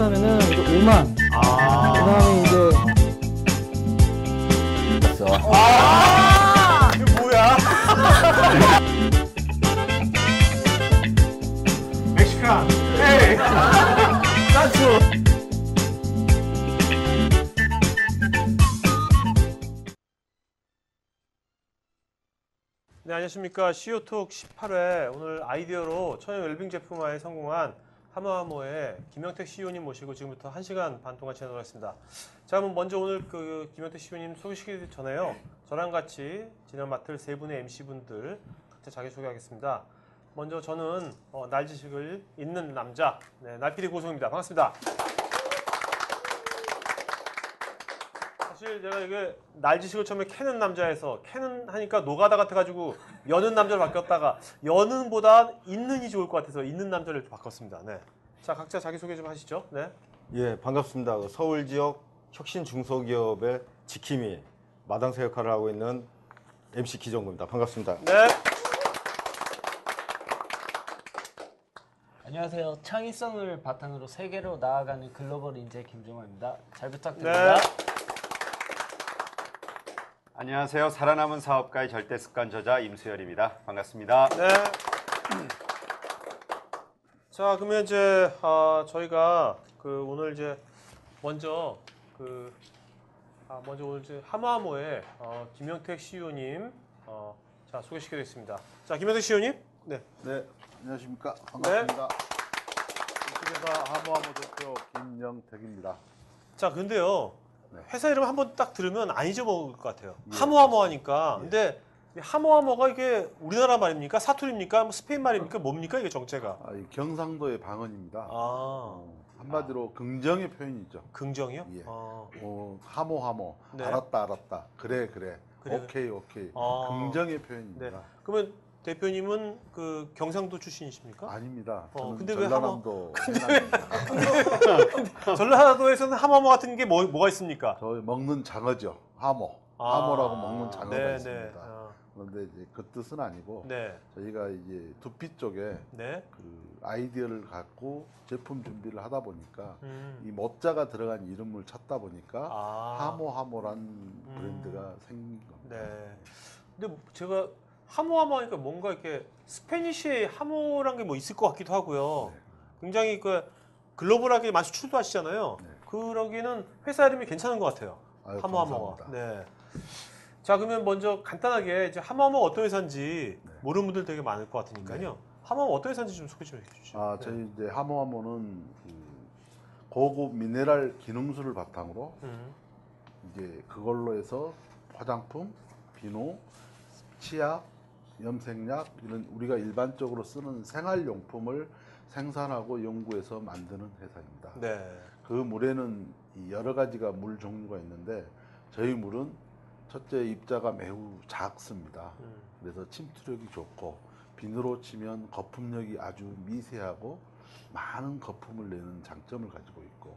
하면은 이제 5만. 그다음에 이제 이게 뭐야? 멕시칸. 헤이. 산초. 네, 안녕하십니까. CEO톡 18회 오늘 아이디어로 천연 웰빙 제품화에 성공한 하모하모의 김영택 CEO님 모시고 지금부터 1시간 반 동안 진행하도록 하겠습니다. 자, 그럼 먼저 오늘 그 김영택 CEO님 소개시키기 전에요. 저랑 같이 진행 맡을 세 분의 MC분들 각자 자기소개하겠습니다. 먼저 저는 날지식을 잇는 남자, 네, 날PD 고성입니다. 반갑습니다. 사실 제가 이게 날지식을 처음에 캐는 남자에서 캐는 하니까 노가다 같아가지고 여는 남자로 바뀌었다가 여는보다 있는이 좋을 것 같아서 있는 남자를 바꿨습니다. 네. 자, 각자 자기소개 좀 하시죠. 네. 예, 반갑습니다. 서울 지역 혁신 중소기업의 지킴이 마당새 역할을 하고 있는 MC 기정구입니다. 반갑습니다. 네. 안녕하세요. 창의성을 바탕으로 세계로 나아가는 글로벌 인재 김종호입니다. 잘 부탁드립니다. 네. 안녕하세요. 살아남은 사업가의 절대습관 저자 임수열입니다. 반갑습니다. 네. 자, 그러면 이제 저희가 오늘 이제 먼저 오늘 이제 하모하모의 김영택 CEO님 자 소개시켜드리겠습니다. 자, 김영택 CEO님. 네. 네, 안녕하십니까. 반갑습니다. 네. 이쪽에서 하모하모 대표 김영택입니다. 자, 근데요. 네. 회사 이름 한번 딱 들으면 안 잊어먹을 것 같아요. 예, 하모하모 하니까. 예. 근데 하모하모가 이게 우리나라 말입니까? 사투리입니까? 뭐 스페인 말입니까? 뭡니까? 이게 정체가? 이 경상도의 방언입니다. 아, 한마디로 긍정의 표현이죠. 긍정이요? 예. 아, 하모하모, 네. 알았다, 알았다, 그래, 그래. 오케이, 오케이. 아. 긍정의 네. 표현입니다. 그러면 대표님은 그 경상도 출신이십니까? 아닙니다. 저는 근데 왜 전라남도 해남입니다. 전라도에서는 하모하모 같은 게 뭐가 있습니까? 저 먹는 장어죠. 하모. 아. 하모라고 먹는 장어가 네, 있습니다. 네. 그런데 이제 그 뜻은 아니고 네. 저희가 이제 두피 쪽에 네. 그 아이디어를 갖고 제품 준비를 하다 보니까 음. 이 모자가 들어간 이름을 찾다 보니까 아. 하모하모란 브랜드가 생긴 겁니다. 네. 근데 제가 하모하모 하니까 뭔가 이렇게 스페니쉬의 하모란 게 뭐 있을 것 같기도 하고요. 네. 굉장히 그 글로벌하게 많이 수출도 하시잖아요. 네. 그러기는 회사 이름이 괜찮은 것 같아요. 아유, 하모하모가. 감사합니다. 네. 자, 그러면 먼저 간단하게 이제 하모하모가 어떤 회사인지 네. 모르는 분들 되게 많을 것 같으니까요. 하모하모 어떤 회사인지 좀 소개 좀 해주시죠. 네. 저희 이제 하모하모는 그 고급 미네랄 기능수를 바탕으로 이제 그걸로 해서 화장품, 비누, 치약, 염색약 이런 우리가 일반적으로 쓰는 생활용품을 생산하고 연구해서 만드는 회사입니다. 네. 그 물에는 여러 가지가 물 종류가 있는데 저희 물은 첫째 입자가 매우 작습니다. 그래서 침투력이 좋고 비누로 치면 거품력이 아주 미세하고 많은 거품을 내는 장점을 가지고 있고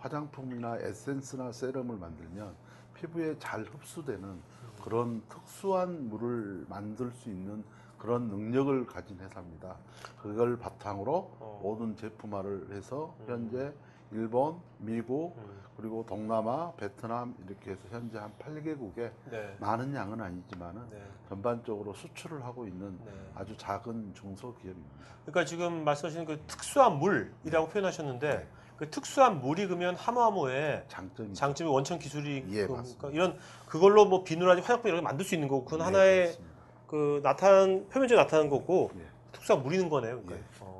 화장품이나 에센스나 세럼을 만들면 피부에 잘 흡수되는 그런 특수한 물을 만들 수 있는 그런 능력을 가진 회사입니다. 그걸 바탕으로 모든 제품화를 해서 현재 일본, 미국, 그리고 동남아, 베트남 이렇게 해서 현재 한 8개국에 네. 많은 양은 아니지만은 네. 전반적으로 수출을 하고 있는 네. 아주 작은 중소기업입니다. 그러니까 지금 말씀하시는 그 특수한 물이라고 표현하셨는데 네. 그 특수한 물이 그러면 하모하모의 장점이 장점이 원천 기술이 예, 그러니까 맞습니다. 이런 그걸로 뭐 비누라든지 화장품 이런 거 만들 수 있는 거고 그건 예, 하나의 그렇습니다. 그 표면적으로 나타나는 거고 예. 특수한 물이는 거네요. 그러니까. 예.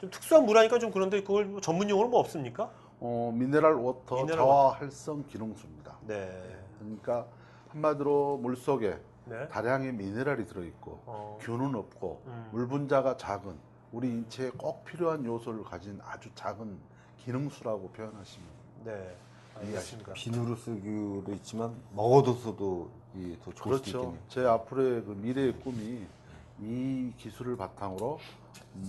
좀 특수한 물 하니까 좀 그런데 그걸 뭐 전문 용어로 뭐 없습니까? 미네랄 워터 미네랄 자화 활성 기능수입니다. 네. 그러니까 한마디로 물 속에 네. 다량의 미네랄이 들어있고 균은 없고 음. 물 분자가 작은 우리 인체에 꼭 필요한 요소를 가진 아주 작은 기능수라고 표현하시면 네. 알겠습니다. 비누로 쓰기도 있지만 먹어둬서도 더 좋을 수도 그렇죠. 있겠네요. 제 앞으로의 그 미래의 꿈이 이 기술을 바탕으로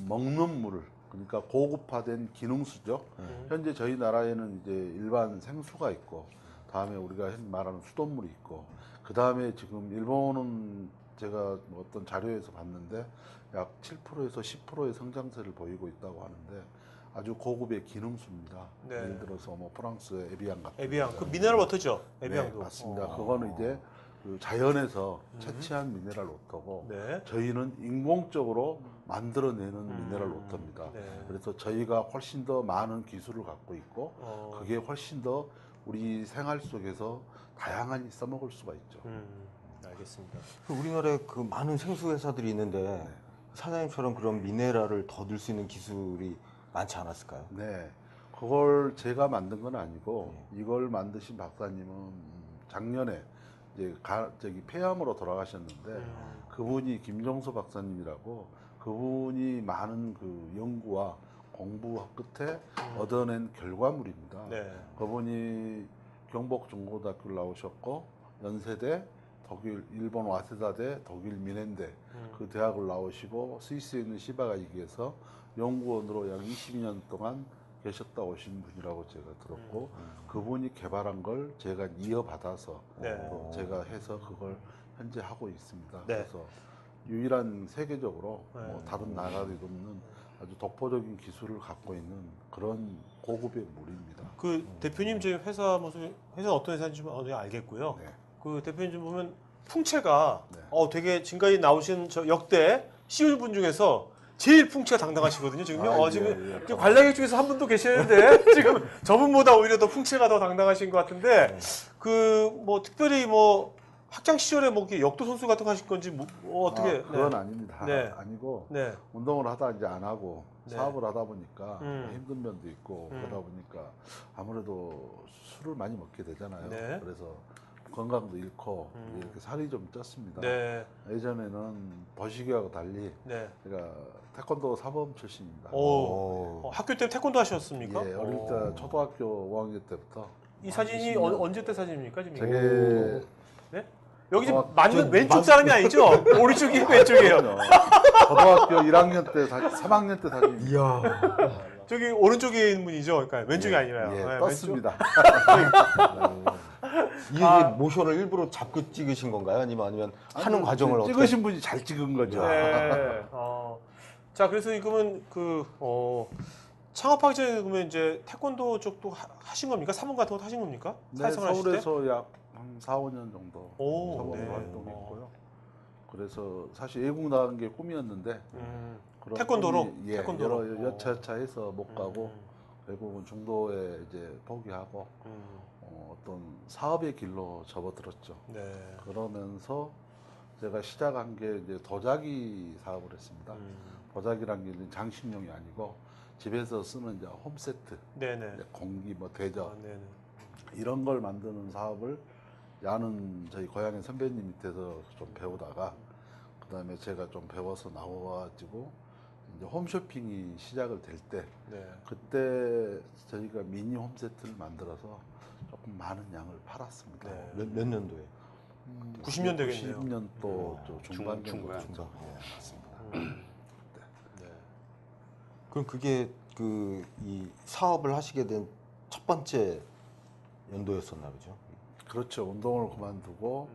먹는 물을 그러니까 고급화된 기능수죠. 현재 저희 나라에는 이제 일반 생수가 있고 다음에 우리가 흔히 말하는 수돗물이 있고 그 다음에 지금 일본은 제가 뭐 어떤 자료에서 봤는데 약 7%에서 10%의 성장세를 보이고 있다고 하는데 아주 고급의 기능수입니다. 네. 예를 들어서 뭐 프랑스의 에비앙 같은 에비앙. 거. 그 미네랄 워터죠. 네, 에비앙도. 맞습니다. 그거는 이제 그 자연에서 채취한 미네랄 워터고 네. 저희는 인공적으로 만들어내는 미네랄 워터입니다. 네. 그래서 저희가 훨씬 더 많은 기술을 갖고 있고 그게 훨씬 더 우리 생활 속에서 다양하게 써먹을 수가 있죠. 알겠습니다. 우리나라에 그 많은 생수 회사들이 있는데 사장님처럼 그런 미네랄을 더 넣을 수 있는 기술이 많지 않았을까요? 네, 그걸 제가 만든 건 아니고 이걸 만드신 박사님은 작년에 이제 저기 폐암으로 돌아가셨는데 그분이 김종수 박사님이라고 그분이 많은 그 연구와 공부 끝에 얻어낸 결과물입니다. 네. 그분이 경복중고등학교를 나오셨고 연세대, 독일, 일본 와세다대, 독일 미넨대 그 대학을 나오시고 스위스에 있는 시바가이기에서 연구원으로 약 20년 동안 계셨다 오신 분이라고 제가 들었고 그분이 개발한 걸 제가 이어받아서 네. 또 제가 해서 그걸 현재 하고 있습니다. 네. 그래서 유일한 세계적으로 네. 뭐 다른 나라에도 없는 아주 독보적인 기술을 갖고 있는 그런 고급의 물입니다. 그 대표님 지금 회사 모습 회사 어떤 회사인지 좀 어느 정도 알겠고요. 네. 그 대표님 좀 보면 풍채가 네. 되게 지금까지 나오신 저 역대 CEO 분 중에서 제일 풍채가 당당하시거든요. 지금요. 아, 지금 예, 예. 지금 관람객 중에서 한 분도 계시는데 지금 저분보다 오히려 더 풍채가 더 당당하신 것 같은데 그 뭐 특별히 뭐 학창 시절에 뭐 이렇게 역도 선수 같은 거 하실 건지 뭐 어떻게? 그건 아닙니다. 네. 아니고 네. 운동을 하다 이제 안 하고 네. 사업을 하다 보니까 음. 힘든 면도 있고 그러다 보니까 아무래도 술을 많이 먹게 되잖아요. 네. 그래서 건강도 잃고 이렇게 살이 좀 쪘습니다. 네. 예전에는 버시기하고 달리 네. 제가 태권도 사범 출신입니다. 오. 학교 때 태권도 하셨습니까? 예, 어릴 때 초등학교 5학년 때부터 이 사진이 20년. 언제 때 사진입니까? 지금 이게? 되게 네? 여기 지금 저 맞는 왼쪽 사람이 아니죠? 오른쪽이 왼쪽이에요. 고등학교 1학년 때 3학년 때 사진 이야. 저기 오른쪽에 있는 분이죠. 그러니까 왼쪽이 예, 아니라요. 예, 네, 떴습니다. 이게 모션을 일부러 잡고 찍으신 건가요? 아니면 하는 과정을 어떻게? 찍으신 분이 잘 찍은 거죠. 왼쪽. 네. 자, 그래서 이거는 창업하기 전에 그러면 이제 태권도 쪽도 하신 겁니까? 사범 같은 것도 하신 겁니까? 네, 사회생활 하실 때? 서울에서 약 한 4, 5년 정도 오, 사범 네. 활동했고요. 그래서 사실 외국 나간 게 꿈이었는데 그런 태권도로? 꿈이, 예, 태권도로? 여러 여차여차해서 못 가고 결국은 중도에 이제 포기하고 어떤 사업의 길로 접어들었죠. 네. 그러면서 제가 시작한 게 이제 도자기 사업을 했습니다. 도자기란 게 이제 장식용이 아니고 집에서 쓰는 이제 홈세트, 네네. 이제 공기, 뭐 대접 네네. 이런 걸 만드는 사업을 아는 저희 고향의 선배님 밑에서 좀 배우다가 그다음에 제가 좀 배워서 나와가지고 이제 홈쇼핑이 시작을 될 때 네. 그때 저희가 미니 홈세트를 만들어서 조금 많은 양을 팔았습니다. 네. 몇 년도에? 90년 되겠네요. 90년도 중반 정도 중반. 중반. 예, 맞습니다. 네. 그럼 그게 이 사업을 하시게 된 첫 번째 연도였었나 보죠? 그렇죠. 운동을 그만두고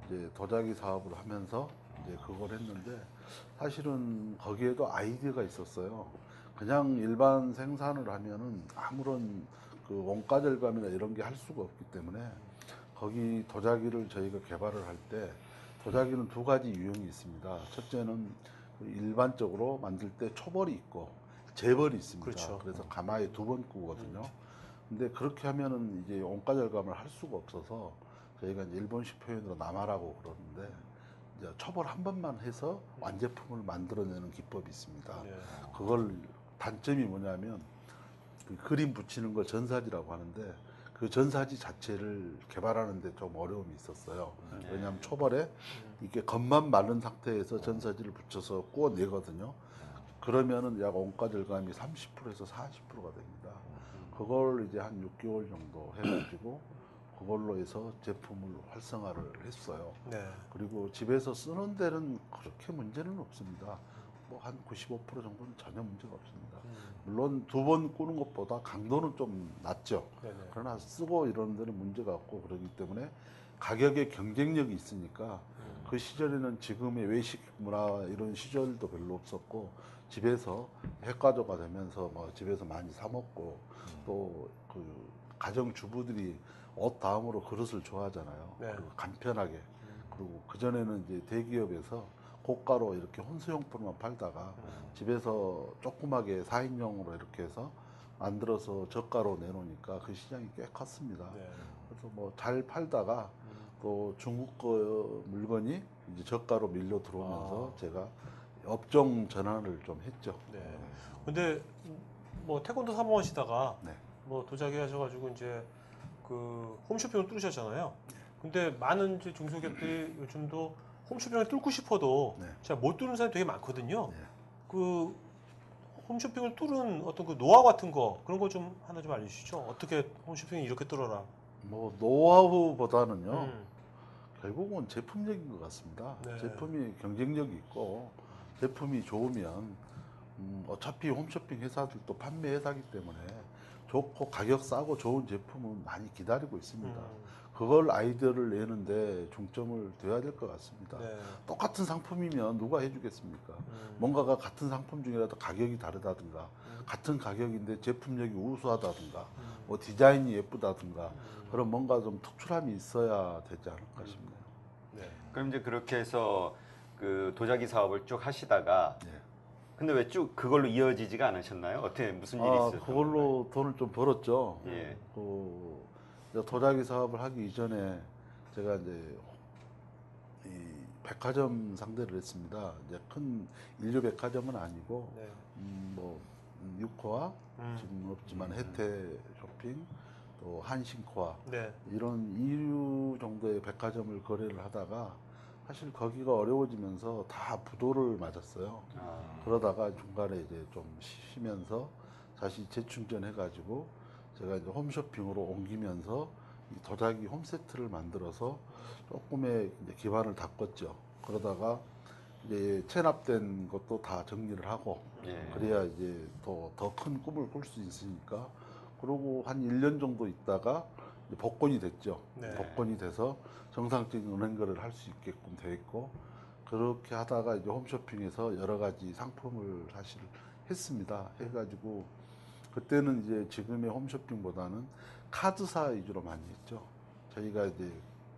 이제 도자기 사업을 하면서 이제 그걸 했는데 사실은 거기에도 아이디어가 있었어요. 그냥 일반 생산을 하면은 아무런 그 원가 절감이나 이런 게 할 수가 없기 때문에 거기 도자기를 저희가 개발을 할 때 도자기는 두 가지 유형이 있습니다. 첫째는 일반적으로 만들 때 초벌이 있고 재벌이 있습니다. 그렇죠. 그래서 가마에 두 번 구거든요. 근데 그렇게 하면은 이제 원가 절감을 할 수가 없어서 저희가 이제 일본식 표현으로 남하라고 그러는데 이제 초벌 한 번만 해서 완제품을 만들어내는 기법이 있습니다. 네. 그걸 단점이 뭐냐면 그 그림 붙이는 걸 전사지라고 하는데 그 전사지 자체를 개발하는데 좀 어려움이 있었어요. 왜냐하면 초벌에 이게 겉만 마른 상태에서 전사지를 붙여서 구워내거든요. 그러면은 약 원가 절감이 30%에서 40%가 됩니다. 그걸 이제 한 6개월 정도 해가지고 그걸로 해서 제품을 활성화를 했어요. 네. 그리고 집에서 쓰는 데는 그렇게 문제는 없습니다. 뭐 한 95% 정도는 전혀 문제가 없습니다. 물론 두 번 꾸는 것보다 강도는 좀 낮죠. 네네. 그러나 쓰고 이런 데는 문제가 없고 그러기 때문에 가격에 경쟁력이 있으니까 그 시절에는 지금의 외식 문화 이런 시절도 별로 없었고 집에서 핵가족화 되면서 뭐 집에서 많이 사 먹고 또 그 가정 주부들이 옷 다음으로 그릇을 좋아하잖아요. 네. 그리고 간편하게. 그리고 그 전에는 이제 대기업에서 고가로 이렇게 혼수용품만 팔다가 집에서 조그맣게 4인용으로 이렇게 해서 만들어서 저가로 내놓으니까 그 시장이 꽤 컸습니다. 네. 그래서 뭐 잘 팔다가 또 중국 거 물건이 이제 저가로 밀려 들어오면서 제가 업종 전환을 좀 했죠. 네. 근데 뭐 태권도 사모하시다가 네. 뭐 도자기 하셔가지고 이제 그 홈쇼핑을 뚫으셨잖아요. 근데 많은 이제 중소기업들이 요즘도 홈쇼핑을 뚫고 싶어도 네. 제가 못 뚫는 사람이 되게 많거든요. 네. 그 홈쇼핑을 뚫은 어떤 그 노하우 같은 거 그런 거 좀 하나 좀 알려주시죠. 어떻게 홈쇼핑을 이렇게 뚫어라. 뭐 노하우보다는요. 음. 결국은 제품력인 것 같습니다. 네. 제품이 경쟁력이 있고 제품이 좋으면 어차피 홈쇼핑 회사들도 판매 회사이기 때문에 좋고 가격 싸고 좋은 제품은 많이 기다리고 있습니다. 그걸 아이디어를 내는데 중점을 둬야 될 것 같습니다. 네. 똑같은 상품이면 누가 해주겠습니까? 뭔가가 같은 상품 중이라도 가격이 다르다든가 같은 가격인데 제품력이 우수하다든가 뭐 디자인이 예쁘다든가 그런 뭔가 좀 특출함이 있어야 되지 않을까 싶네요. 네. 그럼 이제 그렇게 해서 그 도자기 사업을 쭉 하시다가 네. 근데 왜 쭉 그걸로 이어지지가 않으셨나요? 어떻게 무슨 일이 있었던 그걸로 돈을 좀 벌었죠. 예. 그 이제 도자기 사업을 하기 이전에 제가 이제 이 백화점 상대를 했습니다. 이제 큰 인류 백화점은 아니고 네. 뭐 유코아 지금 없지만 혜태 쇼핑 또 한신코아 네. 이런 2류 정도의 백화점을 거래를 하다가 사실 거기가 어려워지면서 다 부도를 맞았어요. 그러다가 중간에 이제 좀 쉬면서 다시 재충전해가지고 제가 이제 홈쇼핑으로 옮기면서 이 도자기 홈세트를 만들어서 조금의 이제 기반을 닦았죠. 그러다가 이제 체납된 것도 다 정리를 하고 예. 그래야 이제 더 큰 꿈을 꿀 수 있으니까 그러고 한 1년 정도 있다가 이제 복권이 됐죠. 네. 복권이 돼서 정상적인 은행거래를 할 수 있게끔 돼 있고 그렇게 하다가 이제 홈쇼핑에서 여러 가지 상품을 사실 했습니다. 해가지고 그때는 이제 지금의 홈쇼핑보다는 카드사 위주로 많이 했죠. 저희가 이제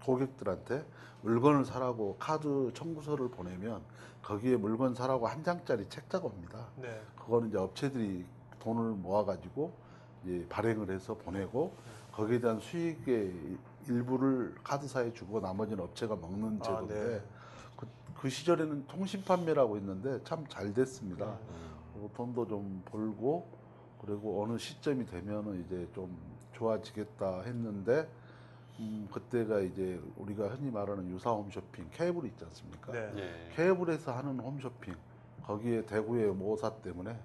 고객들한테 물건을 사라고 카드 청구서를 보내면 거기에 물건 사라고 한 장짜리 책자가 옵니다. 네. 그거는 이제 업체들이 돈을 모아가지고 이제 발행을 해서 보내고 거기에 대한 수익의 일부를 카드사에 주고 나머지는 업체가 먹는 제도인데 네. 그 시절에는 통신 판매라고 했는데 참 잘 됐습니다. 돈도 좀 벌고 그리고 어느 시점이 되면은 이제 좀 좋아지겠다 했는데 그때가 이제 우리가 흔히 말하는 유사 홈쇼핑 케이블 있지 않습니까? 네. 예. 케이블에서 하는 홈쇼핑 거기에 대구의 모사 때문에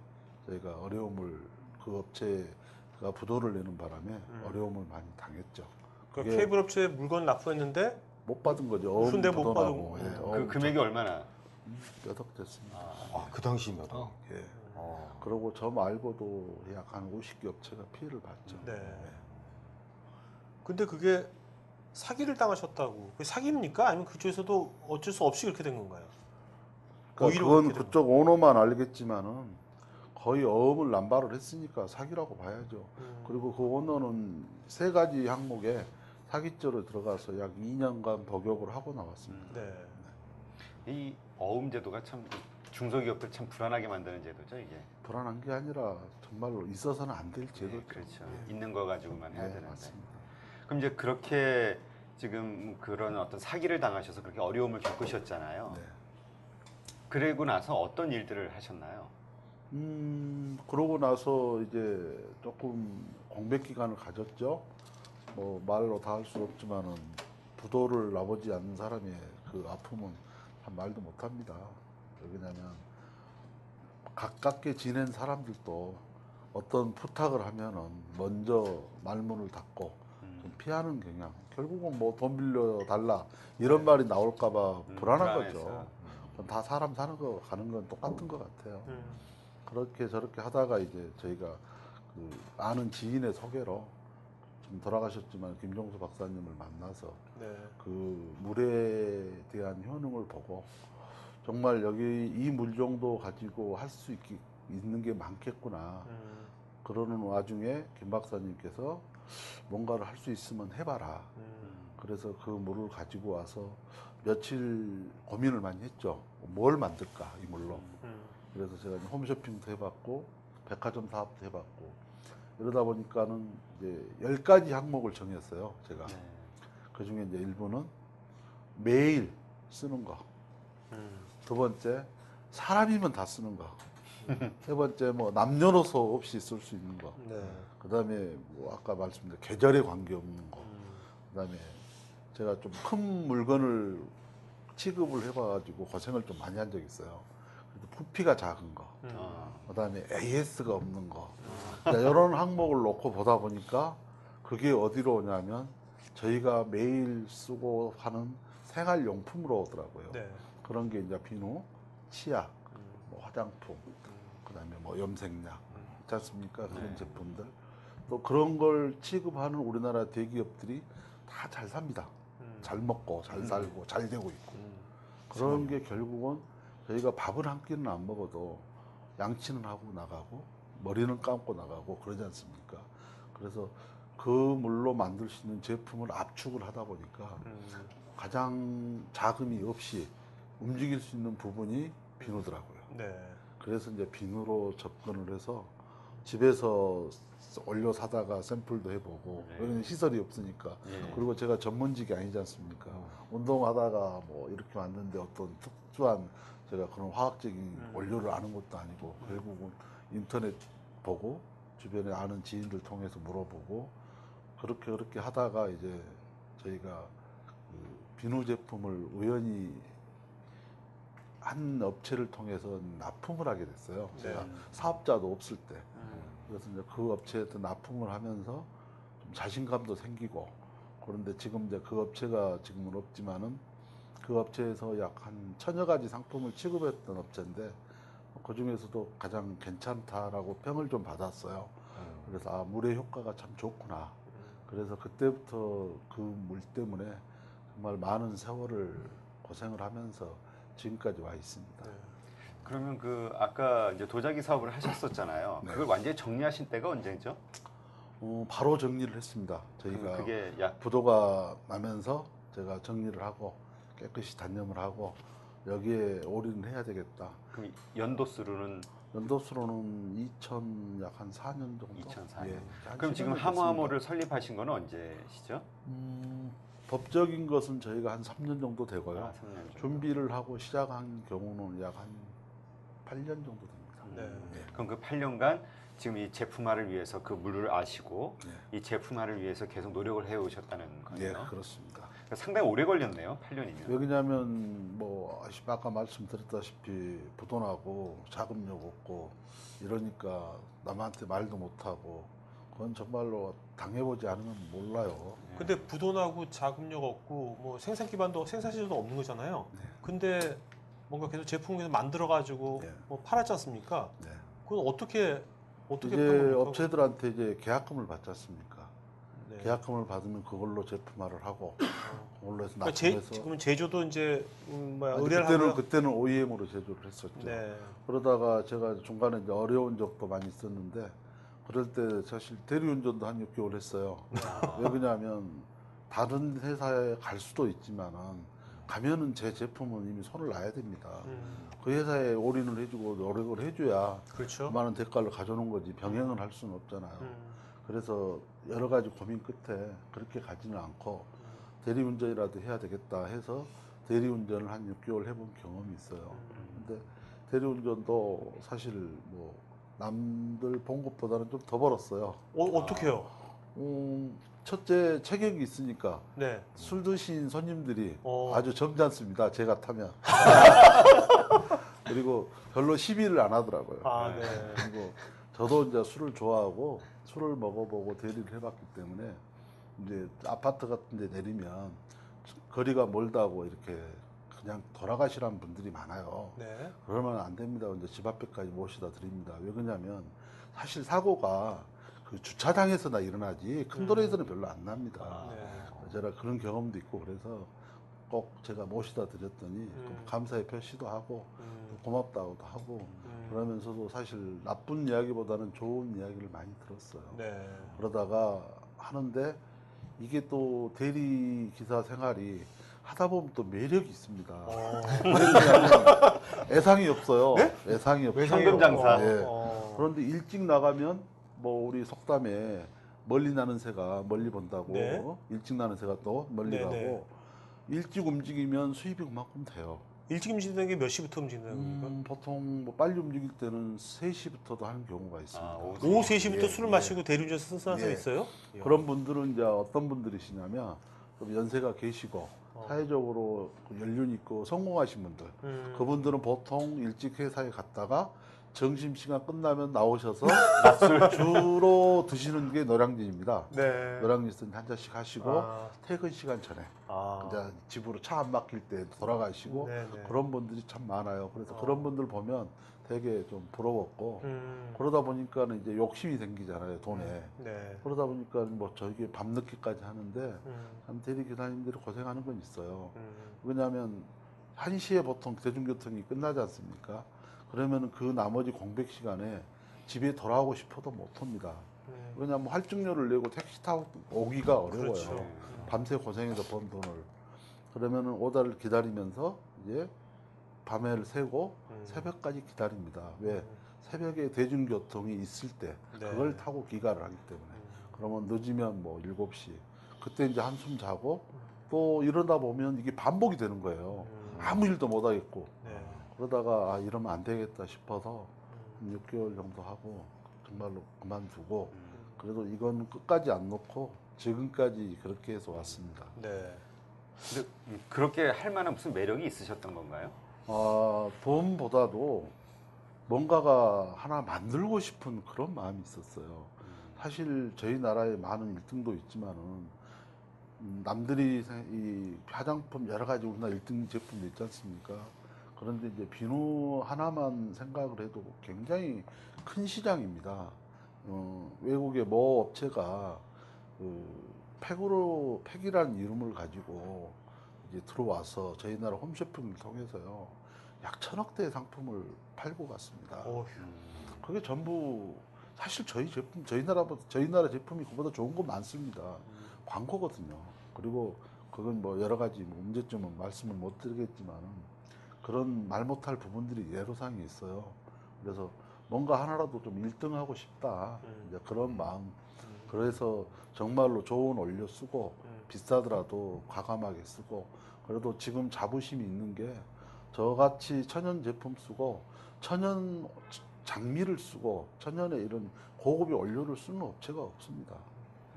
저희가 어려움을 그 업체가 부도를 내는 바람에 어려움을 많이 당했죠. 그 그게 케이블 업체에 물건 납부했는데 못 받은 거죠. 무슨데 못 부도나고, 받은 예, 그 금액이 얼마나? 몇억 됐습니다. 그 당시 몇 원? 예. 그리고 저 말고도 약 한 50개 업체가 피해를 봤죠. 네. 근데 그게 사기를 당하셨다고. 그게 사기입니까? 아니면 그쪽에서도 어쩔 수 없이 그렇게 된 건가요? 그러니까 오히려 그건 그렇게 된 그쪽 오너만 알겠지만은 거의 어음을 남발을 했으니까 사기라고 봐야죠. 그리고 그 오너는 3가지 항목에 사기죄로 들어가서 약 2년간 복역을 하고 나왔습니다. 네. 이 어음 제도가 참 중소기업들 참 불안하게 만드는 제도죠 이게. 불안한 게 아니라 정말로 있어서는 안 될 제도죠. 그렇죠. 있는 거 가지고만 해야 네, 되는데. 맞습니다. 그럼 이제 그렇게 지금 그런 어떤 사기를 당하셔서 그렇게 어려움을 겪으셨잖아요. 네. 그리고 나서 어떤 일들을 하셨나요? 그러고 나서 이제 조금 공백 기간을 가졌죠. 뭐 말로 다 할 수 없지만은 부도를 나보지 않는 사람의 그 아픔은 참 말도 못합니다. 왜냐하면 가깝게 지낸 사람들도 어떤 부탁을 하면은 먼저 말문을 닫고 좀 피하는 경향. 결국은 뭐 돈 빌려 달라 이런 말이 나올까봐 불안한 불안해서. 거죠. 그건 다 사람 사는 거 가는 건 똑같은 것 같아요. 그렇게 저렇게 하다가 이제 저희가 그 아는 지인의 소개로 좀 돌아가셨지만 김종수 박사님을 만나서 네. 그 물에 대한 효능을 보고 정말 여기 이 물정도 가지고 할 수 있는 게 많겠구나. 그러는 와중에 김 박사님께서 뭔가를 할 수 있으면 해봐라. 그래서 그 물을 가지고 와서 며칠 고민을 많이 했죠. 뭘 만들까 이 물로. 그래서 제가 이제 홈쇼핑도 해봤고 백화점 사업도 해봤고 이러다 보니까는 이제 10가지 항목을 정했어요. 제가. 그 중에 이제 일부는 매일 쓰는 거. 두 번째 사람이면 다 쓰는 거. 세 번째 뭐 남녀노소 없이 쓸 수 있는 거. 네. 그다음에 뭐 아까 말씀드린 계절에 관계없는 거. 그다음에 제가 좀 큰 물건을 취급을 해봐가지고 고생을 좀 많이 한 적이 있어요. 그래도 부피가 작은 거. 그다음에 AS가 없는 거. 이런 항목을 놓고 보다 보니까 그게 어디로 오냐면 저희가 매일 쓰고 하는 생활용품으로 오더라고요. 네. 그런 게 이제 비누, 치약, 뭐 화장품, 그다음에 뭐 염색약 있지 않습니까? 그런 제품들. 또 그런 걸 취급하는 우리나라 대기업들이 다 잘 삽니다. 잘 먹고 잘 살고 잘 되고 있고. 그런 게 결국은 저희가 밥을 한 끼는 안 먹어도 양치는 하고 나가고 머리는 감고 나가고 그러지 않습니까? 그래서 그 물로 만들 수 있는 제품을 압축을 하다 보니까 가장 자금이 없이 움직일 수 있는 부분이 비누더라고요. 네. 그래서 이제 비누로 접근을 해서 집에서 올려 사다가 샘플도 해보고 여기는 시설이 없으니까 그리고 제가 전문직이 아니지 않습니까? 운동하다가 뭐 이렇게 왔는데 어떤 특수한 제가 그런 화학적인 원료를 아는 것도 아니고 결국은 인터넷 보고 주변에 아는 지인들 통해서 물어보고 그렇게 하다가 이제 저희가 그 비누 제품을 우연히 한 업체를 통해서 납품을 하게 됐어요. 제가 사업자도 없을 때. 그래서 이제 그 업체한테 납품을 하면서 좀 자신감도 생기고 그런데 지금 이제 그 업체가 지금은 없지만은 그 업체에서 약 한 1000여 가지 상품을 취급했던 업체인데 그 중에서도 가장 괜찮다라고 평을 좀 받았어요. 그래서 아, 물의 효과가 참 좋구나. 그래서 그때부터 그 물 때문에 정말 많은 세월을 고생을 하면서 지금까지 와 있습니다. 그러면 그 아까 이제 도자기 사업을 하셨었잖아요. 네. 그걸 완전히 정리하신 때가 언제죠? 바로 정리를 했습니다. 저희가 그게 약 부도가 나면서 제가 정리를 하고 깨끗이 단념을 하고 여기에 올인을 해야 되겠다. 그럼 연도수로는 연도수로는 약 한 4년 정도. 2004년. 예, 한 그럼 10년 지금 됐습니다. 하모하모를 설립하신 건 언제시죠? 법적인 것은 저희가 한 3년 정도 되고요. 3년 정도. 준비를 하고 시작한 경우는 약 한 8년 정도 됩니다. 네. 그럼 그 8년간 지금 이 제품화를 위해서 그 물을 아시고 이 제품화를 위해서 계속 노력을 해오셨다는 예, 거예요. 그렇습니다. 그러니까 상당히 오래 걸렸네요. 8년이면. 왜냐하면 뭐 아까 말씀드렸다시피 부도나고 자금력 없고 이러니까 남한테 말도 못하고 그건 정말로 당해보지 않으면 몰라요. 근데 부도나고 자금력 없고 뭐 생산 기반도 생산 시설도 없는 거잖아요. 근데 뭔가 계속 제품을 계속 만들어 가지고 네. 뭐 팔았지 않습니까? 네. 그건 어떻게 이제 판 겁니까? 업체들한테 이제 계약금을 받지 않습니까? 네. 계약금을 받으면 그걸로 제품화를 하고 그걸로 해서 그러니까 납품해서 그러면 제조도 이제 아니, 의뢰를 하고요. 그때는 OEM으로 제조를 했었죠. 네. 그러다가 제가 중간에 이제 어려운 적도 많이 있었는데 그럴 때 사실 대리운전도 한 6개월 했어요. 왜 그러냐면 다른 회사에 갈 수도 있지만은 가면은 제 제품은 이미 손을 놔야 됩니다. 그 회사에 올인을 해주고 노력을 해줘야 그렇죠. 많은 대가를 가져오는 거지 병행을 할 수는 없잖아요. 그래서 여러 가지 고민 끝에 그렇게 가지는 않고 대리운전이라도 해야 되겠다 해서 대리운전을 한 6개월 해본 경험이 있어요. 근데 대리운전도 사실 뭐 남들 본 것보다는 좀 더 벌었어요. 어떻게요? 첫째 체격이 있으니까 네. 술 드신 손님들이 어. 아주 점잖습니다. 제가 타면. 그리고 별로 시비를 안 하더라고요. 아, 네. 그리고 저도 이제 술을 좋아하고 술을 먹어보고 대리를 해봤기 때문에 이제 아파트 같은 데 내리면 거리가 멀다고 이렇게 그냥 돌아가시라는 분들이 많아요. 네. 그러면 안 됩니다. 이제 집 앞에까지 모시다 드립니다. 왜 그러냐면 사실 사고가 그 주차장에서나 일어나지 큰 도로에서는 별로 안 납니다. 네. 제가 그런 경험도 있고 그래서 꼭 제가 모시다 드렸더니 감사의 표시도 하고 고맙다고도 하고 그러면서도 사실 나쁜 이야기보다는 좋은 이야기를 많이 들었어요. 네. 그러다가 하는데 이게 또 대리 기사 생활이 하다 보면 또 매력이 있습니다. 왜냐하면 애상이 없어요. 애상이 없어요. 상금장사. 예. 그런데 일찍 나가면 뭐 우리 속담에 멀리 나는 새가 멀리 본다고 네. 일찍 나는 새가 또 멀리 네, 가고 네. 일찍 움직이면 수입이 그만큼 돼요. 일찍 움직이는 게 몇 시부터 움직이는 겁니까? 보통 뭐 빨리 움직일 때는 3시부터도 하는 경우가 있습니다. 오후 3시부터 예, 술을 예. 마시고 대리운전에서 승선한 사람 예. 있어요? 그런 분들은 이제 어떤 분들이시냐면 좀 연세가 계시고 사회적으로 연륜 있고 성공하신 분들 그분들은 보통 일찍 회사에 갔다가 점심시간 끝나면 나오셔서 주로 드시는 게 노량진입니다. 네. 노량진에서 한 잔씩 하시고 아. 퇴근 시간 전에 아. 이제 집으로 차 안 막힐 때 돌아가시고 네, 네. 그런 분들이 참 많아요. 그래서 그런 분들 보면 되게 좀 부러웠고 그러다 보니까는 이제 욕심이 생기잖아요, 돈에. 네. 그러다 보니까 뭐 저기 밤늦게까지 하는데 참 대리 기사님들이 고생하는 건 있어요. 왜냐하면 1시에 보통 대중교통이 끝나지 않습니까? 그러면 그 나머지 공백 시간에 집에 돌아오고 싶어도 못 옵니다. 왜냐하면 할증료를 내고 택시 타고 오기가 어려워요. 그렇죠. 밤새 고생해서 번 돈을. 그러면은 오다를 기다리면서 이제 밤을 새고 새벽까지 기다립니다. 왜? 새벽에 대중교통이 있을 때 네. 그걸 타고 귀가를 하기 때문에. 그러면 늦으면 뭐 7시. 그때 이제 한숨 자고 또 이러다 보면 이게 반복이 되는 거예요. 아무 일도 못 하겠고. 네. 그러다가 아, 이러면 안 되겠다 싶어서 한 6개월 정도 하고 정말로 그만두고 그래도 이건 끝까지 안 놓고 지금까지 그렇게 해서 왔습니다. 네. 근데 그렇게 할 만한 무슨 매력이 있으셨던 건가요? 돈보다도 뭔가가 하나 만들고 싶은 그런 마음이 있었어요. 사실 저희 나라에 많은 1등도 있지만은 남들이 이 화장품 여러 가지 우리나라 1등 제품도 있지 않습니까? 그런데 이제 비누 하나만 생각을 해도 굉장히 큰 시장입니다. 외국의 모 업체가 팩이라는 이름을 가지고 이제 들어와서 저희 나라 홈쇼핑을 통해서요 약 1,000억대의 상품을 팔고 갔습니다. 그게 전부 사실 저희 제품 저희 나라 제품이 그보다 좋은 거 많습니다. 광고거든요. 그리고 그건 뭐 여러 가지 문제점은 말씀을 못 드리겠지만은 그런 말 못할 부분들이 예로상이 있어요. 그래서 뭔가 하나라도 좀 1등하고 싶다. 이제 그런 마음. 그래서 정말로 좋은 원료 쓰고 비싸더라도 과감하게 쓰고 그래도 지금 자부심이 있는 게 저같이 천연 제품 쓰고 천연 장미를 쓰고 천연의 이런 고급의 원료를 쓰는 업체가 없습니다.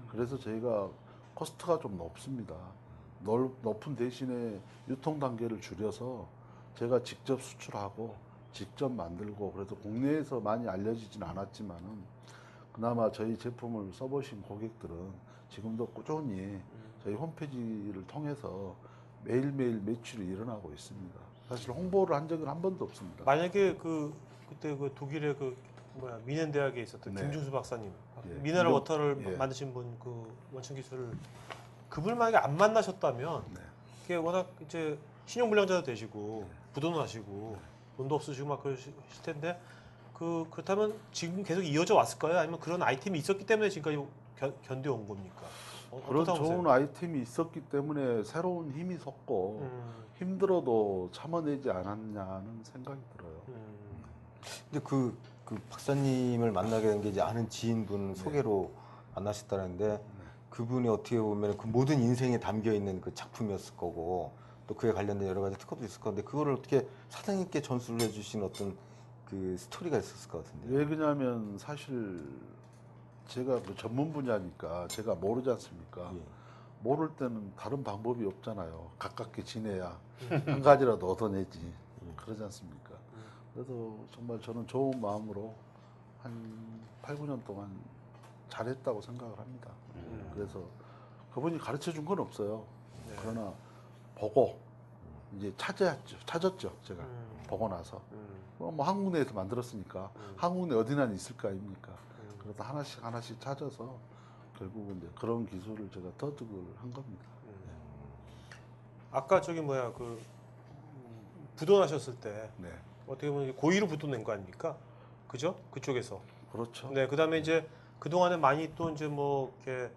그래서 저희가 코스트가 좀 높습니다. 높은 대신에 유통 단계를 줄여서 제가 직접 수출하고 직접 만들고 그래서 국내에서 많이 알려지진 않았지만은 그나마 저희 제품을 써보신 고객들은 지금도 꾸준히 저희 홈페이지를 통해서 매일매일 매출이 일어나고 있습니다. 사실 홍보를 한 적은 한 번도 없습니다. 만약에 그때 그 독일의 미넨 대학에 있었던 네. 김중수 박사님, 예. 미네랄 워터를 예. 만드신 분 그 원천 기술을 그분 만약에 안 만나셨다면 네. 그게 워낙 이제 신용불량자도 되시고 부도는 하시고 돈도 없으시고 막 그러실 텐데 그렇다면 지금 계속 이어져 왔을까요? 아니면 그런 아이템이 있었기 때문에 지금까지 견뎌온 겁니까? 그런 어떻다고 좋은 보세요? 아이템이 있었기 때문에 새로운 힘이 섰고 힘들어도 참아내지 않았냐는 생각이 들어요. 근데 그 박사님을 만나게 된 게 이제 아는 지인분 소개로 만나셨다는데 그분이 어떻게 보면 그 모든 인생에 담겨 있는 그 작품이었을 거고 또 그에 관련된 여러 가지 특허도 있을 건데 그거를 어떻게 사장님께 전수를 해주신 어떤 그 스토리가 있었을 것 같은데. 왜 그러냐면 사실 제가 그 전문 분야니까 제가 모르지 않습니까? 예. 모를 때는 다른 방법이 없잖아요. 가깝게 지내야 한 가지라도 얻어내지. 그러지 않습니까? 그래서 정말 저는 좋은 마음으로 한 8, 9년 동안 잘했다고 생각을 합니다. 그래서 그분이 가르쳐 준 건 없어요. 네. 그러나 보고 이제 찾았죠. 제가 보고 나서 뭐 한국 내에서 만들었으니까 한국 내 어디나 있을 거 아닙니까? 그래서 하나씩 찾아서 결국은 이제 그런 기술을 제가 터득을 한 겁니다. 아까 저기 뭐야 그 부도나셨을 때 네, 어떻게 보면 고의로 부도낸 거 아닙니까? 그죠? 그쪽에서. 그렇죠. 네, 그다음에 이제 그 동안에 많이 또 이제 뭐 이렇게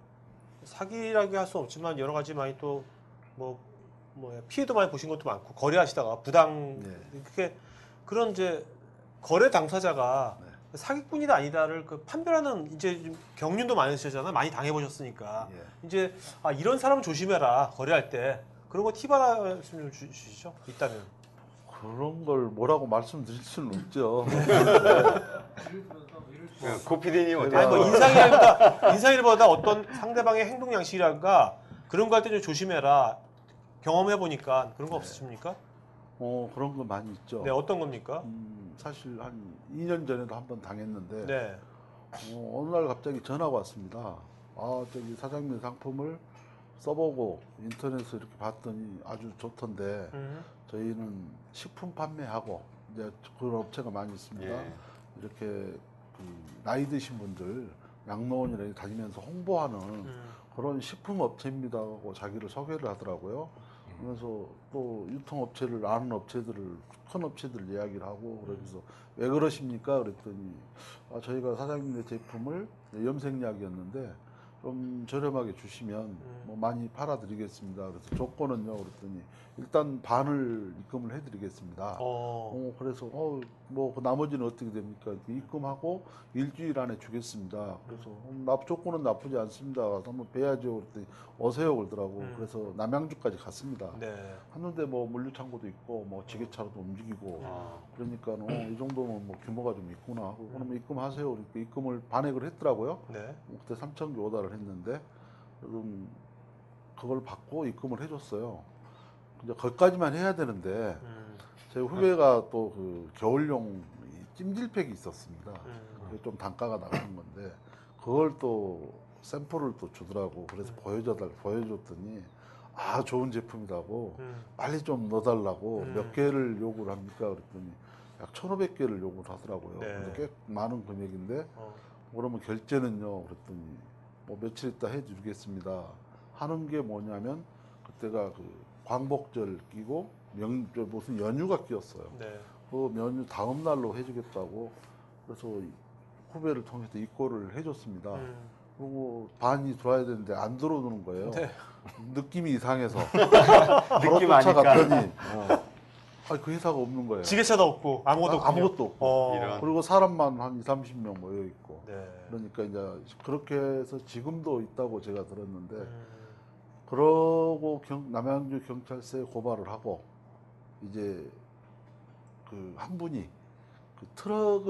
사기라고 할 수는 없지만 여러 가지 많이 또 뭐 피해도 많이 보신 것도 많고 거래하시다가 부당 네. 그렇게 그런 이제 거래 당사자가 네. 사기꾼이다 아니다를 그 판별하는 이제 좀 경륜도 많으시잖아요. 많이 당해보셨으니까 예. 이제 아 이런 사람은 조심해라 거래할 때 그런 거 팁 하나 말씀 좀 주시죠. 있다면. 그런 걸 뭐라고 말씀드릴 수는 없죠. 고 PD님 어때요? 아니 뭐 인상이라기보다 어떤 상대방의 행동 양식이랄까 그런 거 할 때 좀 조심해라. 경험해 보니까 그런 거 없으십니까? 그런 거 많이 있죠. 네, 어떤 겁니까? 사실 한 2년 전에도 한 번 당했는데 네. 어느 날 갑자기 전화가 왔습니다. 아, 저기 사장님 상품을 써보고 인터넷에서 이렇게 봤더니 아주 좋던데 저희는 식품 판매하고 이제 그런 업체가 많이 있습니다. 예. 이렇게 그 나이 드신 분들 양로원이나 다니면서 홍보하는 그런 식품 업체입니다 하고 자기를 소개를 하더라고요. 그래서 또 유통업체를 아는 업체들을 큰 업체들 이야기를 하고 그래서 왜 그러십니까? 그랬더니 아, 저희가 사장님의 제품을 염색약이었는데 좀 저렴하게 주시면 뭐 많이 팔아드리겠습니다. 그래서 조건은요. 그랬더니 일단 반을 입금을 해드리겠습니다. 그래서 뭐 그 나머지는 어떻게 됩니까? 입금하고 일주일 안에 주겠습니다. 그래서 조건은 나쁘지 않습니다. 가서 한번 뵈야죠. 그랬더니 오세요 그러더라고. 그래서 남양주까지 갔습니다. 네. 갔는데 뭐 물류창고도 있고 뭐 지게차로도 움직이고 아. 그러니까 이 정도면 뭐 규모가 좀 있구나 하고 그러면 입금하세요. 그러니까 입금을 반액을 했더라고요. 네. 그때 3,000개 오다를 했는데 그걸 받고 입금을 해줬어요. 근데 거기까지만 해야 되는데 제 후배가 또 그 겨울용 이 찜질팩이 있었습니다. 그게 좀 단가가 나가는 건데 그걸 또 샘플을 또 주더라고. 그래서 보여줬더니 아 좋은 제품이라고 빨리 좀 넣어달라고 몇 개를 요구를 합니까? 그랬더니 약 1,500개를 요구를 하더라고요. 네. 근데 꽤 많은 금액인데 그러면 결제는요? 그랬더니 뭐 며칠 있다 해주겠습니다. 하는 게 뭐냐면 그때가 그 광복절 끼고 무슨 연휴가 끼었어요. 네. 그 연휴 다음 날로 해주겠다고 그래서 후배를 통해서 입고를 해줬습니다. 그리고 반이 들어와야 되는데 안 들어오는 거예요. 네. 느낌이 이상해서 느낌 바로 아니까. 쫓아갔더니 그 회사가 없는 거예요. 지게차도 없고 아무것도 없고. 아무것도 없고. 이런. 그리고 사람만 한 2, 30명 모여 있고. 네. 그러니까 이제 그렇게 해서 지금도 있다고 제가 들었는데 그러고 남양주 경찰서에 고발을 하고 이제 그 한 분이 그 트럭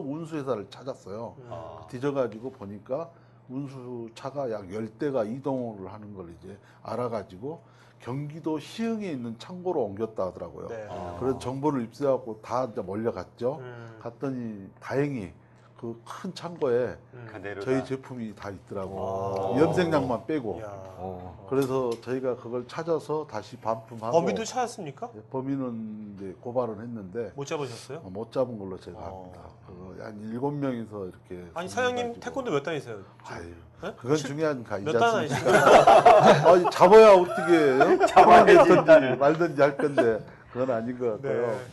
운수회사를 찾았어요. 아. 뒤져가지고 보니까 운수차가 약 10대가 이동을 하는 걸 이제 알아가지고 경기도 시흥에 있는 창고로 옮겼다 하더라고요. 네. 그래서 정보를 입수하고 다 이제 몰려갔죠. 갔더니 다행히 그 큰 창고에 그대로 저희 다. 제품이 다 있더라고요. 아. 염색약만 빼고. 이야. 그래서 저희가 그걸 찾아서 다시 반품하고. 범인도 찾았습니까? 범인은 이제 고발은 했는데 못 잡으셨어요? 못 잡은 걸로 제가 합니다. 그거 한 7명이서 이렇게. 아니 사장님 가지고. 태권도 몇 단이세요? 아유, 네? 그건 중요한 가 몇 단 아니시죠? 아니, 잡아야 어떻게 잡아야지, 잡아야지 말든지 할 건데 그건 아닌 것 같고요. 네.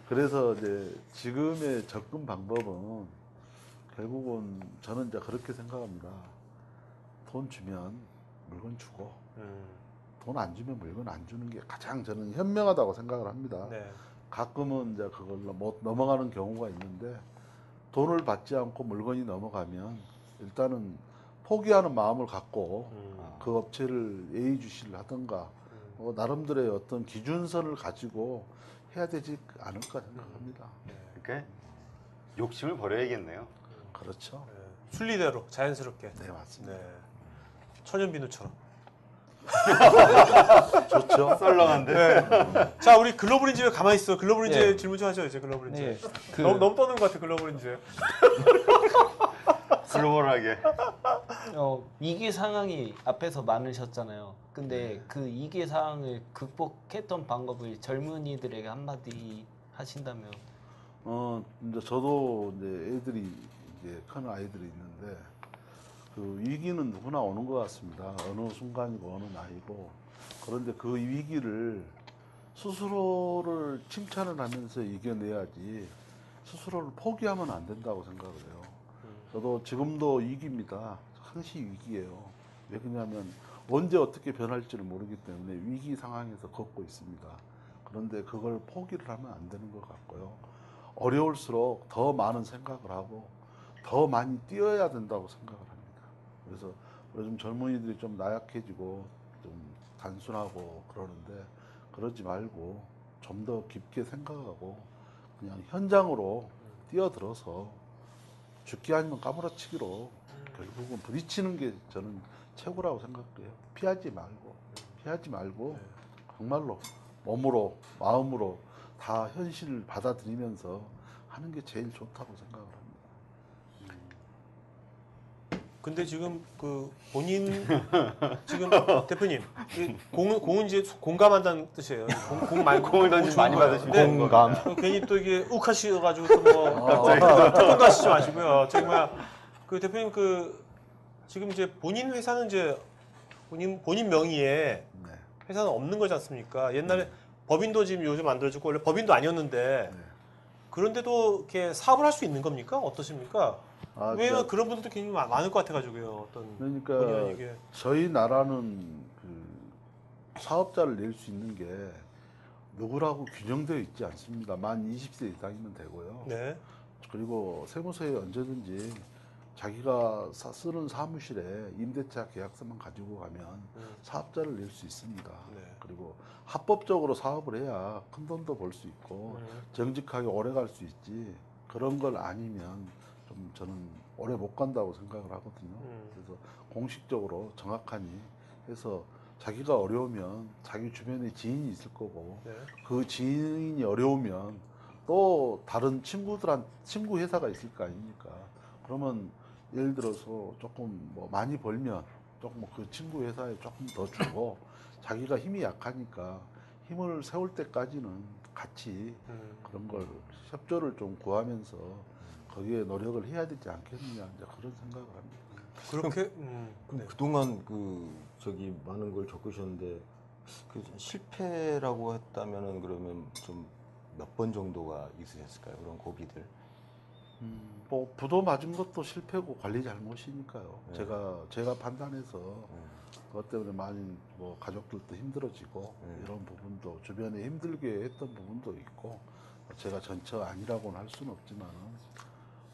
그래서 이제 지금의 접근 방법은 결국은 저는 이제 그렇게 생각합니다. 돈 주면 물건 주고 돈 안 주면 물건 안 주는 게 가장 저는 현명하다고 생각을 합니다. 네. 가끔은 이제 그걸로 못 넘어가는 경우가 있는데 돈을 받지 않고 물건이 넘어가면 일단은 포기하는 마음을 갖고 그 업체를 예의주시를 하던가 나름대로의 어떤 기준선을 가지고 해야 되지 않을까 생각합니다. 그러니까 욕심을 버려야겠네요. 그렇죠. 네. 순리대로 자연스럽게. 네, 맞습니다. 네. 천연비누처럼. 좋죠. 썰렁한데. 네. 자, 우리 글로벌인지 왜 가만히 있어? 글로벌인지 네. 질문 좀 하죠, 이제 글로벌인지. 네. 너무 떠는 것 같아, 글로벌인지. 글로벌하게. 위기 상황이 앞에서 많으셨잖아요. 근데 그 위기 상황을 극복했던 방법을 젊은이들에게 한마디 하신다면? 이제 저도 이제 애들이 이제 큰 아이들이 있는데 그 위기는 누구나 오는 것 같습니다. 어느 순간이고 어느 나이고 그런데 그 위기를 스스로를 칭찬을 하면서 이겨내야지 스스로를 포기하면 안 된다고 생각을 해요. 저도 지금도 위기입니다. 항시 위기예요. 왜 그러냐면 언제 어떻게 변할지를 모르기 때문에 위기 상황에서 걷고 있습니다. 그런데 그걸 포기를 하면 안 되는 것 같고요. 어려울수록 더 많은 생각을 하고 더 많이 뛰어야 된다고 생각을 합니다. 그래서 요즘 젊은이들이 좀 나약해지고 좀 단순하고 그러는데 그러지 말고 좀 더 깊게 생각하고 그냥 현장으로 뛰어들어서 죽기 아니면 까무러치기로 결국은 부딪히는 게 저는 최고라고 생각해요. 피하지 말고 정말로 몸으로 마음으로 다 현실을 받아들이면서 하는 게 제일 좋다고 생각을 합니다. 근데 지금 그 본인 지금 대표님 이 공은 이제 공감한다는 뜻이에요. 공 말고 공을 던지면 많이 받으시면 되는 공감. 겁니다. 괜히 또 이게 욱하셔가지고 또뭐 태권도 하시지 마시고요. 저기 뭐야 그 대표님 그 지금 이제 본인 회사는 이제 본인 명의의 네. 회사는 없는 거지 않습니까? 옛날에 법인도 지금 요즘 만들어지고 원래 법인도 아니었는데 네. 그런데도 이렇게 사업을 할 수 있는 겁니까? 어떠십니까? 아, 왜냐면 그런 분들도 굉장히 많을 것 같아가지고요. 어떤 본의 그러니까 아니게. 저희 나라는 그 사업자를 낼 수 있는 게 누구라고 규정되어 있지 않습니다. 만 20세 이상이면 되고요. 네. 그리고 세무서에 언제든지 자기가 쓰는 사무실에 임대차 계약서만 가지고 가면 사업자를 낼 수 있습니다. 네. 그리고 합법적으로 사업을 해야 큰 돈도 벌 수 있고 정직하게 오래 갈 수 있지 그런 걸 아니면 좀 저는 오래 못 간다고 생각을 하거든요. 그래서 공식적으로 정확하니 해서 자기가 어려우면 자기 주변에 지인이 있을 거고 네. 그 지인이 어려우면 또 다른 친구 회사가 있을 거 아닙니까? 그러면 예를 들어서 조금 뭐 많이 벌면 조금 그 친구 회사에 조금 더 주고 자기가 힘이 약하니까 힘을 세울 때까지는 같이 그런 걸 협조를 좀 구하면서 거기에 노력을 해야 되지 않겠느냐 이제 그런 생각을 합니다. 그렇게 그럼 네. 그동안 저기 많은 걸 겪으셨는데 그 실패라고 했다면은 그러면 좀 몇 번 정도가 있으셨을까요? 그런 고비들. 뭐 부도 맞은 것도 실패고 관리 잘못이니까요. 네. 제가 판단해서 그것 때문에 많이 뭐 가족들도 힘들어지고 이런 부분도 주변에 힘들게 했던 부분도 있고 제가 전처 아니라고는 할 수는 없지만은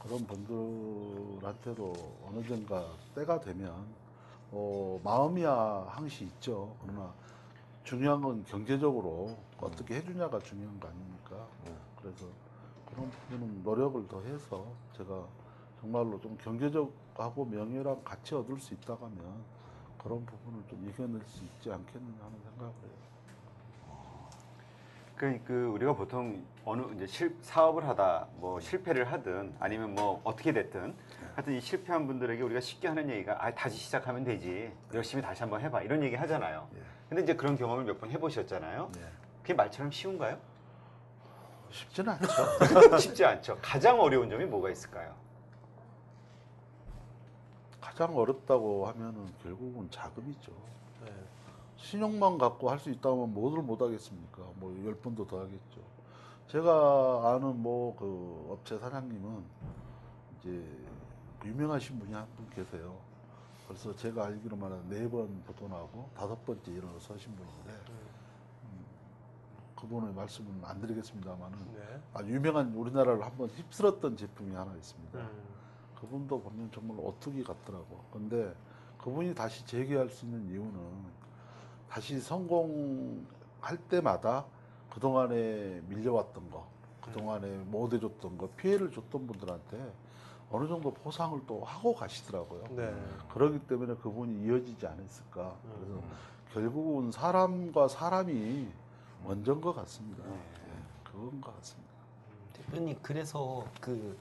그런 분들한테도 어느 정도 때가 되면 마음이야 항시 있죠. 그러나 중요한 건 경제적으로 어떻게 해주냐가 중요한 거 아닙니까? 그래서 그런 부분은 노력을 더 해서 제가 정말로 좀 경제적하고 명예랑 같이 얻을 수 있다고 하면 그런 부분을 좀 이겨낼 수 있지 않겠느냐 하는 생각을 해요. 그 우리가 보통 어느 이제 사업을 하다 뭐 실패를 하든 아니면 뭐 어떻게 됐든 하여튼 이 실패한 분들에게 우리가 쉽게 하는 얘기가 다시 시작하면 되지 열심히 다시 한번 해봐 이런 얘기 하잖아요. 근데 이제 그런 경험을 몇 번 해보셨잖아요. 그게 말처럼 쉬운가요? 쉽지는 않죠. 쉽지 않죠. 가장 어려운 점이 뭐가 있을까요? 가장 어렵다고 하면은 결국은 자금이죠. 네. 신용만 갖고 할 수 있다면 뭐를 못 하겠습니까? 뭐 10번도 더 하겠죠. 제가 아는 뭐 그 업체 사장님은 이제 유명하신 분이 한 분 계세요. 그래서 제가 알기로만 4번 부도나고 5번째 일어서신 분인데 그분의 말씀은 안 드리겠습니다만은 네. 아주 유명한 우리나라를 한번 휩쓸었던 제품이 하나 있습니다. 그분도 보면 정말 오뚜기 같더라고. 근데 그분이 다시 재기할 수 있는 이유는 다시 성공할 때마다 그동안에 밀려왔던 거, 그동안에 못 해줬던 거, 피해를 줬던 분들한테 어느 정도 보상을 또 하고 가시더라고요. 네. 그렇기 때문에 그분이 이어지지 않았을까. 그래서 결국은 사람과 사람이 먼저인 것 같습니다. 그건 것 같습니다. 대표님 그래서 그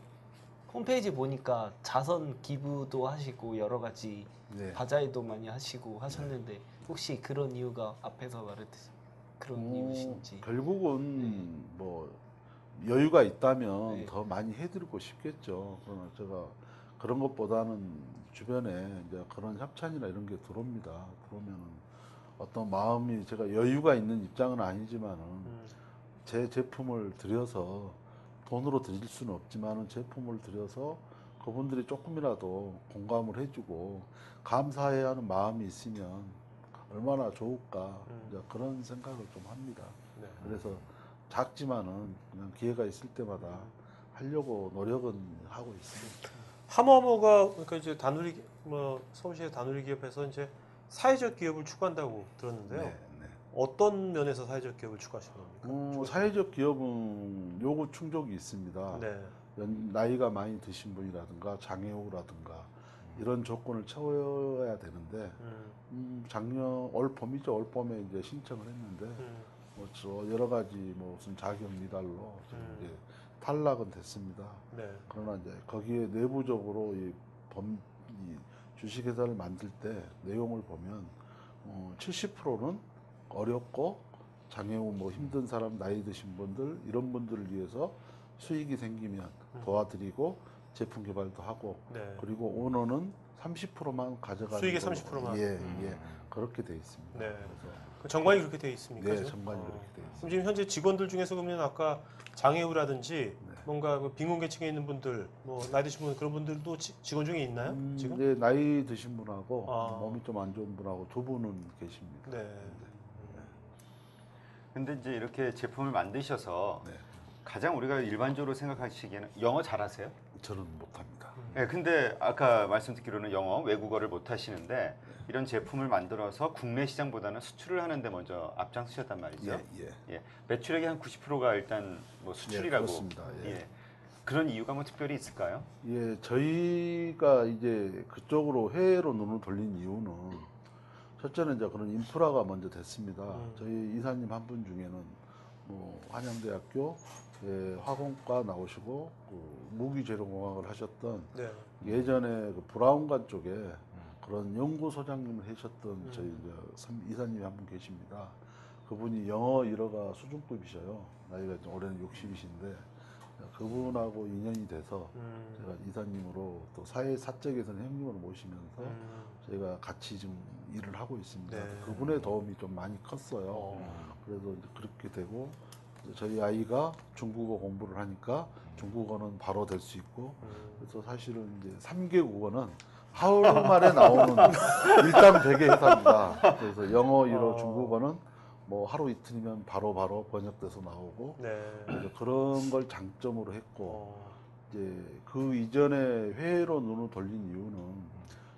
홈페이지 보니까 자선 기부도 하시고 여러 가지 네. 바자회도 많이 하시고 하셨는데 혹시 그런 이유가 앞에서 말했듯이 그런 이유신지. 결국은 뭐 여유가 있다면 네. 더 많이 해드리고 싶겠죠. 그러나 제가 그런 것보다는 주변에 이제 그런 협찬이나 이런 게 들어옵니다. 들어오면은 어떤 마음이 제가 여유가 있는 입장은 아니지만은 제 제품을 들여서 돈으로 드릴 수는 없지만은 제품을 들여서 그분들이 조금이라도 공감을 해주고 감사해야 하는 마음이 있으면 얼마나 좋을까 이제 그런 생각을 좀 합니다. 네. 그래서 작지만은 그냥 기회가 있을 때마다 하려고 노력은 하고 있습니다. 하모하모가 그러니까 이제 다누리 뭐 서울시의 다누리 기업에서 이제 사회적 기업을 추구한다고 들었는데요. 네. 어떤 면에서 사회적 기업을 추구하시는 겁니까? 사회적 기업은 요구 충족이 있습니다. 네. 나이가 많이 드신 분이라든가 장애우라든가 이런 조건을 채워야 되는데 작년 올 봄이죠. 올 봄에 이제 신청을 했는데 뭐 저 여러 가지 뭐 무슨 자격 미달로 이제 탈락은 됐습니다. 네. 그러나 이제 거기에 내부적으로 이 주식회사를 만들 때 내용을 보면 70%는 어렵고 장애우 뭐 힘든 사람 나이 드신 분들 이런 분들을 위해서 수익이 생기면 도와드리고 제품 개발도 하고 네. 그리고 오너는 30%만 가져가는 수익의 걸로. 30%만? 예, 그렇게 돼 있습니다. 네. 그래서 그 정관이 그렇게 되어 있습니까? 네, 지금? 정관이 그렇게 돼 있습니다. 그럼 지금 현재 직원들 중에서 그러면 아까 장애우라든지 네. 뭔가 그 빈곤계층에 있는 분들, 뭐 나이 드신 분 그런 분들도 직원 중에 있나요? 지금? 네, 나이 드신 분하고 아. 몸이 좀 안 좋은 분하고 두 분은 계십니다. 네. 근데 이제 이렇게 제품을 만드셔서 네. 가장 우리가 일반적으로 생각하시기에는 영어 잘하세요? 저는 못합니다. 네, 근데 아까 말씀 듣기로는 영어, 외국어를 못 하시는데 이런 제품을 만들어서 국내 시장보다는 수출을 하는데 먼저 앞장서셨단 말이죠. 예, 매출액의 한 90%가 일단 뭐 수출이라고. 그렇습니다. 예. 그런 이유가 뭐 특별히 있을까요? 예, 저희가 이제 그쪽으로 해외로 눈을 돌린 이유는 첫째는 이제 그런 인프라가 먼저 됐습니다. 저희 이사님 한 분 중에는 뭐 한양대학교 화공과 나오시고 그 무기재료공학을 하셨던 네. 예전에 그 브라운관 쪽에 그런 연구소장님을 하셨던 저희 이제 이사님이 한 분 계십니다. 그분이 영어 일어가 수준급이셔요. 나이가 이제 올해는 60이신데 그분하고 인연이 돼서 제가 이사님으로 또 사적에서는 형님을 모시면서 저희가 같이 좀 일을 하고 있습니다. 네. 그분의 도움이 좀 많이 컸어요. 그래서 이제 그렇게 되고 저희 아이가 중국어 공부를 하니까 중국어는 바로 될 수 있고 그래서 사실은 이제 3개 국어는 하루 만에 나오는 일당백의 회사입니다. 그래서 영어, 일어, 중국어는 뭐 하루 이틀이면 바로 번역돼서 나오고 네. 그래서 그런 걸 장점으로 했고 이제 그 이전에 해외로 눈을 돌린 이유는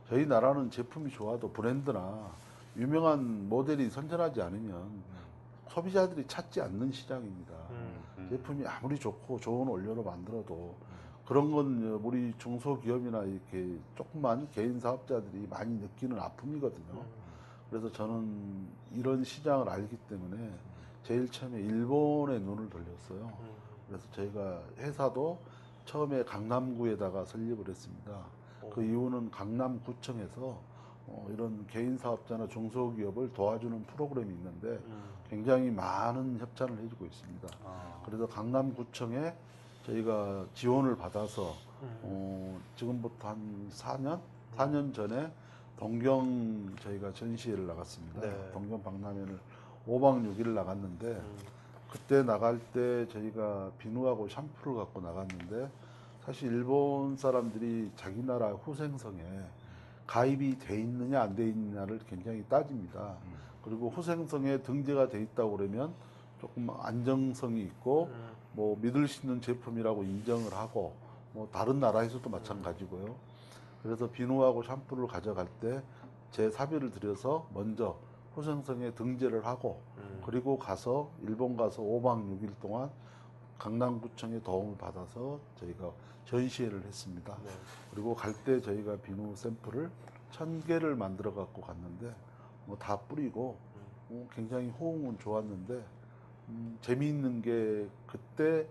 저희 나라는 제품이 좋아도 브랜드나 유명한 모델이 선전하지 않으면 소비자들이 찾지 않는 시장입니다. 제품이 아무리 좋고 좋은 원료로 만들어도 그런 건 우리 중소기업이나 이렇게 조그만 개인 사업자들이 많이 느끼는 아픔이거든요. 그래서 저는 이런 시장을 알기 때문에 제일 처음에 일본에 눈을 돌렸어요. 그래서 저희가 회사도 처음에 강남구에다가 설립을 했습니다. 그 이유는 강남구청에서 이런 개인 사업자나 중소기업을 도와주는 프로그램이 있는데 굉장히 많은 협찬을 해주고 있습니다. 그래서 강남구청에 저희가 지원을 받아서 지금부터 한 4년 전에 동경 저희가 전시회를 나갔습니다. 네. 동경 박람회를 5박 6일 나갔는데 그때 나갈 때 저희가 비누하고 샴푸를 갖고 나갔는데 사실 일본 사람들이 자기 나라 후생성에 가입이 돼 있느냐 안 돼 있느냐를 굉장히 따집니다. 그리고 후생성에 등재가 돼 있다고 그러면 조금 안정성이 있고 뭐 믿을 수 있는 제품이라고 인정을 하고 뭐 다른 나라에서도 마찬가지고요. 그래서 비누하고 샴푸를 가져갈 때 제 사비를 들여서 먼저 후생성에 등재를 하고 그리고 가서 일본 가서 5박 6일 동안 강남구청의 도움을 받아서 저희가 전시회를 했습니다. 네. 그리고 갈 때 저희가 비누 샘플을 1000개를 만들어 갖고 갔는데 뭐 다 뿌리고 굉장히 호응은 좋았는데 재미있는 게 그때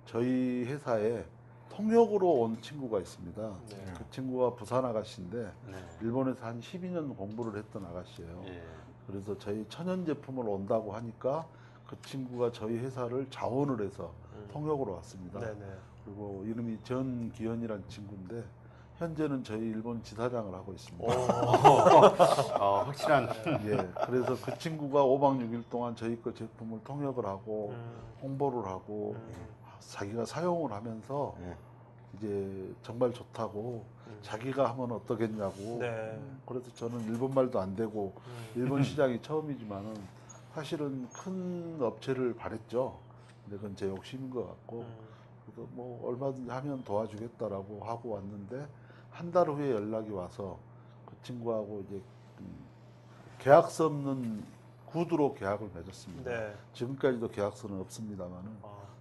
저희 회사에 통역으로 온 친구가 있습니다. 네. 그 친구가 부산 아가씨인데 네. 일본에서 한 12년 공부를 했던 아가씨예요. 예. 그래서 저희 천연 제품을 온다고 하니까 그 친구가 저희 회사를 자원을 해서 통역으로 왔습니다. 네네. 그리고 이름이 전기현이라는 친구인데 현재는 저희 일본 지사장을 하고 있습니다. 확실한. 예, 그래서 그 친구가 5박 6일 동안 저희 거 제품을 통역을 하고 홍보를 하고 자기가 사용을 하면서 예. 이제 정말 좋다고 자기가 하면 어떠겠냐고. 네. 그래서 저는 일본 말도 안 되고 일본 시장이 처음이지만은 사실은 큰 업체를 바랬죠. 근데 그건 제 욕심인 것 같고 그래서 뭐 얼마든지 하면 도와주겠다라고 하고 왔는데 한 달 후에 연락이 와서 그 친구하고 이제 계약서 없는 구두로 계약을 맺었습니다. 네. 지금까지도 계약서는 없습니다만은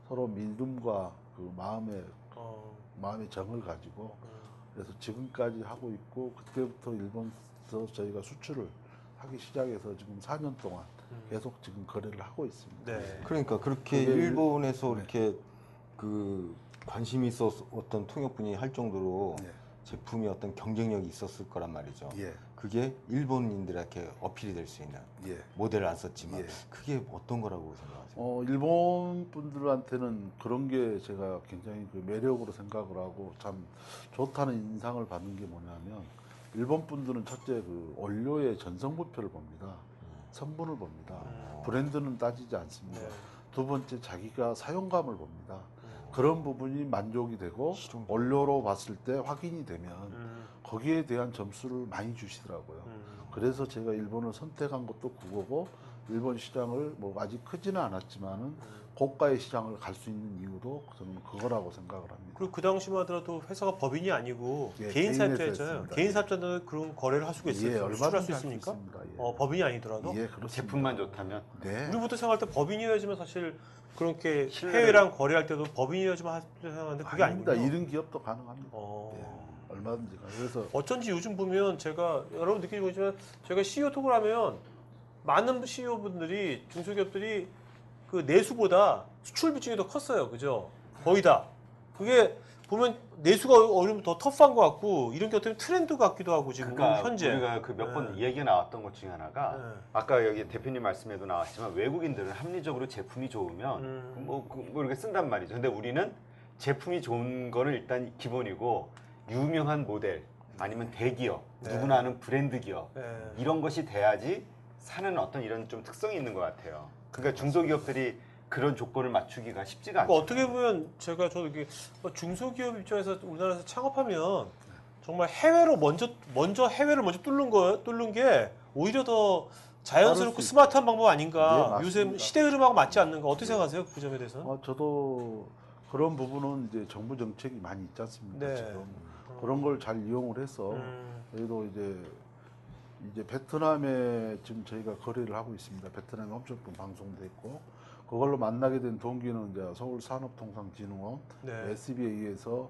서로 믿음과 그 마음의 정을 가지고 그래서 지금까지 하고 있고 그때부터 일본에서 저희가 수출을 하기 시작해서 지금 4년 동안 계속 지금 거래를 하고 있습니다. 네. 그러니까 그렇게 그게 일본에서 이렇게 그 관심이 있었던 통역분이 할 정도로 예. 제품이 어떤 경쟁력이 있었을 거란 말이죠. 예, 그게 일본인들에게 어필이 될 수 있는 예. 모델을 안 썼지만 예. 그게 어떤 거라고 생각하세요? 일본 분들한테는 그런 게 제가 굉장히 그 매력으로 생각을 하고 참 좋다는 인상을 받는 게 뭐냐면 일본 분들은 첫째 그 원료의 전성분표를 봅니다. 성분을 봅니다. 브랜드는 따지지 않습니다. 네. 두 번째 자기가 사용감을 봅니다. 그런 부분이 만족이 되고 실용. 원료로 봤을 때 확인이 되면 거기에 대한 점수를 많이 주시더라고요. 그래서 제가 일본을 선택한 것도 그거고 일본 시장을 뭐 아직 크지는 않았지만은 고가의 시장을 갈 수 있는 이유도 저는 그거라고 생각을 합니다. 그리고 그 당시만 하더라도 회사가 법인이 아니고 예, 개인 개인에서 사업자였잖아요. 했습니다. 개인 예. 사업자는 그런 거래를 할 수가 있어요. 예, 수출할 얼마든지 수 할수 있습니까? 있습니다. 예. 법인이 아니더라도. 예, 그렇습니다. 제품만 좋다면. 네. 우리부터 생각할 때 법인이어야지만 사실 그렇게 신뢰를- 해외랑 거래할 때도 법인이어야지만 할 줄 생각하는데 그게 아닙니다. 아니군요. 이런 기업도 가능합니다. 예, 얼마든지. 그래서 어쩐지 요즘 보면 제가 여러분 느끼시겠지만 제가 CEO 톡을 하면 많은 CEO분들이 중소기업들이 그 내수보다 수출 비중이 더 컸어요. 그죠? 거의 다. 그게 보면 내수가 어려면 더 터프한 것 같고 이런 게 어떻게 보면 트렌드 같기도 하고 지금 그러니까 현재. 우리가 그 몇 번 얘기가 나왔던 것 중에 하나가 네. 아까 여기 대표님 말씀에도 나왔지만 외국인들은 합리적으로 제품이 좋으면 뭐 이렇게 쓴단 말이죠. 근데 우리는 제품이 좋은 거는 일단 기본이고 유명한 모델 아니면 대기업 네. 누구나 아는 브랜드 기업 네. 이런 것이 돼야지 사는 어떤 이런 좀 특성이 있는 것 같아요. 그러니까 중소기업들이 그런 조건을 맞추기가 쉽지가 않죠. 그러니까 어떻게 보면 제가 저도 이게 중소기업 입장에서 우리나라에서 창업하면 정말 해외로 먼저 해외를 먼저 뚫는 게 오히려 더 자연스럽고 빠를 수 스마트한 방법 아닌가. 네, 요새 맞습니다. 시대 흐름하고 맞지 않는가. 어떻게 생각하세요? 그 점에 대해서는? 저도 그런 부분은 이제 정부 정책이 많이 있지 않습니까? 네. 지금 그런 걸 잘 이용을 해서 저희도 이제 베트남에 지금 저희가 거래를 하고 있습니다. 베트남에 홈쇼핑 방송도 있고 그걸로 만나게 된 동기는 이제 서울산업통상진흥원 네. SBA에서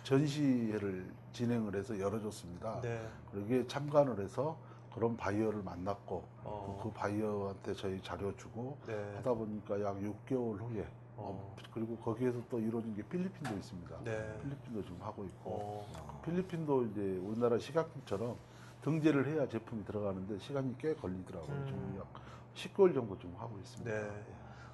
전시회를 진행을 해서 열어줬습니다. 네. 거기에 참관을 해서 그런 바이어를 만났고 어. 그 바이어한테 저희 자료 주고 네. 하다 보니까 약 6개월 후에 그리고 거기에서 또 이루어진 게 필리핀도 있습니다. 네. 필리핀도 지금 하고 있고 어. 필리핀도 이제 우리나라 시각품처럼 등재를 해야 제품이 들어가는데 시간이 꽤 걸리더라고요. 지금 약 10개월 정도 좀 하고 있습니다. 네.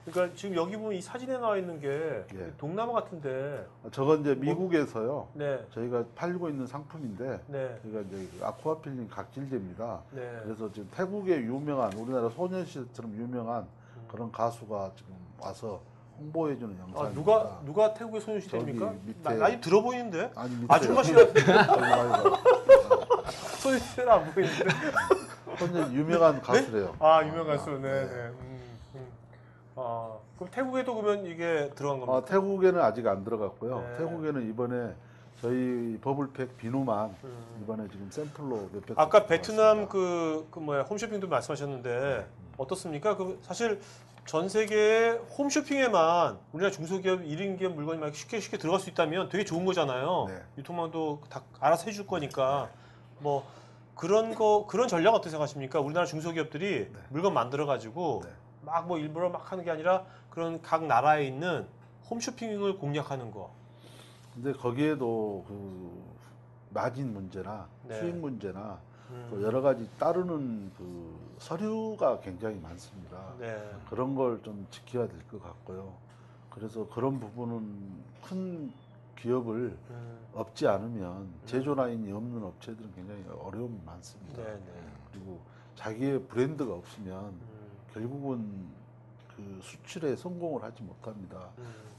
그러니까 지금 여기 보면 이 사진에 나와 있는 게 예. 동남아 같은데. 저건 이제 미국에서요. 네. 저희가 팔고 있는 상품인데 네. 저희가 이제 그 아쿠아필링 각질제입니다. 네. 그래서 지금 태국의 유명한 우리나라 소녀시대처럼 유명한 그런 가수가 지금 와서 홍보해주는 영상입니다. 아, 누가 태국의 소녀시대입니까? 저기 밑에- 많이 들어 보이는데? 아니 밑에 아줌마 씨가 저기 말고 소녀시대는 안 보이는데? 현재 유명한 가수래요. 아, 유명 가수. 네, 네. 네. 아, 그럼 태국에도 그러면 이게 들어간 겁니까? 태국에는 아직 안 들어갔고요. 네. 태국에는 이번에 저희 버블팩 비누만 이번에 지금 샘플로 몇백 아까 개 베트남 들어갔습니다. 홈쇼핑도 말씀하셨는데 어떻습니까? 그 사실 전 세계 홈쇼핑에만 우리나라 중소기업 1인 기업 물건이 막 쉽게 들어갈 수 있다면 되게 좋은 거잖아요. 네. 유통망도 다 알아서 해줄 거니까 뭐 그런 전략 어떻게 생각하십니까? 우리나라 중소기업들이 물건 만들어 가지고 네. 막 뭐 일부러 막 하는 게 아니라 그런 각 나라에 있는 홈쇼핑을 공략하는 거. 근데 거기에도 그 마진 문제나 네. 수익 문제나 또 여러 가지 따르는 그 서류가 굉장히 많습니다. 네. 그런 걸 좀 지켜야 될 것 같고요. 그래서 그런 부분은 큰 기업을 없지 않으면 제조 라인이 없는 업체들은 굉장히 어려움이 많습니다. 네, 네. 그리고 자기의 브랜드가 없으면 결국은 그 수출에 성공을 하지 못합니다.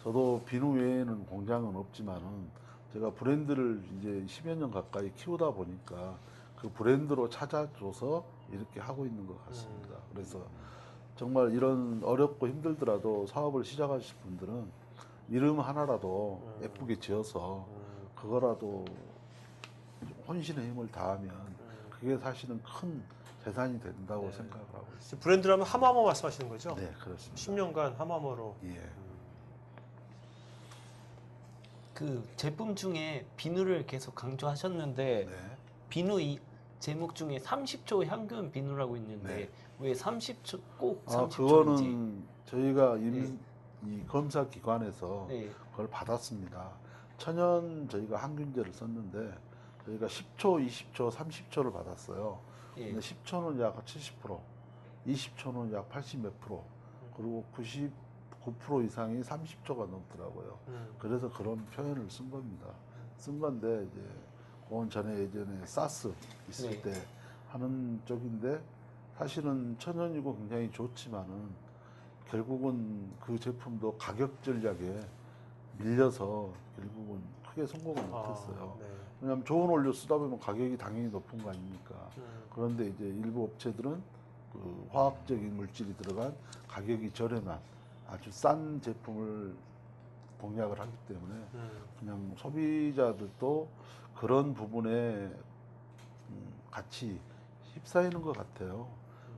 저도 비누 외에는 공장은 없지만은 제가 브랜드를 이제 10여 년 가까이 키우다 보니까 그 브랜드로 찾아줘서 이렇게 하고 있는 것 같습니다. 그래서 정말 이런 어렵고 힘들더라도 사업을 시작하실 분들은 이름 하나라도 예쁘게 지어서 그거라도 혼신의 힘을 다하면 그게 사실은 큰 재산이 된다고 생각을 하고 있습니다. 브랜드라면 하마모 말씀하시는 거죠? 네, 그렇습니다. 10년간 하마모로. 예. 그 제품 중에 비누를 계속 강조하셨는데 네. 비누 이 제목 중에 30초 향균 비누라고 있는데 네. 왜 30초 꼭 아, 30초인지? 그거는 저희가 네. 이 검사 기관에서 네. 그걸 받았습니다. 천연 저희가 항균제를 썼는데 저희가 10초, 20초, 30초를 받았어요. 예. 근데 10초는 약 70%, 20초는 약 80 몇 프로, 그리고 99% 이상이 30초가 넘더라고요. 그래서 그런 표현을 쓴 겁니다. 쓴 건데 이제 그건 전에 예전에 사스 있을 네. 때 하는 쪽인데 사실은 천연이고 굉장히 좋지만은 결국은 그 제품도 가격 전략에 밀려서 결국은 크게 성공을 못했어요. 네. 왜냐하면 좋은 원료 쓰다 보면 가격이 당연히 높은 거 아닙니까? 그런데 이제 일부 업체들은 그 화학적인 물질이 들어간 가격이 저렴한 아주 싼 제품을 공략을 하기 때문에 그냥 소비자들도 그런 부분에 같이 휩싸이는 것 같아요.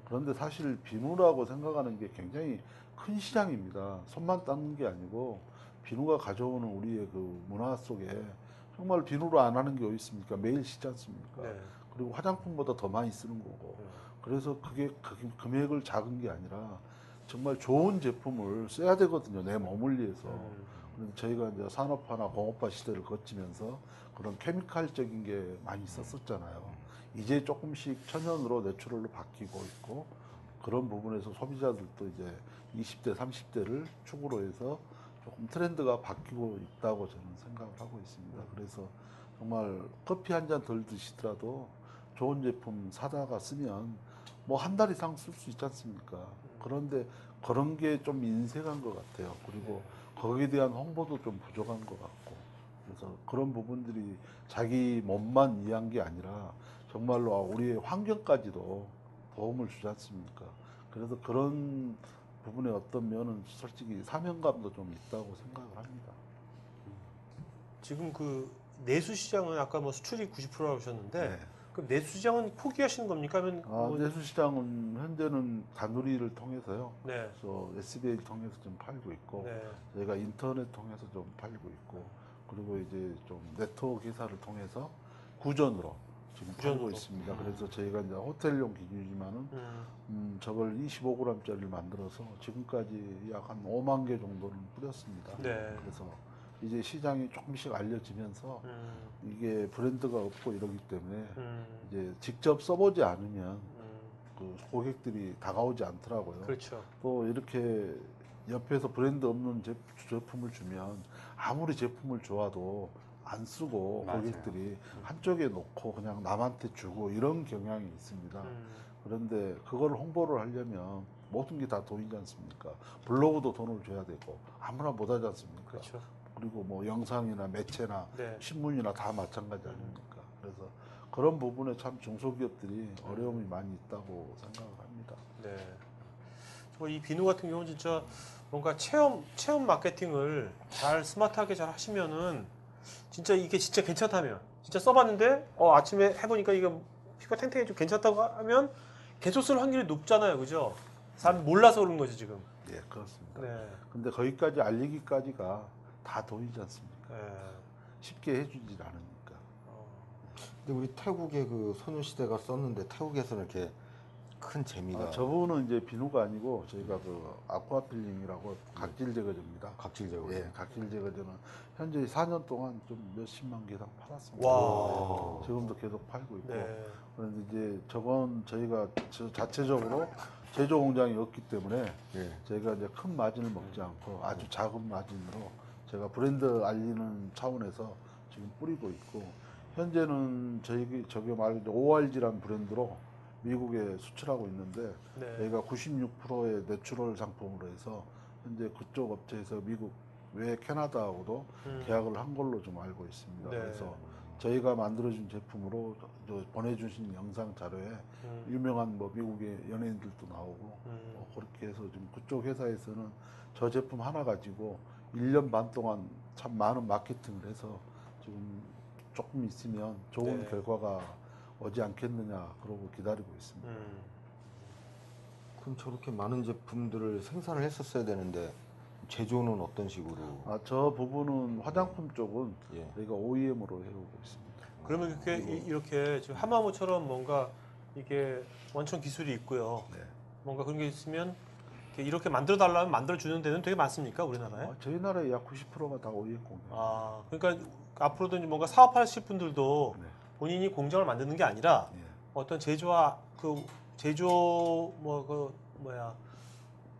그런데 사실 비누라고 생각하는 게 굉장히 큰 시장입니다. 손만 닦는 게 아니고 비누가 가져오는 우리의 그 문화 속에 정말 비누로 안 하는 게 어디 있습니까? 매일 쓰지 않습니까? 네. 그리고 화장품보다 더 많이 쓰는 거고. 그래서 그게 금액을 작은 게 아니라 정말 좋은 제품을 써야 되거든요. 내 몸을 위해서. 그런데 저희가 이제 산업화나 공업화 시대를 거치면서 그런 케미칼적인 게 많이 썼었잖아요. 이제 조금씩 천연으로 내추럴로 바뀌고 있고 그런 부분에서 소비자들도 이제 20대, 30대를 축으로 해서 조금 트렌드가 바뀌고 있다고 저는 생각을 하고 있습니다. 그래서 정말 커피 한 잔 덜 드시더라도 좋은 제품 사다가 쓰면 뭐 한 달 이상 쓸 수 있지 않습니까? 그런데 그런 게 좀 인색한 것 같아요. 그리고 거기에 대한 홍보도 좀 부족한 것 같고 그래서 그런 부분들이 자기 몸만 이해한 게 아니라 정말로 우리의 환경까지도 도움을 주지 않습니까? 그래서 그런 부분에 어떤 면은 솔직히 사명감도 좀 있다고 생각을 합니다. 지금 그 내수 시장은 아까 뭐 수출이 90%라고 하셨는데 네. 그럼 내수 시장은 포기하시는 겁니까? 하면 내수시장은 현재는 다누리를 통해서요. 네. 그래서 SBA를 통해서 좀 팔고 있고 네. 저희가 인터넷 통해서 좀 팔고 있고 그리고 이제 좀 네트워크 회사를 통해서 구전으로 지금 팔고 구전으로. 있습니다. 그래서 저희가 이제 호텔용 기준이지만은 저걸 25g짜리를 만들어서 지금까지 약 한 5만 개 정도는 뿌렸습니다. 네. 그래서 이제 시장이 조금씩 알려지면서 이게 브랜드가 없고 이러기 때문에 이제 직접 써보지 않으면 그 고객들이 다가오지 않더라고요. 그렇죠. 또 이렇게 옆에서 브랜드 없는 제품을 주면 아무리 제품을 좋아도 안 쓰고 맞아요. 고객들이 한쪽에 놓고 그냥 남한테 주고 이런 경향이 있습니다. 그런데 그걸 홍보를 하려면 모든 게 다 돈이지 않습니까? 블로그도 돈을 줘야 되고 아무나 못 하지 않습니까? 그렇죠. 그리고 뭐 영상이나 매체나 네. 신문이나 다 마찬가지 아닙니까? 그래서 그런 부분에 참 중소기업들이 어려움이 많이 있다고 생각을 합니다. 네. 정말 이 비누 같은 경우는 진짜 뭔가 체험 마케팅을 잘 스마트하게 잘 하시면은 진짜 이게 진짜 괜찮다면 진짜 써봤는데 아침에 해보니까 이거 피부가 탱탱해 좀 괜찮다고 하면 계속 쓸 확률이 높잖아요, 그죠? 사람 몰라서 그런 거지 지금. 예, 그렇습니다. 네. 근데 거기까지 알리기까지가 다 돈이지 않습니까? 네. 쉽게 해주질 않으니까. 근데 우리 태국의 그 소녀시대가 썼는데 태국에서는 이렇게 큰 재미가 저분은 이제 비누가 아니고 저희가 그 아쿠아필링이라고 각질 제거제입니다. 각질 제거. 예, 각질 제거제는 현재 4년 동안 좀 몇십만 개 이상 팔았습니다. 와. 지금도 계속 팔고 있고. 네. 그런데 이제 저건 저희가 자체적으로 제조 공장이 없기 때문에 예. 저희가 이제 큰 마진을 먹지 않고 아주 작은 마진으로 제가 브랜드 알리는 차원에서 지금 뿌리고 있고 현재는 저기 말고 ORG라는 브랜드로 미국에 수출하고 있는데 네. 저희가 96%의 내추럴 상품으로 해서 현재 그쪽 업체에서 미국 외 캐나다하고도 계약을 한 걸로 좀 알고 있습니다. 네. 그래서 저희가 만들어준 제품으로 보내주신 영상 자료에 유명한 뭐 미국의 연예인들도 나오고 그렇게 해서 지금 그쪽 회사에서는 저 제품 하나 가지고 1년 반 동안 참 많은 마케팅을 해서 지금 조금 있으면 좋은 네. 결과가 오지 않겠느냐 그러고 기다리고 있습니다. 그럼 저렇게 많은 제품들을 생산을 했었어야 되는데 제조는 어떤 식으로? 저 부분은 화장품 쪽은 예. 저희가 OEM으로 해오고 있습니다. 그러면 이렇게 지금 하마모처럼 뭔가 이게 원천 기술이 있고요. 네. 뭔가 그런 게 있으면 이렇게 만들어 달라면 만들어 주는 데는 되게 많습니까, 우리나라에? 저희 나라의 약 90%가 다 OEM 공장. 그러니까 앞으로도 이제 뭔가 사업하실 분들도 네. 본인이 공장을 만드는 게 아니라 예. 어떤 제조와 그 제조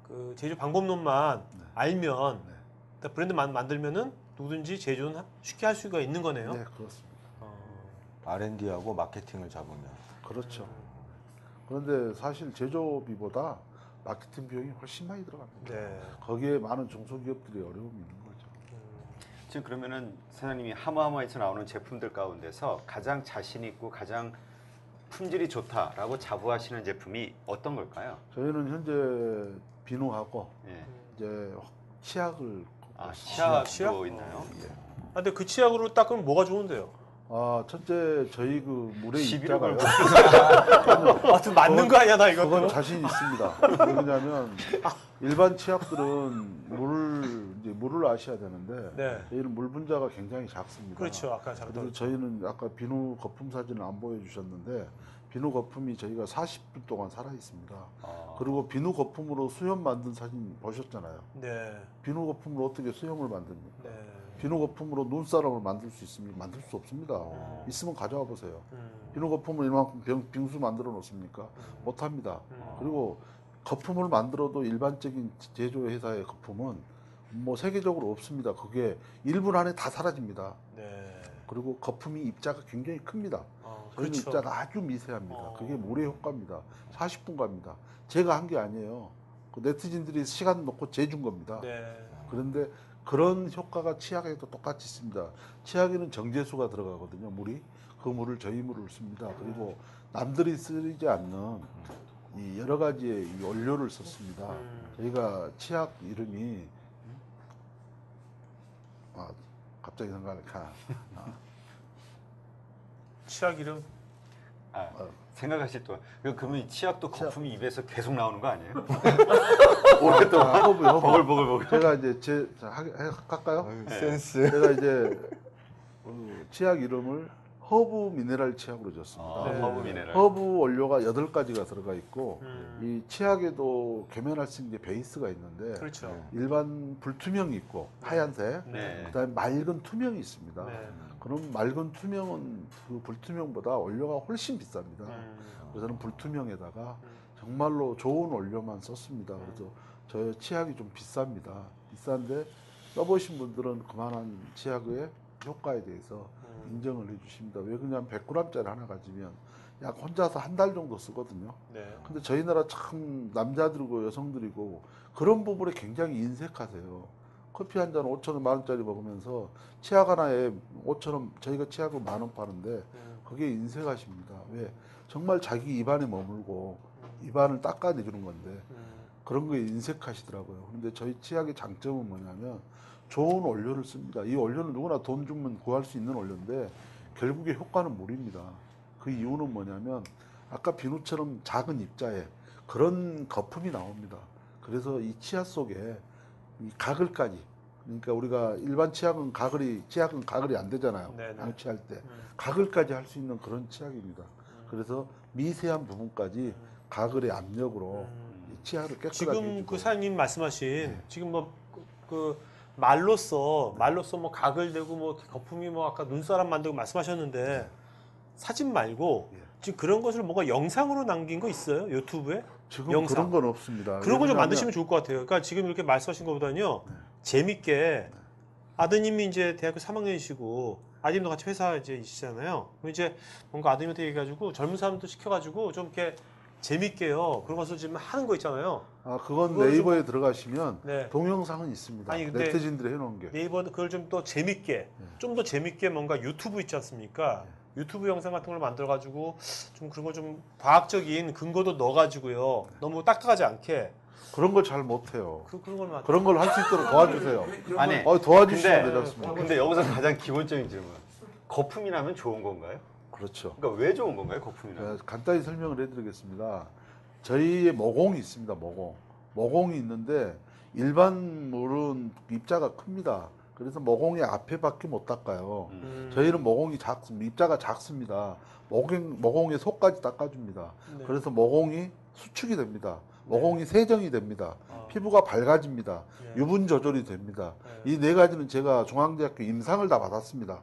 그 제조 방법론만 네. 알면 네. 일단 브랜드 만들면은 누구든지 제조는 쉽게 할 수가 있는 거네요. 네, 그렇습니다. R&D하고 마케팅을 잡으면. 그렇죠. 그런데 사실 제조비보다 마케팅 비용이 훨씬 많이 들어갑니다. 네. 거기에 많은 중소기업들이 어려움이 있는 거죠. 지금 그러면은 사장님이 하마하마에서 나오는 제품들 가운데서 가장 자신 있고 가장 품질이 좋다라고 자부하시는 제품이 어떤 걸까요? 저희는 현재 비누하고 예. 이제 치약을 치약도 치약? 있나요? 근데 그 치약으로 닦으면 뭐가 좋은데요? 첫째 저희 그 물의 11억을 입자가요. 좀 맞는 거 아니야, 나 그건 이것도? 자신 있습니다. 왜냐하면 일반 치약들은 물을 아셔야 되는데 네. 저희는 물 분자가 굉장히 작습니다. 그렇죠. 아까 잠깐. 그래서 저희는 아까 비누 거품 사진을 안 보여주셨는데 비누 거품이 저희가 40분 동안 살아 있습니다. 그리고 비누 거품으로 수염 만든 사진 보셨잖아요. 네. 비누 거품으로 어떻게 수염을 만듭니까? 네. 비누 거품으로 눈사람을 만들 수 있습니까? 만들 수 없습니다. 있으면 가져와 보세요. 비누 거품을 이만큼 빙수 만들어 놓습니까? 못합니다. 그리고 거품을 만들어도 일반적인 제조 회사의 거품은 뭐 세계적으로 없습니다. 그게 1분 안에 다 사라집니다. 네. 그리고 거품이 입자가 굉장히 큽니다. 저희는 그렇죠. 입자가 아주 미세합니다. 그게 물의 효과입니다. 40분 갑니다. 제가 한 게 아니에요. 그 네티즌들이 시간 놓고 재준 겁니다. 네. 그런데 그런 효과가 치약에도 똑같이 있습니다. 치약에는 정제수가 들어가거든요. 물이. 그 물을 저희 물을 씁니다. 그리고 남들이 쓰지 않는 이 여러 가지의 이 원료를 썼습니다. 저희가 치약 이름이 갑자기 생각이 나. 치약 이름? 생각하실 동안 그러면 이 치약도 거품이 입에서 계속 나오는 거 아니에요? 오랫동안 허브요. 보글보글. 제가 이제 할까요? 센스. 제가 이제 치약 이름을 허브 미네랄 치약으로 줬습니다. 허브 미네랄. 허브 원료가 8가지가 들어가 있고 이 치약에도 계면할 수 있는 게 베이스가 있는데 그렇죠. 일반 불투명이 있고 하얀색 네. 그다음에 맑은 투명이 있습니다. 네. 그럼 맑은 투명은 그 불투명보다 원료가 훨씬 비쌉니다. 그래서 저는 불투명에다가 정말로 좋은 원료만 썼습니다. 그래서 저 치약이 좀 비쌉니다. 비싼데 써보신 분들은 그만한 치약의 효과에 대해서 인정을 해주십니다. 왜 그러냐면 100g짜리 하나 가지면 약 혼자서 한 달 정도 쓰거든요. 네. 근데 저희 나라 참 남자들이고 여성들이고 그런 부분에 굉장히 인색하세요. 커피 한 잔 5,000원, 10,000원짜리 먹으면서 치약 하나에 5,000원, 저희가 치약을 10,000원 파는데 그게 인색하십니다. 왜? 정말 자기 입안에 머물고 입안을 닦아내주는 건데 그런 거에 인색하시더라고요. 그런데 저희 치약의 장점은 뭐냐면 좋은 원료를 씁니다. 이 원료는 누구나 돈 주면 구할 수 있는 원료인데 결국에 효과는 물입니다. 그 이유는 뭐냐면 아까 비누처럼 작은 입자에 그런 거품이 나옵니다. 그래서 이 치약 속에 이 가글까지, 그러니까 우리가 일반 치약은 가글이 안 되잖아요. 네네. 양치할 때 가글까지 할 수 있는 그런 치약입니다. 그래서 미세한 부분까지 가글의 압력으로 이 치약을 깨끗하게 지금 해주고. 그 사장님 말씀하신 지금 뭐 그 말로써 뭐 가글되고 뭐 거품이 뭐 아까 눈사람 만들고 말씀하셨는데 사진 말고 지금 그런 것을 뭔가 영상으로 남긴 거 있어요? 유튜브에? 지금 영상. 그런 건 없습니다. 그런 거 좀 왜냐하면 만드시면 좋을 것 같아요. 그러니까 지금 이렇게 말씀하신 것보다는요 재밌게 아드님이 이제 대학교 3학년이시고 아드님도 같이 회사 이제 있으시잖아요. 그럼 이제 뭔가 아드님한테 얘기해가지고 젊은 사람도 시켜가지고 좀 이렇게 재밌게요. 그런 것을 지금 하는 거 있잖아요. 그건 그걸 네이버에 들어가시면 네. 동영상은 있습니다. 아니, 근데 네티즌들이 해놓은 게. 네이버 그걸 좀 더 재밌게, 좀 더 재밌게 뭔가 유튜브 있지 않습니까? 유튜브 영상 같은 걸 만들어가지고 좀 그런 거 좀 과학적인 근거도 넣어가지고요. 너무 딱딱하지 않게 그런 걸 잘 못해요. 그런 걸 그런 걸 할 수 있도록 도와주세요. 아니, 도와주시면 근데, 되겠습니다. 근데 여기서 가장 기본적인 질문. 거품이라면 좋은 건가요? 그렇죠. 그러니까 왜 좋은 건가요, 거품이라면? 간단히 설명을 해드리겠습니다. 저희의 모공이 있습니다. 모공이 있는데 일반 물은 입자가 큽니다. 그래서 모공의 앞에밖에 못 닦아요. 저희는 모공이 작습니다. 입자가 작습니다. 모공의 속까지 닦아줍니다. 네. 그래서 모공이 수축이 됩니다. 모공이 세정이 됩니다. 피부가 밝아집니다. 네. 유분 조절이 됩니다. 네. 이 네 가지는 제가 중앙대학교 임상을 다 받았습니다.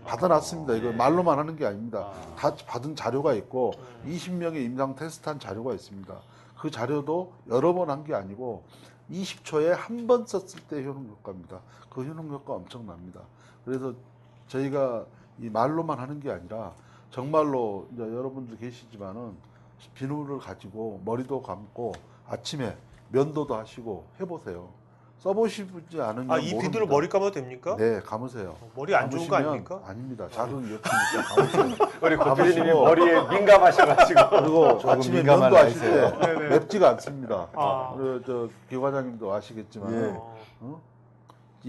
받아놨습니다. 이거 말로만 하는 게 아닙니다. 다 받은 자료가 있고 20명의 임상 테스트한 자료가 있습니다. 그 자료도 여러 번 한 게 아니고 20초에 한 번 썼을 때 효능 효과입니다. 그 효능 효과 엄청납니다. 그래서 저희가 이 말로만 하는 게 아니라 정말로 이제 여러분들 계시지만은 비누를 가지고 머리도 감고 아침에 면도도 하시고 해보세요. 써보시지 않으면 이 비누로 모릅니다. 머리 감아도 됩니까? 네, 감으세요. 머리 안 좋은 거 감으시면 아닙니까? 아닙니다. 자극이 없으니까 감으세요. 우리 고필님이 감으시고 머리에 민감하셔가지고. 그리고 아침에 민감한 면도 하실 나이세요. 때 맵지가 않습니다. 아. 그리고 기 과장님도 아시겠지만 예.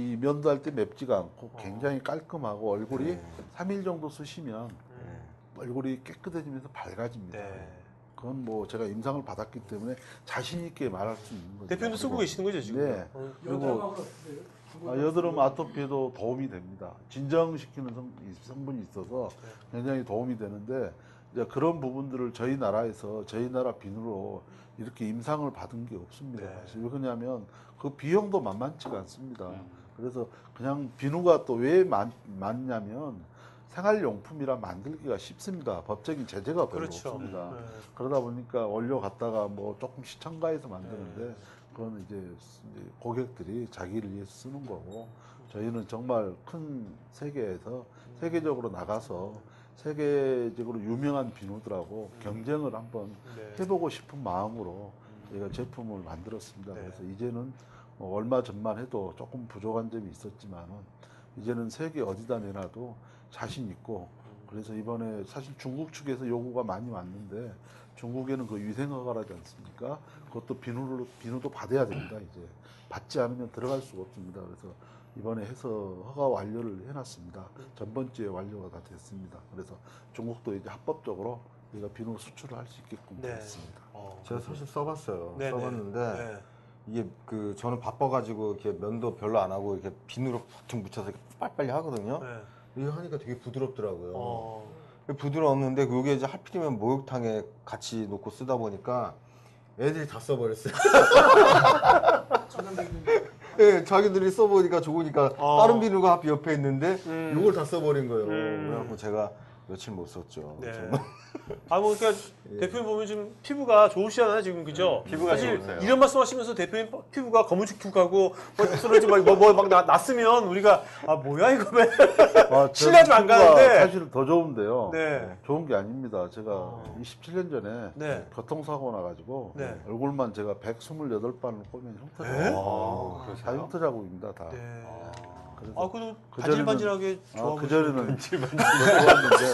이 면도할 때 맵지가 않고 굉장히 깔끔하고 얼굴이 3일 정도 쓰시면 얼굴이 깨끗해지면서 밝아집니다. 네. 그건 뭐 제가 임상을 받았기 때문에 자신 있게 말할 수 있는 거죠. 대표님도 쓰고 계시는 거죠 지금? 네. 그리고 여드름 아토피에도 도움이 됩니다. 진정시키는 성분이 있어서 굉장히 도움이 되는데 이제 그런 부분들을 저희 나라에서 저희 나라 비누로 이렇게 임상을 받은 게 없습니다. 네. 사실 왜냐하면 그 비용도 만만치가 않습니다. 그래서 그냥 비누가 또 왜 많냐면 생활용품이라 만들기가 쉽습니다. 법적인 제재가 별로 그렇죠. 없습니다. 네. 그러다 보니까 원료 갖다가 뭐 조금씩 첨가해서 만드는데 그건 이제 고객들이 자기를 위해서 쓰는 거고 저희는 정말 큰 세계에서 세계적으로 나가서 세계적으로 유명한 비누들하고 경쟁을 한번 네. 해보고 싶은 마음으로 저희가 제품을 만들었습니다. 네. 그래서 이제는 뭐 얼마 전만 해도 조금 부족한 점이 있었지만은 이제는 세계 어디다 내놔도 자신 있고 그래서 이번에 사실 중국 측에서 요구가 많이 왔는데 중국에는 그 위생허가라지 않습니까? 그것도 비누도 받아야 됩니다. 이제 받지 않으면 들어갈 수가 없습니다. 그래서 이번에 해서 허가 완료를 해놨습니다. 전번 주에 완료가 다 됐습니다. 그래서 중국도 이제 합법적으로 우리가 비누 수출을 할 수 있게끔 네. 됐습니다. 제가 사실 써봤어요. 네네. 써봤는데 네. 이게 저는 바빠가지고 이렇게 면도 별로 안 하고 이렇게 비누로 팍 묻혀서 이렇게 빨리빨리 하거든요. 네. 이거 하니까 되게 부드럽더라고요. 어. 부드러웠는데 그게 이제 하필이면 목욕탕에 같이 놓고 쓰다 보니까 애들이 다 써버렸어요. 네, 자기들이 써보니까 좋으니까 다른 비누가 하필 옆에 있는데 이걸 다 써버린 거예요. 그래갖고 제가 며칠 못 썼죠. 네. 정말. 뭐 그러니까 대표님 보면 지금 피부가 좋으시잖아요 지금 그죠? 피부가 사실 좋으세요. 이런 말씀하시면서 대표님 피부가 거무죽죽하고 쓰러지 막 났으면 우리가 뭐야 이거 왜 신뢰도 안 가는데. 사실은 더 좋은데요. 네. 좋은 게 아닙니다. 제가 27년 전에 네. 교통사고 나가지고 네. 얼굴만 제가 128반을 꼬면 네? 흉터자국. 그러세요? 다 흉터자국입니다. 다. 네. 그래서 그래도 그 반질반질하게 좋아 그 전에는 질반질. 좋았는데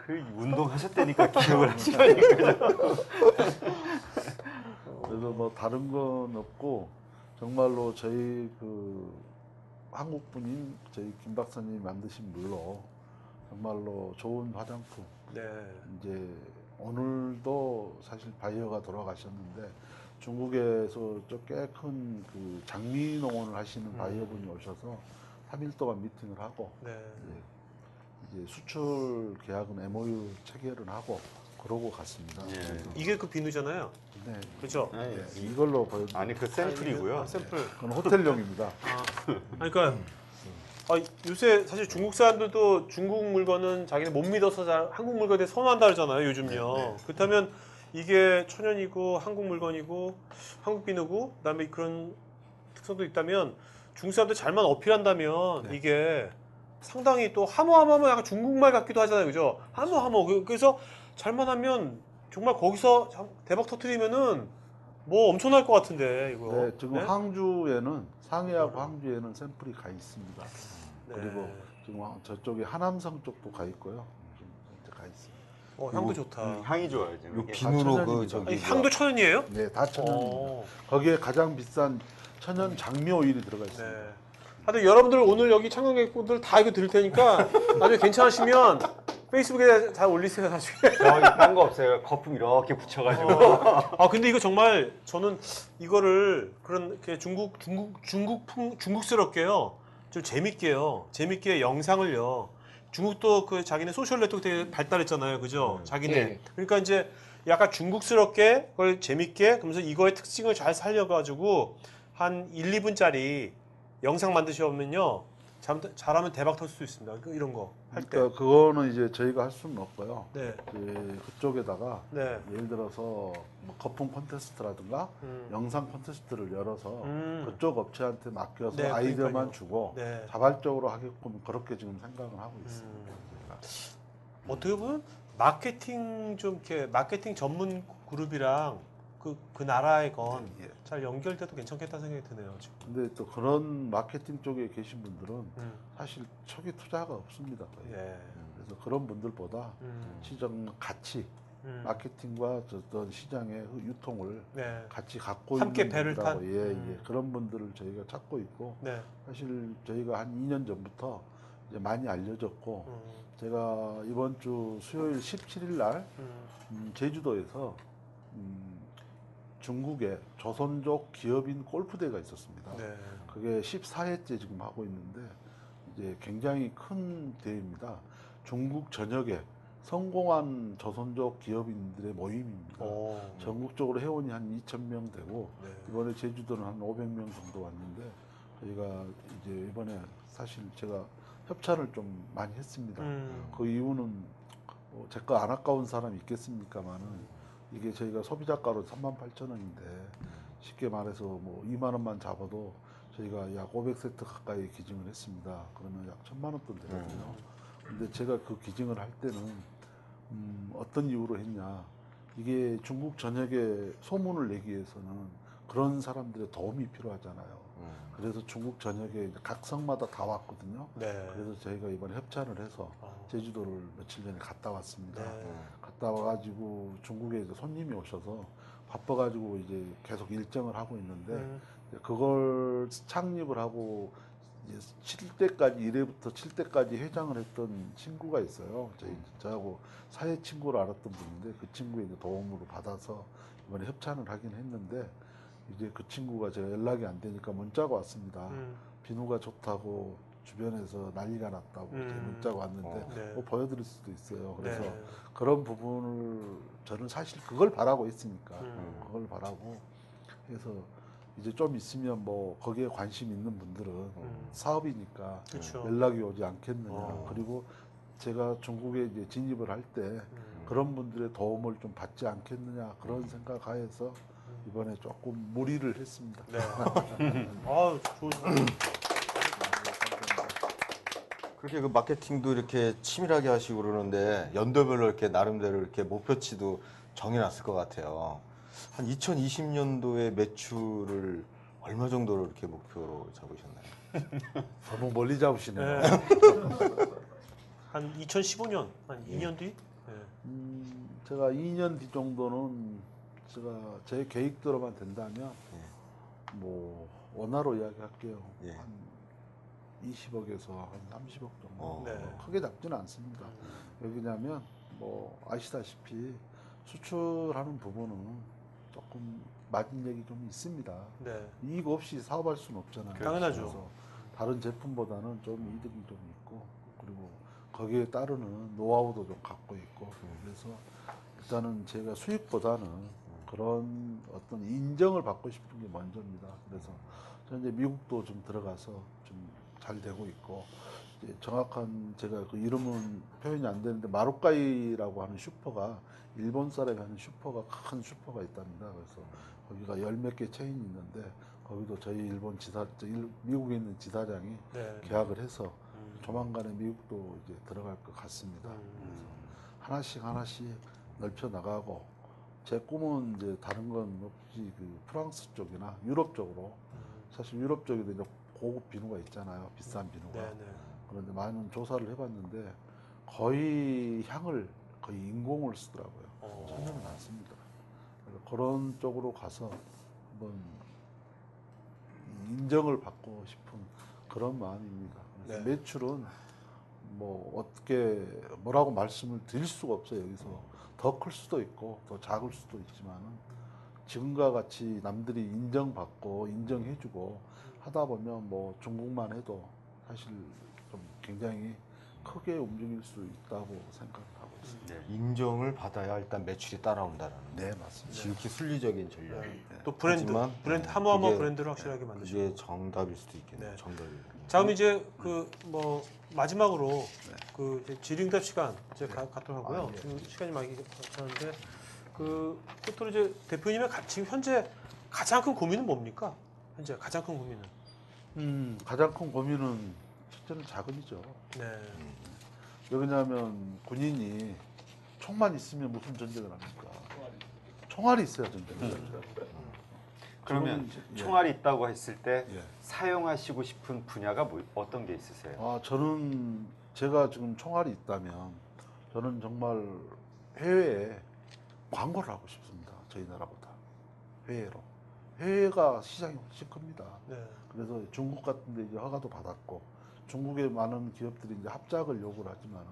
그 운동하셨다니까 기억을 하시라니까요. 그래서 뭐 다른 건 없고 정말로 저희 그 한국 분인 저희 김 박사님이 만드신 물로 정말로 좋은 화장품. 네. 이제 오늘도 사실 바이어가 돌아가셨는데 중국에서 꽤 큰 그 장미 농원을 하시는 바이어분이 오셔서 3일 동안 미팅을 하고 네. 이제 수출 계약은 MOU 체결을 하고 그러고 갔습니다. 예. 이게 그 비누잖아요. 네. 그렇죠? 아니, 네, 이걸로 보여드릴게요. 아니 그 샘플이고요. 샘플. 그건 호텔용입니다. 그러니까 요새 사실 중국 사람들도 중국 물건은 자기는 못 믿어서 잘 한국 물건에 선호한다 그러잖아요 요즘요. 그렇다면 이게 천연이고 한국 물건이고 한국 비누고 그다음에 그런 특성도 있다면 중국 사람들 잘만 어필한다면 네. 이게 상당히 또 하모하면 약간 중국말 같기도 하잖아요, 그죠? 하모. 그래서 잘만 하면 정말 거기서 대박 터트리면은 뭐 엄청날 것 같은데 이거. 네, 지금 네? 항주에는 상해하고 항주에는 샘플이 가 있습니다. 네. 그리고 지금 저쪽에 하남성 쪽도 가 있고요. 좀 이제 가 있습니다. 향도 좋다. 향이 좋아요. 지금 요 이게. 비누로 그 천연입니다. 저기 아니, 향도 천연이에요? 네, 다 천연입니다. 어. 거기에 가장 비싼 천연 장미 오일이 들어가 있습니다. 네. 하여튼 여러분들 오늘 여기 참관객분들 다 이거 들을 테니까 나중에 괜찮으시면 페이스북에 다 올리세요 나중에. 저기 딴거 없어요. 거품 이렇게 붙여가지고. 아 근데 이거 정말 저는 이거를 그런 이렇게 중국스럽게요. 좀 재밌게 영상을요. 중국도 그 자기네 소셜 네트워크 되게 발달했잖아요, 그죠? 자기네. 예. 그러니까 이제 약간 중국스럽게 그걸 재밌게 그러면서 이거의 특징을 잘 살려가지고 한 1, 2분짜리 영상 만드시면요. 잘하면 대박 터질 수 있습니다. 이런 거 할 때. 그러니까 그거는 이제 저희가 할 수는 없고요. 네. 그쪽에다가 네. 예를 들어서 뭐 거품 콘테스트라든가 영상 콘테스트를 열어서 그쪽 업체한테 맡겨서 네, 아이디어만 그러니까요. 주고 네. 자발적으로 하게끔 그렇게 지금 생각을 하고 있습니다. 어떻게 보면 마케팅 전문 그룹이랑 그 나라의 건 잘 연결돼도 괜찮겠다는 생각이 드네요. 지금. 근데 또 그런 마케팅 쪽에 계신 분들은 사실 초기 투자가 없습니다. 거의. 예. 그래서 그런 분들보다 시장 가치, 마케팅과 어떤 시장의 유통을 네. 같이 갖고 함께 있는 배를 분들하고, 탄? 예, 그런 분들을 저희가 찾고 있고 네. 사실 저희가 한 2년 전부터 이제 많이 알려졌고 제가 이번 주 수요일 17일 날 제주도에서 중국의 조선족 기업인 골프대회가 있었습니다. 네. 그게 14회째 지금 하고 있는데 이제 굉장히 큰 대회입니다. 중국 전역에 성공한 조선족 기업인들의 모임입니다. 오. 전국적으로 회원이 한 2,000명 되고 네. 이번에 제주도는 한 500명 정도 왔는데 저희가 이제 이번에 사실 제가 협찬을 좀 많이 했습니다. 그 이유는 제 거 안 아까운 사람이 있겠습니까만은 이게 저희가 소비자가로 38,000원인데 쉽게 말해서 뭐 2만 원만 잡아도 저희가 약 500세트 가까이 기증을 했습니다. 그러면 약 1,000만 원 돈 되거든요. 근데 제가 그 기증을 할 때는 어떤 이유로 했냐? 이게 중국 전역에 소문을 내기 위해서는 그런 사람들의 도움이 필요하잖아요. 그래서 중국 전역에 이제 각 성마다 다 왔거든요. 네. 그래서 저희가 이번에 협찬을 해서 아. 제주도를 며칠 전에 갔다 왔습니다. 네. 갔다 와가지고 중국에 이제 손님이 오셔서 바빠가지고 이제 계속 일정을 하고 있는데 그걸 창립을 하고 이제 7대까지 1회부터 7대까지 회장을 했던 친구가 있어요. 저하고 사회 친구로 알았던 분인데 그 친구의 이제 도움으로 받아서 이번에 협찬을 하긴 했는데 이제 그 친구가 제가 연락이 안 되니까 문자가 왔습니다. 비누가 좋다고 주변에서 난리가 났다고 이제 문자가 왔는데 네. 뭐 보여드릴 수도 있어요. 그래서 네. 그런 부분을 저는 사실 그걸 바라고 있으니까 그걸 바라고 해서 이제 좀 있으면 뭐 거기에 관심 있는 분들은 사업이니까 그쵸. 연락이 오지 않겠느냐. 어. 그리고 제가 중국에 이제 진입을 할 때 그런 분들의 도움을 좀 받지 않겠느냐 그런 생각 하에서 이번에 조금 무리를 했습니다. 네. 아, 그렇게 그 마케팅도 이렇게 치밀하게 하시고 그러는데 연도별로 이렇게 나름대로 이렇게 목표치도 정해놨을 것 같아요. 한 2020년도에 매출을 얼마 정도로 이렇게 목표로 잡으셨나요? 너무 멀리 잡으시네요. 네. 한 2015년, 한 2년 뒤? 네. 제가 2년 뒤 정도는 제가 제 계획대로만 된다면 뭐 원화로 이야기할게요. 예. 한 20억에서 한 30억 정도. 네. 크게 잡지는 않습니다. 왜냐면 뭐 아시다시피 수출하는 부분은 조금 마진력이 좀 있습니다. 네. 이익 없이 사업할 수는 없잖아요. 당연하죠. 그래서 다른 제품보다는 좀 이득이 좀 있고 그리고 거기에 따르는 노하우도 좀 갖고 있고 그래서 일단은 제가 수익보다는 그런 어떤 인정을 받고 싶은 게 먼저입니다. 그래서 저는 이제 미국도 좀 들어가서 좀 잘 되고 있고 이제 정확한 제가 그 이름은 표현이 안 되는데 마루카이라고 하는 슈퍼가 일본 사람이 하는 슈퍼가 큰 슈퍼가 있답니다. 그래서 거기가 10몇 개 체인이 있는데 거기도 저희 일본 지사, 미국에 있는 지사장이 네. 계약을 해서 조만간에 미국도 이제 들어갈 것 같습니다. 하나씩 넓혀 나가고 제 꿈은 이제 다른 건 없이 그 프랑스 쪽이나 유럽 쪽으로 사실 유럽 쪽에도 이제 고급 비누가 있잖아요. 비싼 비누가. 네, 네. 그런데 많은 조사를 해봤는데 거의 향을 거의 인공을 쓰더라고요. 천연은 안 씁니다. 그래서 그런 쪽으로 가서 한번 인정을 받고 싶은 그런 마음입니다. 그래서 네. 매출은 뭐 어떻게 뭐라고 말씀을 드릴 수가 없어요. 여기서 더 클 수도 있고 더 작을 수도 있지만은 지금과 같이 남들이 인정받고 인정해주고 하다 보면 뭐 중국만 해도 사실 좀 굉장히 크게 움직일 수 있다고 생각하고 있습니다. 네. 인정을 받아야 일단 매출이 따라온다라는 네, 맞습니다. 지극히 순리적인 전략. 또 브랜드, 하지만, 브랜드 네, 하모하모 그게, 브랜드를 확실하게 만드시고. 그게 정답일 수도 있겠네요. 네. 정답이겠네요. 자, 그럼 이제 그 뭐 마지막으로 그 이제 질의응답 시간 이제 갖도록 하고요. 예. 지금 시간이 많이 괜찮은데 그 끝으로 이제 대표님의 지금 현재 가장 큰 고민은 뭡니까? 현재 가장 큰 고민은? 가장 큰 고민은 첫째는 자금이죠. 네. 왜 그러냐면 군인이 총만 있으면 무슨 전쟁을 합니까? 총알이 있어야 전쟁을 하죠. 그러면 지금은 총알이 있다고 했을 때 예. 사용하시고 싶은 분야가 어떤 게 있으세요? 저는 제가 지금 총알이 있다면 저는 정말 해외에 광고를 하고 싶습니다. 저희 나라보다 해외로. 해외가 시장이 훨씬 큽니다. 네. 그래서 중국 같은 데 이제 허가도 받았고 중국의 많은 기업들이 이제 합작을 요구를 하지만은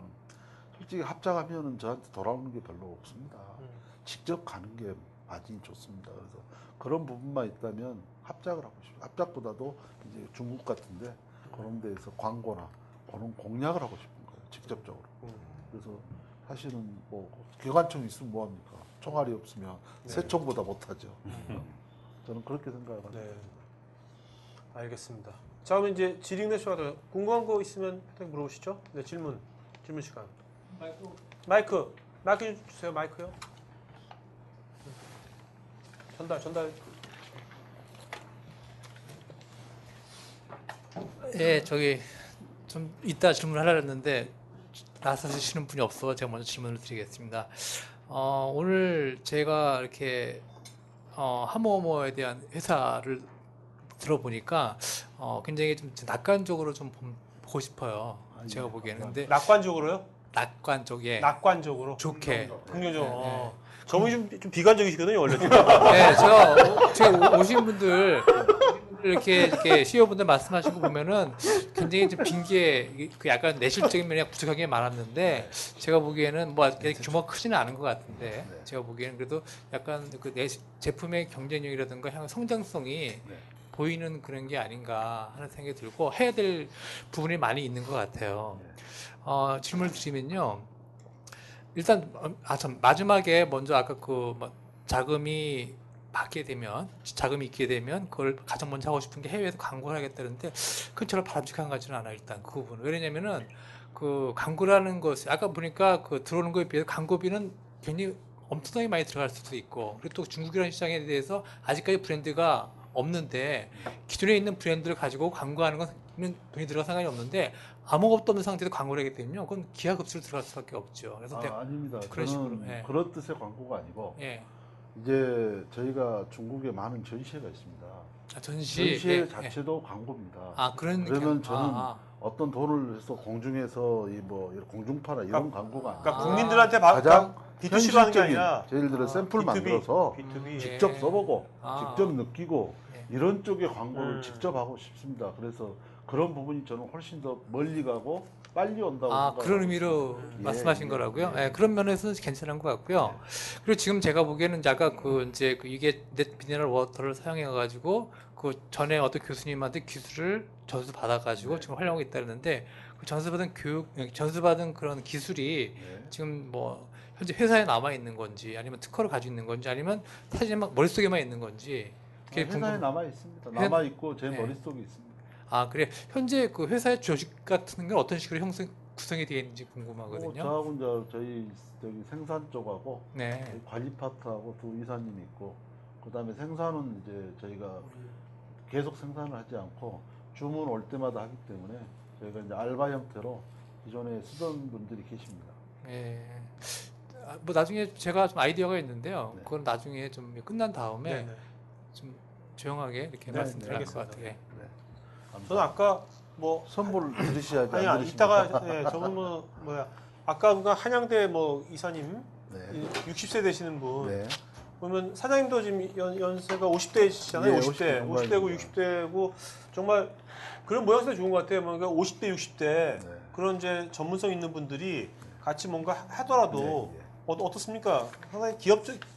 솔직히 합작하면은 저한테 돌아오는 게 별로 없습니다. 직접 가는 게 마진이 좋습니다. 그래서 그런 부분만 있다면 합작을 하고 싶어요. 합작보다도 이제 중국 같은데 그런 데에서 광고나 그런 공략을 하고 싶은 거예요. 직접적으로. 그래서 사실은 뭐 기관총 있으면 뭐합니까? 총알이 없으면 새총보다 못하죠. 저는 그렇게 생각합니다. 네. 알겠습니다. 자, 그러면 이제 질의응답 시간 궁금한 거 있으면 편하게 물어보시죠. 네, 질문 시간. 마이크 주세요. 마이크요. 전달. 예, 저기 좀 이따 질문하려고 했는데 나서 주시는 분이 없어 제가 먼저 질문을 드리겠습니다. 오늘 제가 이렇게 하모어머에 대한 회사를 들어보니까 굉장히 좀 낙관적으로 좀 보고 싶어요. 제가 보기에는. 근데 낙관적으로요? 낙관 쪽에 낙관적으로. 좋게. 긍정적으로. 네. 저분이 좀 비관적이시거든요, 원래. 네, 제가 오신 분들 이렇게 CEO분들 말씀하신 거 보면은 굉장히 좀 빈게 그 약간 내실적인 면이 부족한 게 많았는데 제가 보기에는 뭐 규모가 크지는 않은 것 같은데 제가 보기에는 그래도 약간 그 제품의 경쟁력이라든가 향후 성장성이 보이는 그런 게 아닌가 하는 생각이 들고 해야 될 부분이 많이 있는 것 같아요. 질문을 드리면요. 일단 참 마지막에 먼저 아까 그 뭐 자금이 있게 되면 그걸 가장 먼저 하고 싶은 게 해외에서 광고를 하겠다는데 그건 저는 바람직한 것 같지는 않아요. 일단 그 부분은. 왜냐면은 그 광고라는 것이 아까 보니까 그 들어오는 거에 비해서 광고비는 굉장히 엄청나게 많이 들어갈 수도 있고 그리고 또 중국이라는 시장에 대해서 아직까지 브랜드가 없는데 기존에 있는 브랜드를 가지고 광고하는 건 돈이 들어갈 상관이 없는데 아무것도 없는 상태에서 광고를 하게 되면 그건 기하급수로 들어갈 수밖에 없죠. 그래서 아닙니다. 그런 저는 식으로, 예. 그런 뜻의 광고가 아니고 예. 이제 저희가 중국에 많은 전시회가 있습니다. 전시회 전시회 자체도 광고입니다. 그런 그러면 느낌. 저는 어떤 돈을 해서 공중에서 뭐 공중파나 이런 광고가 아니라 그러니까 국민들한테 가장 B2C로 하는 게 현실적인 아니라 예를 들어 샘플 B2B, 만들어서 B2B. 직접 예. 써보고 아. 직접 느끼고 예. 이런 쪽의 광고를 직접 하고 싶습니다. 그래서 그런 부분이 저는 훨씬 더 멀리 가고 빨리 온다고 생각합니다. 그런 의미로 말씀하신 거라고요? 예, 그런 면에서 괜찮은 것 같고요. 그리고 지금 제가 보기에는 아까 이게 넷 미네랄 워터를 사용해 가지고 그 전에 어떤 교수님한테 기술을 전수 받아 가지고 지금 활용하고 있다는데 그 전수받은 그런 기술이 지금 뭐 현재 회사에 남아 있는 건지 아니면 특허를 가지고 있는 건지 아니면 사실 막 머릿속에만 있는 건지 그게 회사에 남아 있습니다. 남아 있고 제 네. 머릿속에 있습니다. 그래. 현재 그 회사의 조직 같은 건 어떤 식으로 구성이 되어 있는지 궁금하거든요. 저하고 이제 저희 저기 생산 쪽하고 네. 관리 파트하고 두 이사님이 있고 그다음에 생산은 이제 저희가 계속 생산을 하지 않고 주문 올 때마다 하기 때문에 저희가 이제 알바 형태로 기존에 쓰던 분들이 계십니다. 예. 뭐 나중에 제가 좀 아이디어가 있는데요. 네. 그건 나중에 좀 끝난 다음에 네네. 좀 조용하게 이렇게 네, 말씀드릴 것 알겠습니다. 같아요. 예. 네. 저는 아까 뭐 선물 들으셔야지 안 아니야 들으십니까? 이따가 예, 저분 뭐야 아까 뭔가 한양대 뭐 이사님 네. 60세 되시는 분 네. 보면 사장님도 지금 연세가 50대시잖아요. 예, 50대, 50대 50대고 60대고 정말 그런 모양새가 좋은 것 같아요. 뭔가 50대, 60대 네. 그런 이제 전문성 있는 분들이 같이 뭔가 하더라도 네, 네. 어떻습니까? 상당히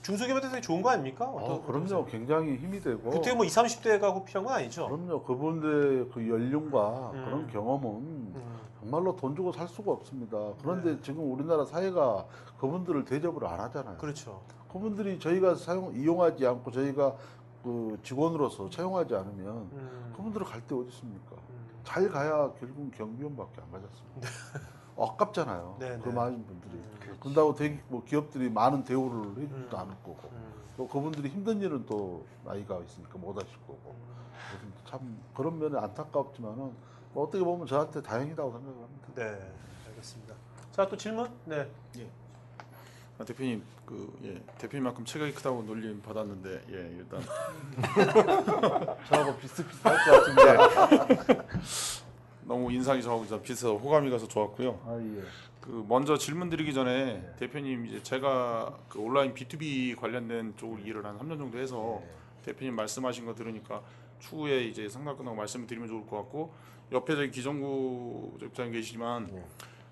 중소기업한테 좋은 거 아닙니까? 그럼요. 굉장히 힘이 되고. 그때 뭐 20, 30대가 꼭 필요한 건 아니죠. 그럼요. 그분들의 그 연륜과 그런 경험은 음. 정말로 돈 주고 살 수가 없습니다. 그런데 네. 지금 우리나라 사회가 그분들을 대접을 안 하잖아요. 그렇죠. 그분들이 저희가 이용하지 않고 저희가 그 직원으로서 채용하지 않으면 그분들은 갈 데 어디 있습니까? 잘 가야 결국은 경비원밖에 안 가졌습니다. 아깝잖아요. 네, 그 네. 많은 분들이. 그런다고 뭐 기업들이 많은 대우를 해주지도 않을 거고 또 그분들이 힘든 일은 또 나이가 있으니까 못 하실 거고 그래서 참 그런 면에 안타깝지만은 뭐 어떻게 보면 저한테 다행이라고 생각합니다. 네, 알겠습니다. 자, 또 질문? 네. 대표님 대표님만큼 체격이 크다고 놀림 받았는데 일단 저하고 비슷비슷할 것 같은데. 너무 인상이 저하고 비슷해서 호감이 가서 좋았고요. 아 예. 그 먼저 질문 드리기 전에 대표님 이제 제가 그 온라인 B2B 관련된 쪽을 일을 한 3년 정도 해서 대표님 말씀하신 거 들으니까 추후에 이제 상담 끝나고 말씀을 드리면 좋을 것 같고 옆에 저기 기정구 입장에 계시지만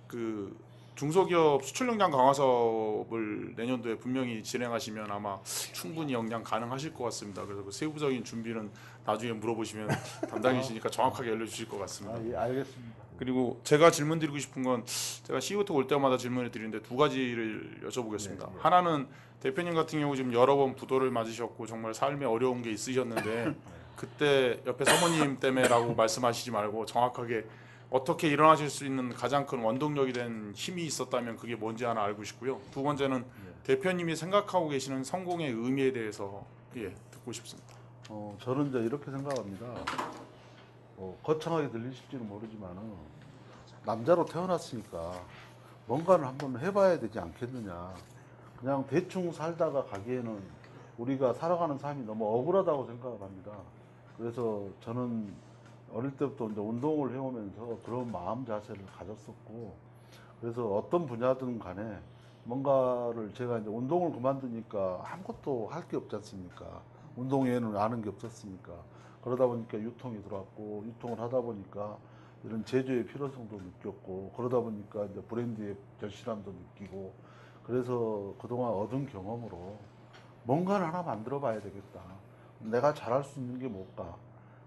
그 중소기업 수출 역량 강화 사업을 내년도에 분명히 진행하시면 아마 충분히 역량 가능하실 것 같습니다. 그래서 그 세부적인 준비는 나중에 물어보시면 담당이시니까 정확하게 알려주실 것 같습니다. 아 예, 알겠습니다. 그리고 제가 질문 드리고 싶은 건 제가 CEO톡 올 때마다 질문을 드리는데 두 가지를 여쭤보겠습니다. 네. 하나는 대표님 같은 경우 지금 여러 번 부도를 맞으셨고 정말 삶에 어려운 게 있으셨는데 그때 옆에 사모님 때문에라고 말씀하시지 말고 정확하게 어떻게 일어나실 수 있는 가장 큰 원동력이 된 힘이 있었다면 그게 뭔지 하나 알고 싶고요. 두 번째는 대표님이 생각하고 계시는 성공의 의미에 대해서 듣고 싶습니다. 저는 이제 이렇게 생각합니다. 거창하게 들리실지는 모르지만은 남자로 태어났으니까 뭔가를 한번 해봐야 되지 않겠느냐. 그냥 대충 살다가 가기에는 우리가 살아가는 삶이 너무 억울하다고 생각을 합니다. 그래서 저는 어릴 때부터 이제 운동을 해오면서 그런 마음 자세를 가졌었고, 그래서 어떤 분야든 간에 뭔가를 제가 이제 운동을 그만두니까 아무것도 할 게 없지 않습니까? 운동 외에는 아는 게 없었으니까. 그러다 보니까 유통이 들어왔고, 유통을 하다 보니까 이런 제조의 필요성도 느꼈고, 그러다 보니까 이제 브랜드의 절실함도 느끼고, 그래서 그동안 얻은 경험으로 뭔가를 하나 만들어 봐야 되겠다. 내가 잘할 수 있는 게 뭘까?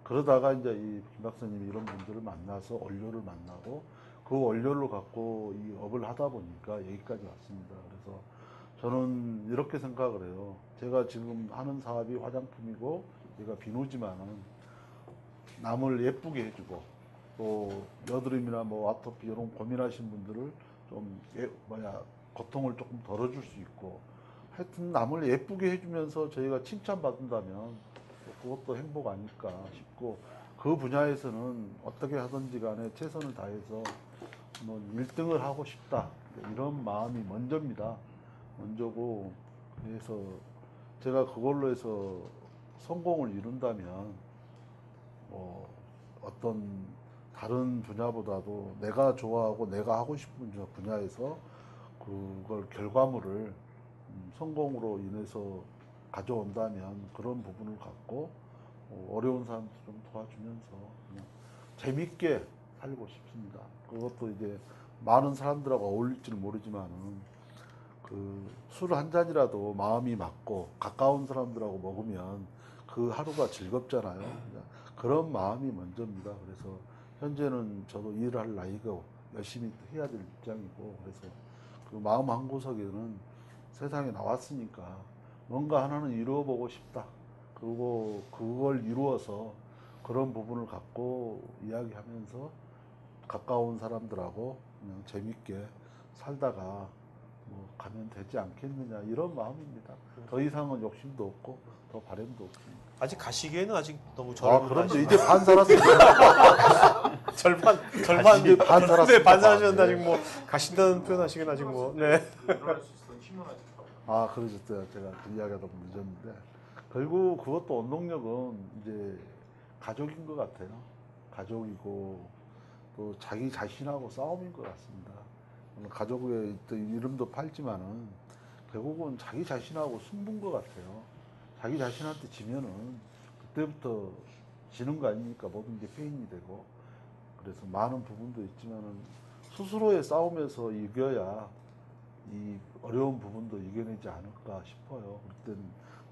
그러다가 이제 이 김 박사님 이런 분들을 만나서 원료를 만나고 그 원료를 갖고 이 업을 하다 보니까 여기까지 왔습니다. 그래서 저는 이렇게 생각을 해요. 제가 지금 하는 사업이 화장품이고 얘가 비누지만은 남을 예쁘게 해주고 또 여드름이나 뭐 아토피 이런 고민하신 분들을 좀 고통을 조금 덜어줄 수 있고 하여튼 남을 예쁘게 해주면서 저희가 칭찬받는다면 그것도 행복 아닐까 싶고 그 분야에서는 어떻게 하든지 간에 최선을 다해서 뭐 1등을 하고 싶다 이런 마음이 먼저입니다. 먼저고 그래서 제가 그걸로 해서 성공을 이룬다면 뭐 어떤 다른 분야보다도 내가 좋아하고 내가 하고 싶은 분야에서 그걸 결과물을 성공으로 인해서 가져온다면 그런 부분을 갖고 어려운 사람들 좀 도와주면서 그냥 재밌게 살고 싶습니다. 그것도 이제 많은 사람들하고 어울릴지는 모르지만은 그 술 한 잔이라도 마음이 맞고 가까운 사람들하고 먹으면 그 하루가 즐겁잖아요. 그런 마음이 먼저입니다. 그래서 현재는 저도 일을 할 나이고 열심히 해야 될 입장이고 그래서 그 마음 한구석에는 세상에 나왔으니까 뭔가 하나는 이루어보고 싶다. 그리고 그걸 이루어서 그런 부분을 갖고 이야기하면서 가까운 사람들하고 그냥 재밌게 살다가 뭐 가면 되지 않겠느냐 이런 마음입니다. 더 이상은 욕심도 없고 더 바람도 없습니다. 아직 가시기에는 아직 너무 아, 젊은 그럼요. 이제 반 살았습니다. 절반 이제 반 살았습니다. 네, 반 살았는데 네. 아직 뭐 가신다는 표현하시긴 아직 뭐 네. 아, 그러셨어요. 제가 그 이야기가 너무 늦었는데 결국 그것도 원동력은 이제 가족인 것 같아요. 가족이고 또 자기 자신하고 싸움인 것 같습니다. 가족의 이름도 팔지만은 결국은 자기 자신하고 승부인 것 같아요. 자기 자신한테 지면은 그때부터 지는 거 아닙니까? 모든 게 페인이 되고. 그래서 많은 부분도 있지만은 스스로의 싸움에서 이겨야 이 어려운 부분도 이겨내지 않을까 싶어요. 그때는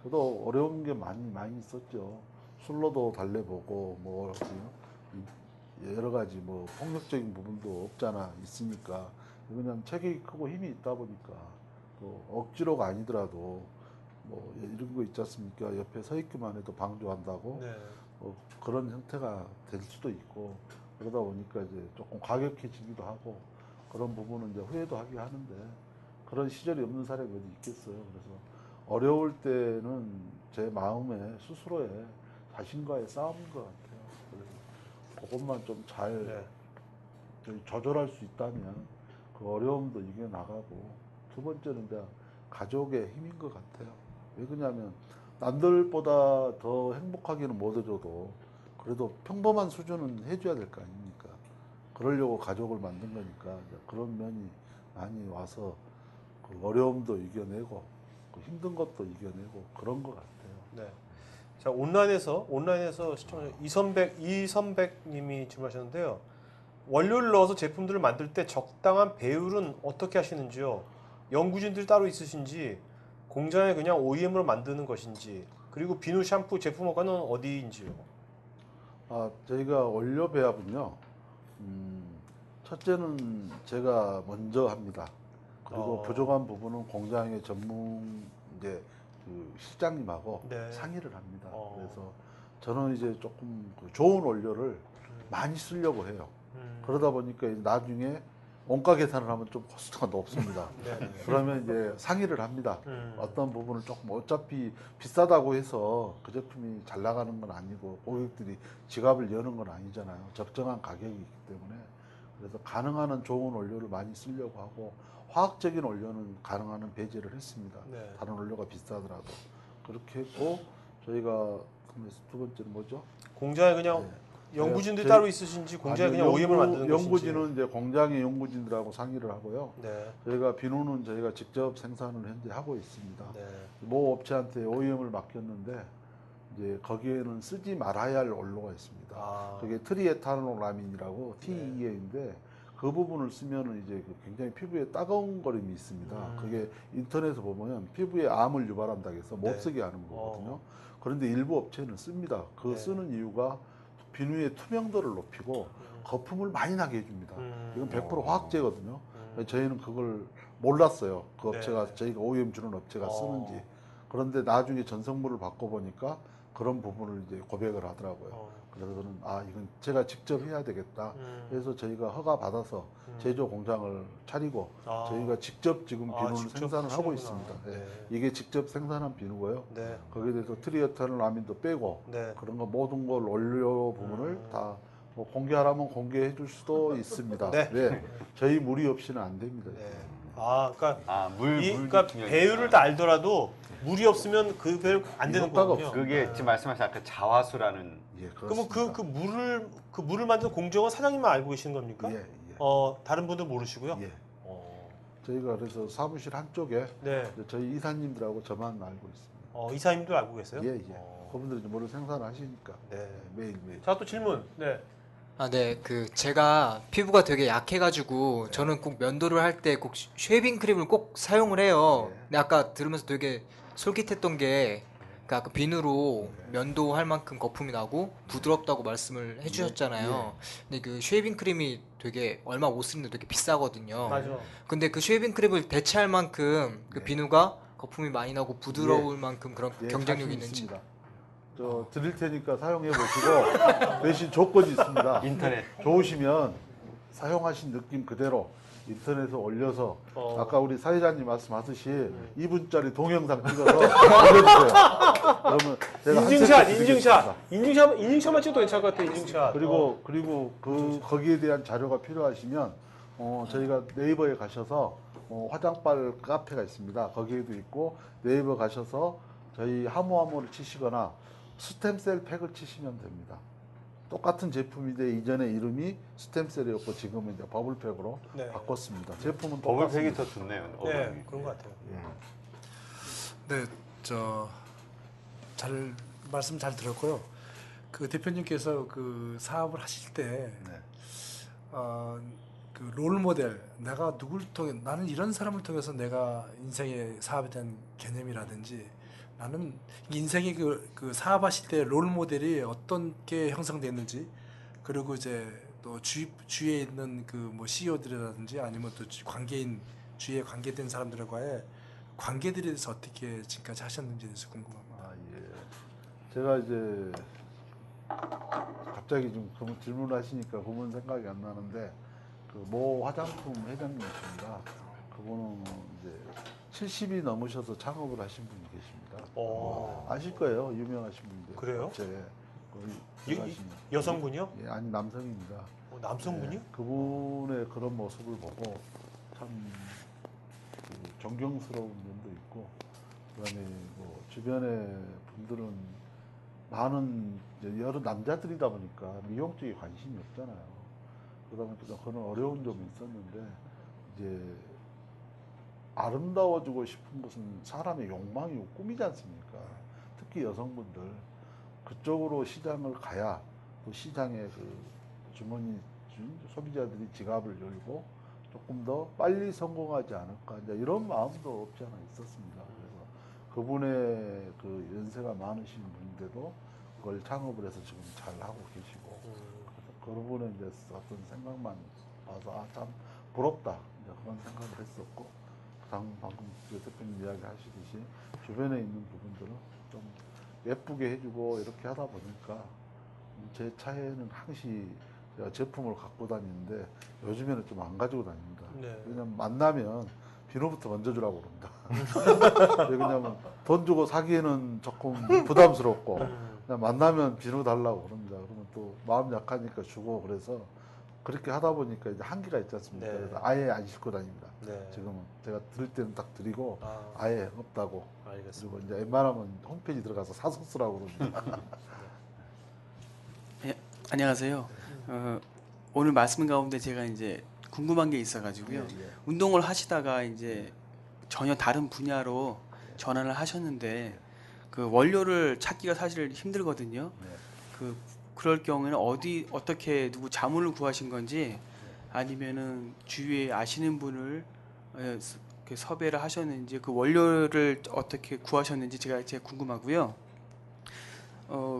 저도 어려운 게 많이 있었죠. 술로도 달래보고 뭐 여러 가지 뭐 폭력적인 부분도 없잖아 있으니까 그냥 체격이 크고 힘이 있다 보니까 또 억지로가 아니더라도 뭐 이런 거 있지 않습니까? 옆에 서 있기만 해도 방조한다고 네. 그런 형태가 될 수도 있고 그러다 보니까 이제 조금 과격해지기도 하고 그런 부분은 이제 후회도 하게 하는데 그런 시절이 없는 사람이 어디 있겠어요. 그래서 어려울 때는 제 마음에 스스로의 자신과의 싸움인 것 같아요. 그래서 그것만 좀 잘 네. 조절할 수 있다면 그 어려움도 이겨나가고 두 번째는 이제 가족의 힘인 것 같아요. 왜 그러냐면 남들보다 더 행복하기는 못 해줘도 그래도 평범한 수준은 해줘야 될 거 아닙니까? 그러려고 가족을 만든 거니까 그런 면이 많이 와서 그 어려움도 이겨내고 그 힘든 것도 이겨내고 그런 것 같아요. 네. 자, 온라인에서 시청자 이선백님이 질문하셨는데요. 원료를 넣어서 제품들을 만들 때 적당한 배율은 어떻게 하시는지요? 연구진들 따로 있으신지, 공장에 그냥 OEM으로 만드는 것인지, 그리고 비누 샴푸 제품 허가는 어디인지요? 아, 저희가 원료 배합은요. 첫째는 제가 먼저 합니다. 그리고 부족한 부분은 공장의 전문 이제 그 실장님하고 네. 상의를 합니다. 그래서 저는 이제 조금 그 좋은 원료를 많이 쓰려고 해요. 그러다 보니까 이제 나중에 원가 계산을 하면 좀 코스트가 높습니다. 네. 그러면 이제 상의를 합니다. 어떤 부분을 조금 어차피 비싸다고 해서 그 제품이 잘 나가는 건 아니고 고객들이 지갑을 여는 건 아니잖아요. 적정한 가격이 있기 때문에 그래서 가능한 한 좋은 원료를 많이 쓰려고 하고 화학적인 원료는 가능한 한 배제를 했습니다. 네. 다른 원료가 비싸더라도 그렇게 했고 저희가 두 번째는 뭐죠? 공장에 그냥 네. 연구진들이 제- 따로 있으신지 공장에 아니요, 그냥 OEM을 만드는 것인지. 연구진은 이제 공장의 연구진들하고 상의를 하고요. 네. 저희가 비누는 저희가 직접 생산을 현재 하고 있습니다. 네. 모 업체한테 OEM을 맡겼는데 이제 거기에는 쓰지 말아야 할 원료가 있습니다. 아. 그게 트리에탄올라민이라고 TEA인데 그 부분을 쓰면은 이제 굉장히 피부에 따가운 거림이 있습니다. 그게 인터넷에 보면 피부에 암을 유발한다고 해서 못 네. 쓰게 하는 거거든요. 그런데 일부 업체는 씁니다. 그 네. 쓰는 이유가 비누의 투명도를 높이고 거품을 많이 나게 해줍니다. 이건 100% 화학제거든요. 저희는 그걸 몰랐어요. 그 업체가 네. 저희가 OEM 주는 업체가 쓰는지. 그런데 나중에 전성물을 바꿔보니까 그런 부분을 이제 고백을 하더라고요. 그래서 저는 이건 제가 직접 해야 되겠다. 그래서 저희가 허가 받아서 제조 공장을 차리고 저희가 직접 지금 비누를 직접 생산을 하고 하시는구나. 있습니다. 예. 네. 이게 직접 생산한 비누고요. 네. 거기에 대해서 트리에탄올라민도 빼고 네. 그런 거 모든 걸 원료 부분을 다 뭐 공개하라면 공개해 줄 수도 있습니다. 네. 저희 무리 없이는 안 됩니다. 네. 그러니까 물도 중요하니까. 배율을 다 알더라도 물이 없으면 그 배율 안 되는 효과가 거군요. 그게 지금 말씀하신 아까 자화수라는 예, 그러면 그렇습니다. 그 물을 만드는 공정은 사장님만 알고 계시는 겁니까? 예, 예. 다른 분들 모르시고요. 예. 어, 저희가 그래서 사무실 한쪽에 네. 저희 이사님들하고 저만 알고 있습니다. 이사님도 알고 계세요? 예, 예. 그분들이 이제 뭐를 생산을 하시니까 네. 매일매일. 자, 또 질문. 네. 네, 제가 피부가 되게 약해가지고 저는 꼭 면도를 할 때 꼭 쉐이빙 크림을 꼭 사용을 해요. 네. 근데 아까 들으면서 되게 솔깃했던 게 아까 비누로 면도할 만큼 거품이 나고 부드럽다고 말씀을 해주셨잖아요. 근데 그 쉐이빙 크림이 되게 얼마 못 쓰는데 되게 비싸거든요. 맞아. 근데 그 쉐이빙 크림을 대체할 만큼 그 비누가 거품이 많이 나고 부드러울 만큼 그런 예, 경쟁력이 자신 있는지. 있습니다. 저 드릴 테니까 사용해 보시고 대신 조건이 있습니다. 인터넷. 좋으시면 사용하신 느낌 그대로 인터넷에 올려서 어. 아까 우리 사회자님 말씀하듯이 2분짜리 동영상 찍어서 올려주세요. 그러면 제가 한 인증샷, 세트 인증샷, 드리겠습니다. 인증샷만 찍어도 괜찮을 것 같아. 인증샷. 그리고 거기에 대한 자료가 필요하시면 저희가 네이버에 가셔서 화장빨 카페가 있습니다. 거기에도 있고 네이버 가셔서 저희 하모하모를 치시거나 스템셀 팩을 치시면 됩니다. 똑같은 제품인데 이전에 이름이 스템셀이었고 지금은 이제 버블팩으로 네. 바꿨습니다. 제품은 버블팩이 똑같습니다. 더 좋네요. 네, 어감이. 그런 것 같아요. 네, 잘 말씀 잘 들었고요. 그 대표님께서 그 사업을 하실 때, 그 롤 모델, 내가 누굴 통해, 나는 이런 사람을 통해서 내가 인생의 사업에 대한 개념이라든지, 나는 인생의 그 사업하실 때 롤 모델이 어떻게 형성됐는지, 그리고 이제 또 주위에 있는 그 뭐 CEO들이라든지 아니면 또 주위에 관계된 사람들과의 관계들에 대해서 어떻게 지금까지 하셨는지에 대해서 궁금합니다. 아, 예. 제가 이제 갑자기 좀 질문을 하시니까 그분 생각이 안 나는데 그 모 화장품 회장님이십니다. 그분은 이제 70이 넘으셔서 창업을 하신 분이 계십니다. 아실 거예요, 유명하신 분인데. 그래요? 거의 여성분이요? 예, 아니 남성입니다. 남성분이요? 예, 그분의 그런 모습을 보고 참 그 존경스러운 면도 있고, 그다음에 뭐 주변의 분들은 많은 이제 여러 남자들이다 보니까 미용 쪽에 관심이 없잖아요. 그러다 보니까 그런 어려운 점이 있었는데 이제 아름다워지고 싶은 것은 사람의 욕망이고 꿈이지 않습니까? 특히 여성분들 그쪽으로 시장을 가야 또 시장의 그 주머니 소비자들이 지갑을 열고 조금 더 빨리 성공하지 않을까, 이제 이런 마음도 없지 않아 있었습니다. 그래서 그분의 그 연세가 많으신 분인데도 그걸 창업을 해서 지금 잘 하고 계시고, 그래서 그분의 이제 어떤 생각만 봐서 참 부럽다, 이제 그런 생각을 했었고, 방금 대표님 이야기 하시듯이 주변에 있는 부분들은 좀 예쁘게 해주고 이렇게 하다 보니까 제 차에는 항시 제가 제품을 갖고 다니는데 요즘에는 좀 안 가지고 다닙니다. 네. 왜냐면 만나면 비누부터 먼저 주라고 그럽니다. 왜냐면 돈 주고 사기에는 조금 부담스럽고 그냥 만나면 비누 달라고 그럽니다. 그러면 또 마음 약하니까 주고, 그래서 그렇게 하다 보니까 이제 한계가 있지 않습니까? 네. 그래서 아예 안 싣고 다닙니다. 네. 지금은 제가 드릴 때는 딱 드리고 아, 아예 없다고. 알겠습니다. 그리고 이제 웬만하면 홈페이지 들어가서 사서 쓰라고 그럽니다. 예, 안녕하세요. 오늘 말씀 가운데 제가 이제 궁금한 게 있어가지고요. 운동을 하시다가 이제 전혀 다른 분야로 전환을 하셨는데 그 원료를 찾기가 사실 힘들거든요. 그럴 경우에는 어떻게 누구 자문을 구하신 건지, 아니면은 주위에 아시는 분을 섭외를 하셨는지, 그 원료를 어떻게 구하셨는지 제가 궁금하고요.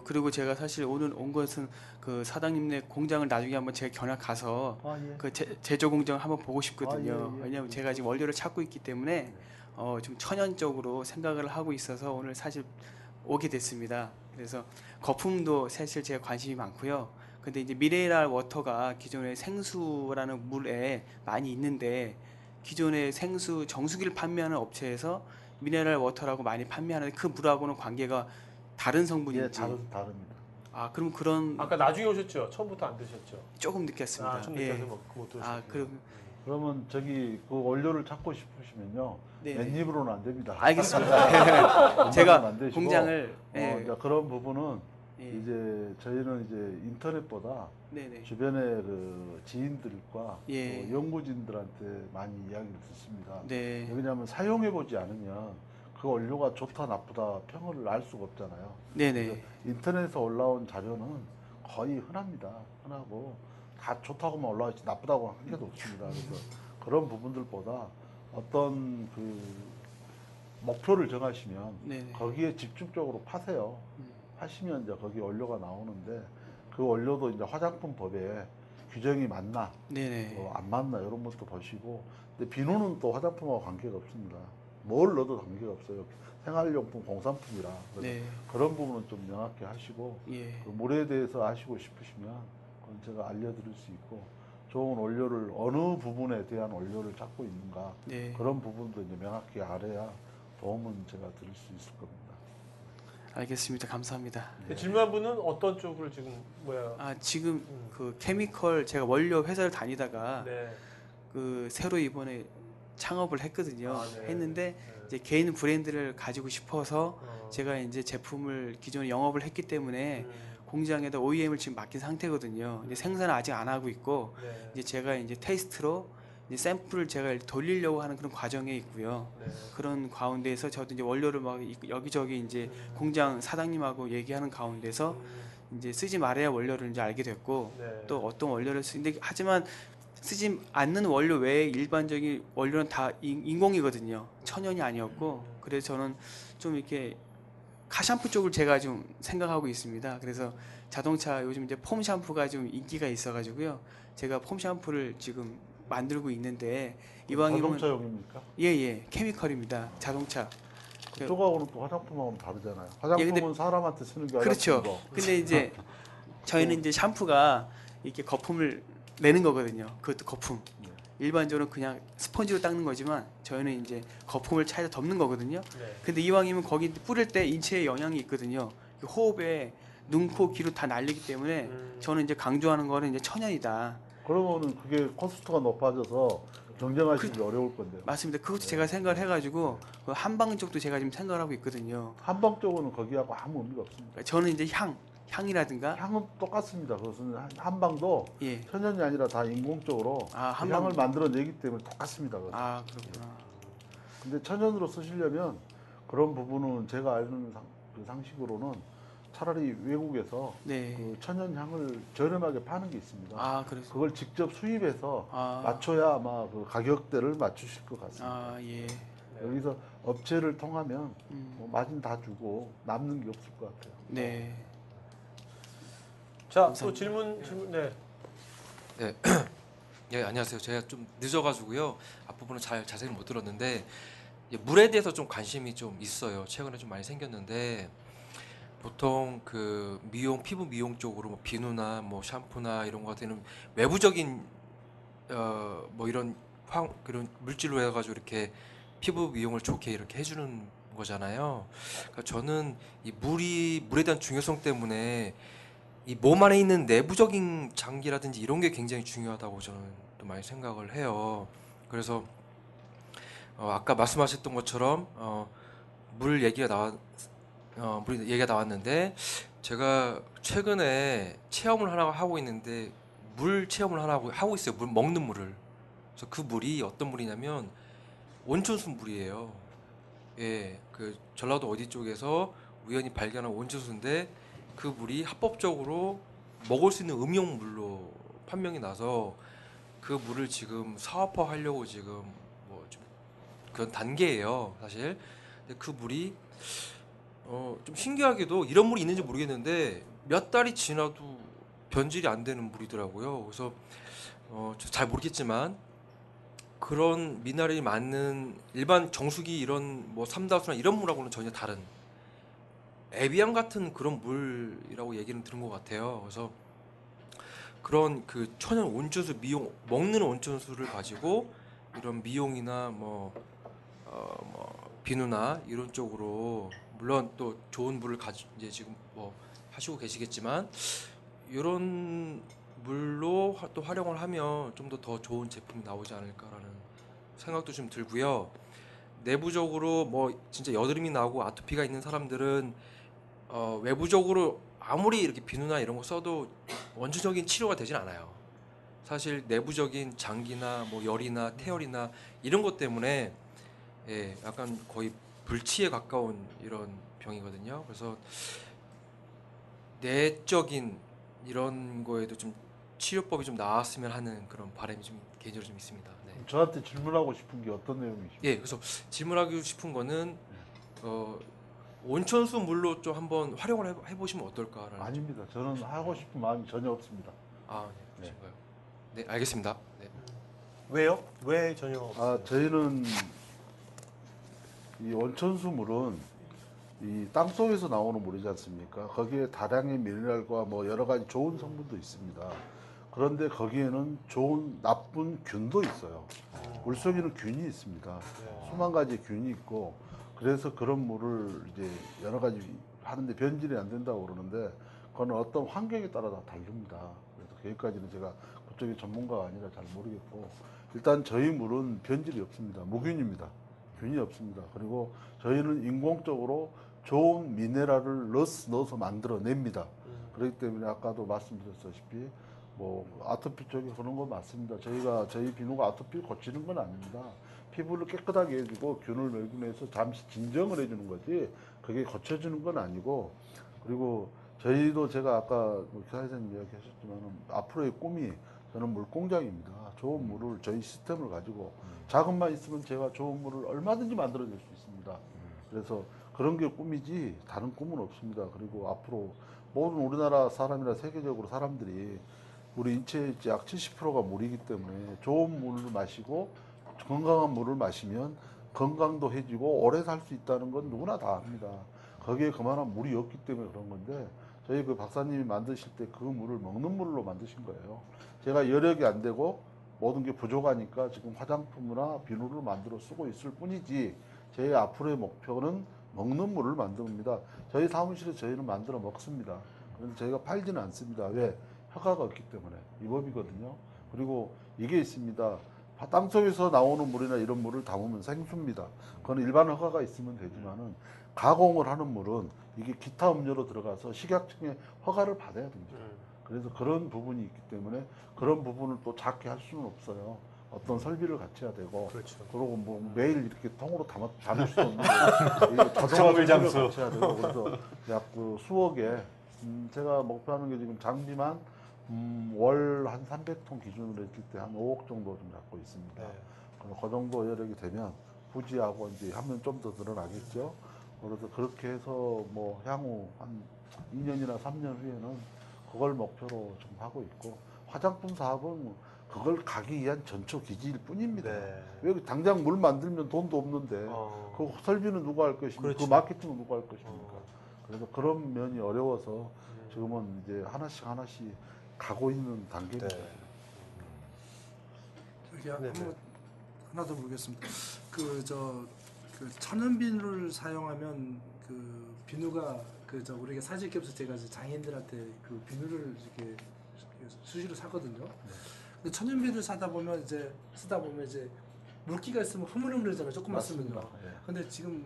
그리고 제가 사실 오늘 온 것은 그 사장님네 공장을 나중에 한번 제가 견학 가서 그 제조 공장 한번 보고 싶거든요. 왜냐하면 제가 지금 원료를 찾고 있기 때문에 좀 천연적으로 생각을 하고 있어서 오늘 사실 오게 됐습니다. 그래서 거품도 사실 제가 관심이 많고요. 근데 이제 미네랄 워터가 기존의 생수라는 물에 많이 있는데, 기존의 생수 정수기를 판매하는 업체에서 미네랄 워터라고 많이 판매하는데 그 물하고는 관계가 다른 성분인지. 예, 다릅니다. 아, 그럼 그런 아까 나중에 오셨죠? 처음부터 안 드셨죠? 조금 느꼈습니다. 좀 예. 느껴서 못 드셨어요. 아, 그러면 저기 그 원료를 찾고 싶으시면요, 네. 맨입으로는 안 됩니다. 알겠습니다. 제가 안 되시고, 공장을 이제 그런 부분은 예. 이제 저희는 이제 인터넷보다 네네. 주변의 그 지인들과 예. 또 연구진들한테 많이 이야기를 듣습니다. 네. 왜냐하면 사용해 보지 않으면 그 원료가 좋다 나쁘다 평을 알 수가 없잖아요. 네네. 그래서 인터넷에서 올라온 자료는 거의 흔합니다. 흔하고 다 좋다고만 올라와있지 나쁘다고 한 개도 없습니다. 그래서 그런 부분들보다 어떤 그 목표를 정하시면 네네. 거기에 집중적으로 파세요. 하시면 이제 거기 원료가 나오는데, 그 원료도 이제 화장품법에 규정이 맞나, 네네. 안 맞나 이런 것도 보시고. 근데 비누는 또 화장품하고 관계가 없습니다. 뭘 넣어도 관계가 없어요. 생활용품, 공산품이라. 그래서 네. 그런 부분은 좀 명확히 하시고, 예. 그 물에 대해서 아시고 싶으시면 그건 제가 알려드릴 수 있고, 좋은 원료를 어느 부분에 대한 원료를 찾고 있는가 네. 그런 부분도 이제 명확히 알아야 도움은 제가 드릴 수 있을 겁니다. 알겠습니다. 감사합니다. 질문한 분은 어떤 쪽을 지금 뭐야? 아, 지금 그 케미컬 제가 원료 회사를 다니다가 네. 그 새로 이번에 창업을 했거든요. 아, 네. 했는데 네. 이제 개인 브랜드를 가지고 싶어서 어. 제가 이제 제품을 기존에 영업을 했기 때문에 공장에다 OEM을 지금 맡긴 상태거든요. 이제 생산을 아직 안 하고 있고 네. 이제 제가 이제 테스트로 이제 샘플을 제가 돌리려고 하는 그런 과정에 있고요. 네. 그런 가운데에서 저도 이제 원료를 막 여기저기 이제 공장 사장님하고 얘기하는 가운데서 이제 쓰지 말아야 원료를 이제 알게 됐고 네. 또 어떤 원료를 쓰는데 하지만 쓰지 않는 원료 외에 일반적인 원료는 다 인공이거든요. 천연이 아니었고 그래서 저는 좀 이렇게 카샴푸 쪽을 제가 좀 생각하고 있습니다. 그래서 자동차 요즘 이제 폼 샴푸가 좀 인기가 있어가지고요. 제가 폼 샴푸를 지금 만들고 있는데 이왕이면 자동차용입니까? 예예 케미컬입니다. 자동차. 그쪽하고는 또 화장품하고는 다르잖아요. 화장품은 근데- 사람한테 쓰는 게 그렇죠. 화장품이고. 근데 이제 저희는 이제 샴푸가 이렇게 거품을 내는 거거든요. 그것도 거품. 일반적으로 그냥 스펀지로 닦는 거지만 저희는 이제 거품을 차에다 덮는 거거든요. 네. 근데 이왕이면 거기 뿌릴 때 인체에 영향이 있거든요. 그 호흡에 눈, 코, 귀로 다 날리기 때문에 저는 이제 강조하는 거는 이제 천연이다. 그러면은 그게 코스트가 높아져서 경쟁하시기 어려울 건데요. 맞습니다. 그것도 제가 생각을 해가지고 그 한방 쪽도 제가 지금 생각을 하고 있거든요. 한방 쪽은 거기하고 아무 의미가 없습니다. 저는 이제 향이라든가 향은 똑같습니다. 그것은 한방도 예. 천연이 아니라 다 인공적으로 아, 그 한방- 향을 만들어내기 때문에 똑같습니다. 그것은. 아 그렇구나. 근데 천연으로 쓰시려면 그런 부분은 제가 아는 그 상식으로는 차라리 외국에서 네. 그 천연 향을 저렴하게 파는 게 있습니다. 아 그래서 그걸 직접 수입해서 아. 맞춰야 아마 그 가격대를 맞추실 것 같습니다. 아 예. 여기서 업체를 통하면 음. 뭐 마진 다 주고 남는 게 없을 것 같아요. 네. 자, 또 질문 네. 네. 예, 안녕하세요. 제가 좀 늦어가지고요. 앞부분은 잘 자세히 못 들었는데 물에 대해서 좀 관심이 좀 있어요. 최근에 좀 많이 생겼는데 보통 그 미용, 피부 미용 쪽으로 뭐 비누나 뭐 샴푸나 이런 거 같은 외부적인 뭐 이런 그런 물질로 해가지고 이렇게 피부 미용을 좋게 이렇게 해주는 거잖아요. 그러니까 저는 이 물에 대한 중요성 때문에 이 몸 안에 있는 내부적인 장기라든지 이런 게 굉장히 중요하다고 저는 또 많이 생각을 해요. 그래서 아까 말씀하셨던 것처럼 물 얘기가 나왔는데 제가 최근에 체험을 하나 하고 있는데 물 체험을 하나 하고 있어요. 물 먹는 물을. 그래서 그 물이 어떤 물이냐면 온천수 물이에요. 예, 그 전라도 어디 쪽에서 우연히 발견한 온천수인데 그 물이 합법적으로 먹을 수 있는 음용물로 판명이 나서 그 물을 지금 사업화 하려고 지금 뭐 좀 그런 단계예요, 사실. 근데 그 물이 좀 신기하게도 이런 물이 있는지 모르겠는데 몇 달이 지나도 변질이 안 되는 물이더라고요. 그래서 잘 모르겠지만 그런 미네랄이 많은 일반 정수기 이런 뭐 삼다수나 이런 물하고는 전혀 다른 에비앙 같은 그런 물이라고 얘기는 들은 것 같아요. 그래서 그런 그 천연 온천수 미용 먹는 온천수를 가지고 이런 미용이나 뭐 비누나 이런 쪽으로 물론 또 좋은 물을 이제 지금 뭐 하시고 계시겠지만 이런 물로 또 활용을 하면 좀 더 좋은 제품이 나오지 않을까라는 생각도 좀 들고요. 내부적으로 뭐 진짜 여드름이 나고 아토피가 있는 사람들은 외부적으로 아무리 이렇게 비누나 이런 거 써도 원초적인 치료가 되진 않아요. 사실 내부적인 장기나 뭐 열이나 태열이나 이런 것 때문에 예, 약간 거의 불치에 가까운 이런 병이거든요. 그래서 내적인 이런 거에도 좀 치료법이 좀 나왔으면 하는 그런 바람이 좀 개인적으로 좀 있습니다. 네. 저한테 질문하고 싶은 게 어떤 내용이십니까? 예, 그래서 질문하고 싶은 거는 온천수 물로 좀 한번 활용을 해보시면 어떨까라는. 아닙니다. 저는 하고 싶은 마음이 전혀 없습니다. 아, 네, 그런가요? 네, 알겠습니다. 네. 왜요? 왜 전혀 없어요? 저희는 이 온천수 물은 이 땅속에서 나오는 물이지 않습니까? 거기에 다량의 미네랄과 뭐 여러 가지 좋은 성분도 있습니다. 그런데 거기에는 좋은 나쁜 균도 있어요. 물속에는 균이 있습니다. 수만 가지 균이 있고 그래서 그런 물을 이제 여러 가지 하는데 변질이 안 된다고 그러는데 그건 어떤 환경에 따라 다 다릅니다. 그래서 거기까지는 제가 그쪽이 전문가가 아니라 잘 모르겠고 일단 저희 물은 변질이 없습니다. 무균입니다. 균이 없습니다. 그리고 저희는 인공적으로 좋은 미네랄을 넣어서 만들어냅니다. 그렇기 때문에 아까도 말씀드렸다시피 뭐 아토피 쪽에 그런 거 맞습니다. 저희 비누가 아토피를 고치는 건 아닙니다. 피부를 깨끗하게 해주고 균을 멸균해서 잠시 진정을 해주는 거지 그게 고쳐주는 건 아니고 그리고 저희도 제가 아까 기사회장님 이야기하셨지만 앞으로의 꿈이 저는 물공장입니다. 좋은 물을 저희 시스템을 가지고 자금만 있으면 제가 좋은 물을 얼마든지 만들어낼 수 있습니다. 그래서 그런 게 꿈이지 다른 꿈은 없습니다. 그리고 앞으로 모든 우리나라 사람이나 세계적으로 사람들이 우리 인체의 약 70%가 물이기 때문에 좋은 물을 마시고 건강한 물을 마시면 건강도 해지고 오래 살 수 있다는 건 누구나 다 압니다. 거기에 그만한 물이 없기 때문에 그런 건데 저희 그 박사님이 만드실 때 그 물을 먹는 물로 만드신 거예요. 제가 여력이 안 되고 모든 게 부족하니까 지금 화장품이나 비누를 만들어 쓰고 있을 뿐이지 제 앞으로의 목표는 먹는 물을 만듭니다. 저희 사무실에 저희는 만들어 먹습니다. 그런데 저희가 팔지는 않습니다. 왜? 허가가 없기 때문에 위법이거든요. 그리고 이게 있습니다. 땅속에서 나오는 물이나 이런 물을 담으면 생수입니다. 그건 일반 허가가 있으면 되지만은 가공을 하는 물은 이게 기타 음료로 들어가서 식약청의 허가를 받아야 됩니다. 그래서 그런 부분이 있기 때문에 그런 부분을 또 작게 할 수는 없어요. 어떤 설비를 갖춰야 되고, 그렇죠. 그리고 뭐 매일 이렇게 통으로 담을 수 없는 정밀 장수 갖춰야 되고 그래서 약 그 수억에 제가 목표하는 게 지금 장비만 월 한 300톤 기준으로 했을 때 한 5억 정도 좀 갖고 있습니다. 그 정도 여력이 되면 부지하고 이제 하면 좀 더 늘어나겠죠. 그래서 그렇게 해서 뭐 향후 한 2년이나 3년 후에는 그걸 목표로 좀 하고 있고 화장품 사업은 그걸 가기 위한 전초 기지일 뿐입니다. 왜 당장 물 만들면 돈도 없는데 그 설비는 누가 할 것입니까? 그 마케팅은 누가 할 것입니까? 그래서 그런 면이 어려워서 지금은 이제 하나씩 가고 있는 단계입니다. 저기 한번 하나 더 물겠습니다. 그 천연 비누를 사용하면 그 비누가 우리가 사직기업에서 제가 이제 장애인들한테 그 비누를 이렇게 수시로 사거든요. 근데 천연 비누를 쓰다 보면 이제 물기가 있으면 흐물흐물해잖아요. 조금만 쓰면요. 근데 지금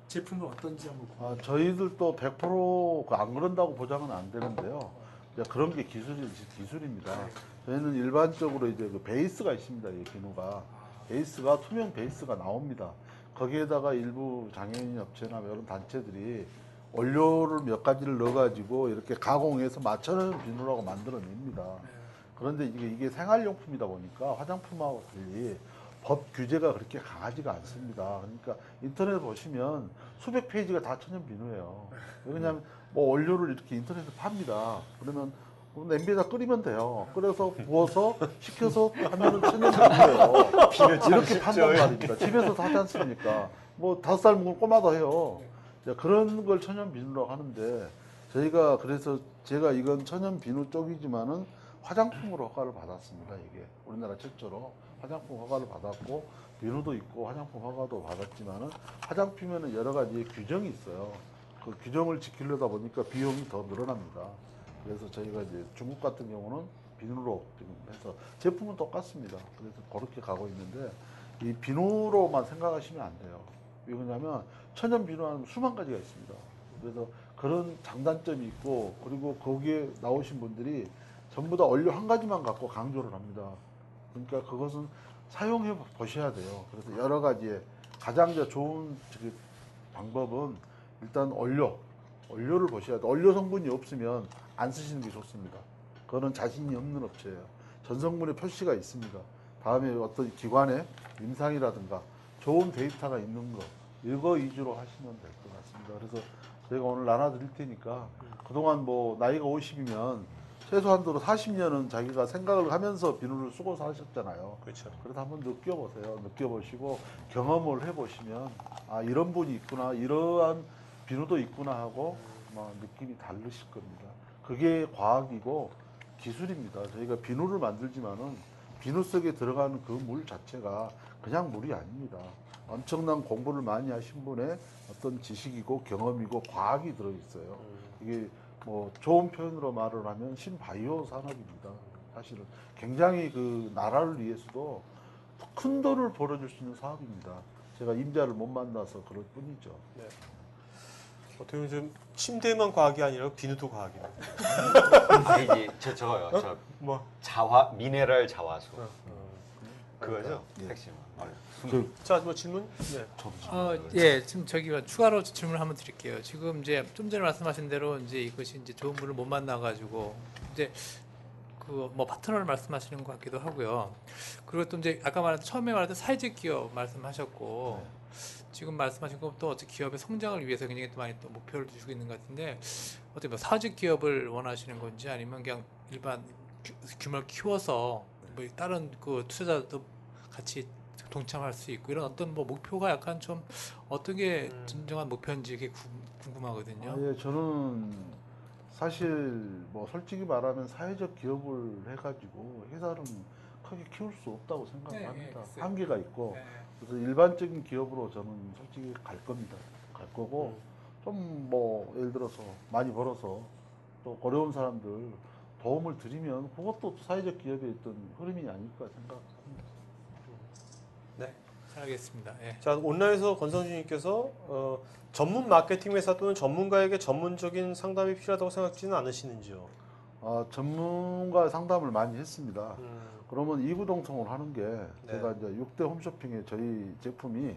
제품은 어떤지 한번. 저희들도 100% 안 그런다고 보장은 안 되는데요. 그런 게 기술입니다. 저희는 일반적으로 이제 그 베이스가 있습니다. 이 비누가 베이스가 투명 베이스가 나옵니다. 거기에다가 일부 장애인 업체나 이런 단체들이 원료를 몇 가지를 넣어가지고 이렇게 가공해서 맞춰놓은 비누라고 만들어냅니다. 그런데 이게 생활용품이다 보니까 화장품하고 달리 법 규제가 그렇게 강하지가 않습니다. 그러니까 인터넷 보시면 수백 페이지가 다 천연 비누예요. 왜냐하면 뭐 원료를 이렇게 인터넷에 팝니다. 그러면 냄비에다 끓이면 돼요. 끓여서 부어서 식혀서 하면은 천연 비누예요. 이렇게 판단 말입니다. 집에서 다 하지 않습니까? 뭐 5살 먹은 꼬마도 해요. 그런 걸 천연 비누라고 하는데 저희가 그래서 제가 이건 천연 비누 쪽이지만은 화장품으로 허가를 받았습니다. 이게 우리나라 최초로 화장품 허가를 받았고 비누도 있고 화장품 허가도 받았지만은 화장품에는 여러 가지 규정이 있어요. 그 규정을 지키려다 보니까 비용이 더 늘어납니다. 그래서 저희가 이제 중국 같은 경우는 비누로 지금 해서 제품은 똑같습니다. 그래서 그렇게 가고 있는데 이 비누로만 생각하시면 안 돼요. 왜냐하면 천연 비누하면 수만 가지가 있습니다. 그래서 그런 장단점이 있고 그리고 거기에 나오신 분들이 전부 다 원료 한 가지만 갖고 강조를 합니다. 그러니까 그것은 사용해 보셔야 돼요. 그래서 여러 가지의 가장 좋은 방법은 일단 원료를 보셔야 돼요. 원료 성분이 없으면 안 쓰시는 게 좋습니다. 그거는 자신이 없는 업체예요. 전성분의 표시가 있습니다. 다음에 어떤 기관의 임상이라든가 좋은 데이터가 있는 거 이거 위주로 하시면 될 것 같습니다. 그래서 저희가 오늘 나눠드릴 테니까 그동안 뭐 나이가 50이면 최소한도로 40년은 자기가 생각을 하면서 비누를 쓰고 사셨잖아요. 그렇죠. 그래서 한번 느껴보세요. 느껴보시고 경험을 해보시면 아 이런 분이 있구나, 이러한 비누도 있구나 하고 막 느낌이 다르실 겁니다. 그게 과학이고 기술입니다. 저희가 비누를 만들지만은 비누 속에 들어가는 그 물 자체가 그냥 물이 아닙니다. 엄청난 공부를 많이 하신 분의 어떤 지식이고 경험이고 과학이 들어있어요. 이게 뭐 좋은 표현으로 말을 하면 신바이오 산업입니다. 사실은 굉장히 그 나라를 위해서도 큰 돈을 벌어줄 수 있는 사업입니다. 제가 임자를 못 만나서 그럴 뿐이죠. 네. 어떻게 보면 좀 침대만 과학이 아니라 비누도 과학이네요. 아니지 저거요. 어? 저 뭐 자화 미네랄 자화수. 어. 그거죠? 예. 핵심. 자, 뭐 질문? 네. 예, 지금 저기 추가로 질문 한번 드릴게요. 지금 이제 좀 전에 말씀하신 대로 이제 이것이 이제 좋은 분을 못 만나가지고 이제 그 뭐 파트너를 말씀하시는 것 같기도 하고요. 그리고 또 이제 아까 말한 처음에 말했던 사회적 기업 말씀하셨고 지금 말씀하신 것도 어떻게 기업의 성장을 위해서 굉장히 또 많이 또 목표를 두시고 있는 것 같은데 어떻게 뭐 사회적 기업을 원하시는 건지 아니면 그냥 일반 규모를 키워서 뭐 다른 그 투자자도 같이 동참할 수 있고 이런 어떤 뭐 목표가 약간 좀 어떤 게 진정한 목표인지 그게 궁금하거든요. 예, 저는 사실 뭐 솔직히 말하면 사회적 기업을 해가지고 회사는 크게 키울 수 없다고 생각합니다. 글쎄요. 한계가 있고 네. 그래서 일반적인 기업으로 저는 솔직히 갈 겁니다. 갈 거고 좀 뭐 예를 들어서 많이 벌어서 또 어려운 사람들 도움을 드리면 그것도 사회적 기업의 어떤 흐름이 아닐까 생각합니다. 네. 잘 알겠습니다. 예. 자, 온라인에서 권성준님께서 전문 마케팅 회사 또는 전문가에게 전문적인 상담이 필요하다고 생각지는 않으시는지요? 전문가 상담을 많이 했습니다. 그러면 이구동성을 하는 게 제가 이제 6대 홈쇼핑에 저희 제품이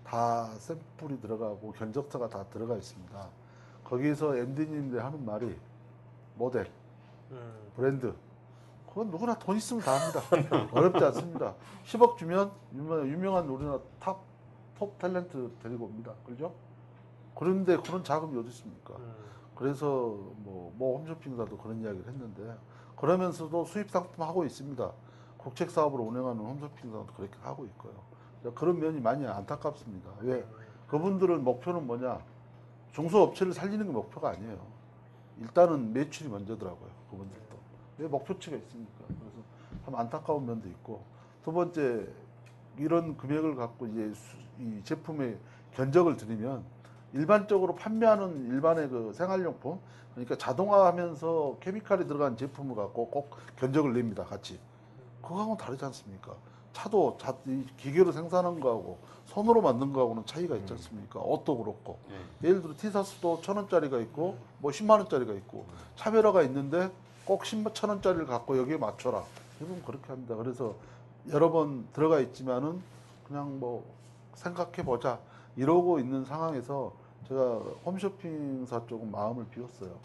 다 샘플이 들어가고 견적서가 다 들어가 있습니다. 거기서 MD님들이 하는 말이 모델, 브랜드 그건 누구나 돈 있으면 다 합니다. 어렵지 않습니다. 10억 주면 유명한 우리나라 탑 탤런트 데리고 옵니다. 그렇죠? 그런데 그런 자금이 어디 있습니까? 그래서 뭐 홈쇼핑사도 그런 이야기를 했는데 그러면서도 수입 상품 하고 있습니다. 국책 사업을 운영하는 홈쇼핑사도 그렇게 하고 있고요. 그런 면이 많이 안타깝습니다. 왜? 그분들은 목표는 뭐냐? 중소업체를 살리는 게 목표가 아니에요. 일단은 매출이 먼저더라고요. 그분들도. 왜 목표치가 있으니까. 그래서 참 안타까운 면도 있고. 두 번째, 이런 금액을 갖고 이제 이 제품의 견적을 드리면 일반적으로 판매하는 일반의 그 생활용품, 그러니까 자동화하면서 케미칼이 들어간 제품을 갖고 꼭 견적을 냅니다. 같이. 그거하고는 다르지 않습니까? 차도 이 기계로 생산한 거하고 손으로 만든 거하고는 차이가 있지 않습니까? 옷도 그렇고. 예를 들어 티셔츠도 1,000원짜리가 있고 뭐 10만 원짜리가 있고 차별화가 있는데 꼭 10,000원짜리를 갖고 여기에 맞춰라. 대부분 그렇게 합니다. 그래서 여러 번 들어가 있지만은 그냥 뭐 생각해 보자 이러고 있는 상황에서 제가 홈쇼핑사 쪽은 마음을 비웠어요.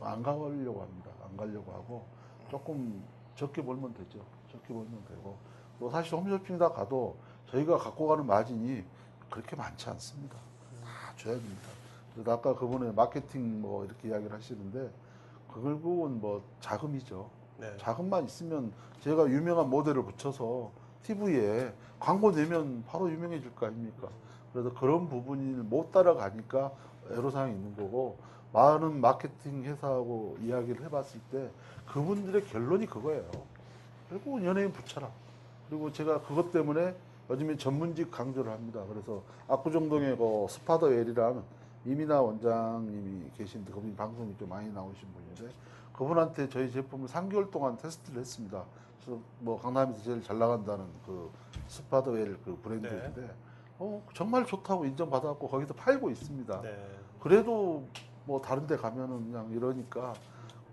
안 가려고 합니다. 안 가려고 하고 조금 적게 벌면 되죠. 적게 벌면 되고 또 사실 홈쇼핑사 가도 저희가 갖고 가는 마진이 그렇게 많지 않습니다. 다 줘야 됩니다. 그래서 아까 그분의 마케팅 뭐 이렇게 이야기를 하시는데 그 결국은 뭐 자금이죠. 자금만 있으면 제가 유명한 모델을 붙여서 TV에 광고 내면 바로 유명해질 거 아닙니까? 그래서 그런 부분이 못 따라가니까 애로사항이 있는 거고 많은 마케팅 회사하고 이야기를 해봤을 때 그분들의 결론이 그거예요. 결국은 연예인 붙여라. 그리고 제가 그것 때문에 요즘에 전문직 강조를 합니다. 그래서 압구정동에 그 스파더웰이라는 이민아 원장님이 계신데 그분이 방송이 좀 많이 나오신 분인데 그분한테 저희 제품을 3개월 동안 테스트를 했습니다. 그래서 뭐 강남에서 제일 잘 나간다는 그 스파더웰 그 브랜드인데 정말 좋다고 인정받았고 거기서 팔고 있습니다. 그래도 뭐 다른 데 가면은 그냥 이러니까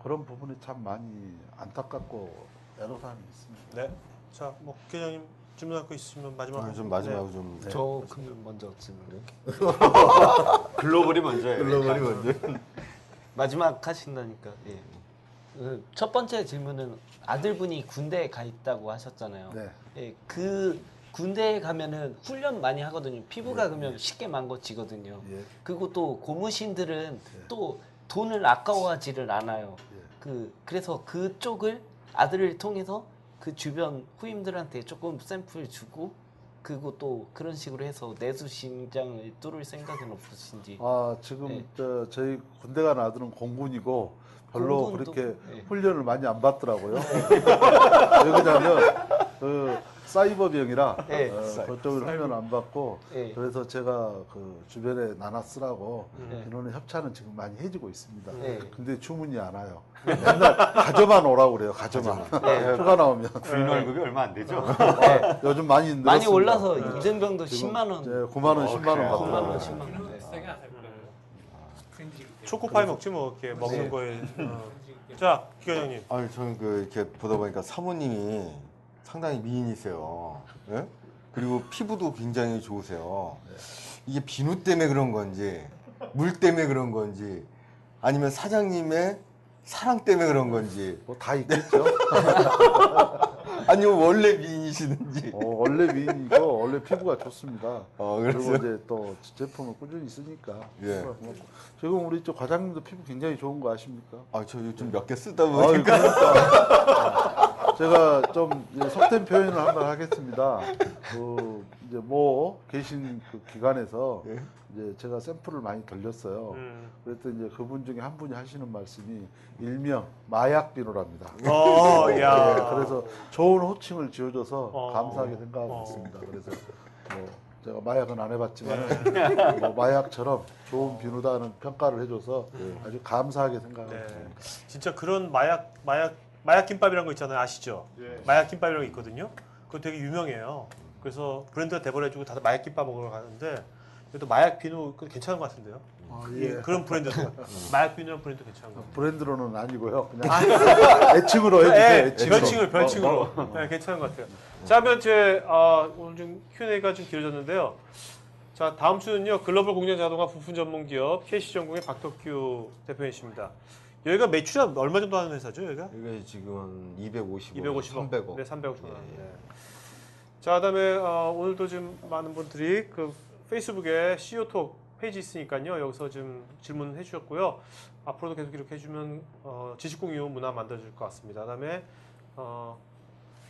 그런 부분이 참 많이 안타깝고 애로사항이 있습니다. 네. 자, 뭐 국회의장님 질문할 거 있으면 마지막으로 좀 마지막으로 좀. 저 그럼 먼저 질문을. 글로벌이 먼저예요. 글로벌이 먼저. 마지막 하신다니까. 예. 첫 번째 질문은 아들분이 군대에 가 있다고 하셨잖아요. 네. 예, 그 군대에 가면은 훈련 많이 하거든요. 피부가 그러면 쉽게 망가지거든요. 그리고 또 고무신들은 또 돈을 아까워하지를 않아요. 그래서 그쪽을 아들을 통해서 그 주변 후임들한테 조금 샘플 주고 그리고 또 그런 식으로 해서 내수 시장을 뚫을 생각은 없으신지. 아 지금 네. 저희 군대가 나들은 공군이고 별로 공군도, 그렇게 네. 훈련을 많이 안 받더라고요. 왜 그러냐면 그 사이버병이라 네. 그쪽으로 훈련 안 받고 네. 그래서 제가 그 주변에 나눠 쓰라고 네. 인원의 협찬은 지금 많이 해주고 있습니다. 네. 근데 주문이 안 와요. 맨날 가져만 오라고 그래요. 가져만. 네. 휴가 나오면. 구인 월급이 얼마 안 되죠? 요즘 많이 늘었습니다. 많이 올라서 이등병도 10만 원. 9만 원, 10만 원 그래요? 9만 원, 받더라고요. 10만 원. 네. 세게 안살 거예요. 프린지 초코파이 먹지 뭐 이렇게 먹는 거에. 자, 기관장님. 아니 저는 그 이렇게 보다 보니까 사모님이 상당히 미인이세요. 예? 그리고 피부도 굉장히 좋으세요. 이게 비누 때문에 그런 건지 물 때문에 그런 건지 아니면 사장님의 사랑 때문에 그런 건지 뭐 다 있겠죠. 아니면 원래 미인이시든지. 원래 미인이고 원래 피부가 좋습니다. 그래서 그리고 이제 또 제품을 꾸준히 쓰니까. 예. 피부가 고맙고. 지금 우리 저 과장님도 피부 굉장히 좋은 거 아십니까? 저 요즘 몇 개 쓰다 아유, 보니까 그러니까 제가 좀 속된 표현을 한번 하겠습니다. 그 이제 뭐 계신 그 기관에서 예. 이제 제가 샘플을 많이 돌렸어요. 그랬더니 이제 그분 중에 한 분이 하시는 말씀이 일명 마약 비누랍니다. 야. 예, 그래서 좋은 호칭을 지어줘서 감사하게 생각하고 어. 있습니다. 그래서 뭐 제가 마약은 안 해봤지만 뭐 마약처럼 좋은 비누다는 평가를 해줘서 아주 감사하게 생각하고 네. 있습니다. 진짜 그런 마약 김밥이라는 거 있잖아요. 아시죠? 마약 김밥이라는 거 있거든요. 그거 되게 유명해요. 그래서 브랜드가 돼버려가지고 다들 마약 김밥 먹으러 가는데 그래도 마약 비누 그거 괜찮은 것 같은데요. 예. 그런 브랜드도 마약 비누라는 브랜드 괜찮은 것 같아요. 브랜드로는 아니고요. 그냥 애칭으로 해주세요. 네, 애칭으로. 별칭으로. 네, 괜찮은 것 같아요. 자, 그러면 오늘 좀 Q&A가 좀 길어졌는데요. 자, 다음 주는요. 글로벌 공정 자동화 부품 전문 기업 KC전공의 박덕규 대표님이십니다. 여기가 매출이 얼마 정도 하는 회사죠, 여기가? 이게 지금 250억, 250억, 300억. 네, 300억 정도. 예, 예. 네. 자, 그다음에 오늘도 좀 많은 분들이 그 페이스북에 CEO톡 페이지 있으니까요. 여기서 좀 질문해 주셨고요. 앞으로도 계속 이렇게 해주면 지식공유 문화 만들어질 것 같습니다. 그다음에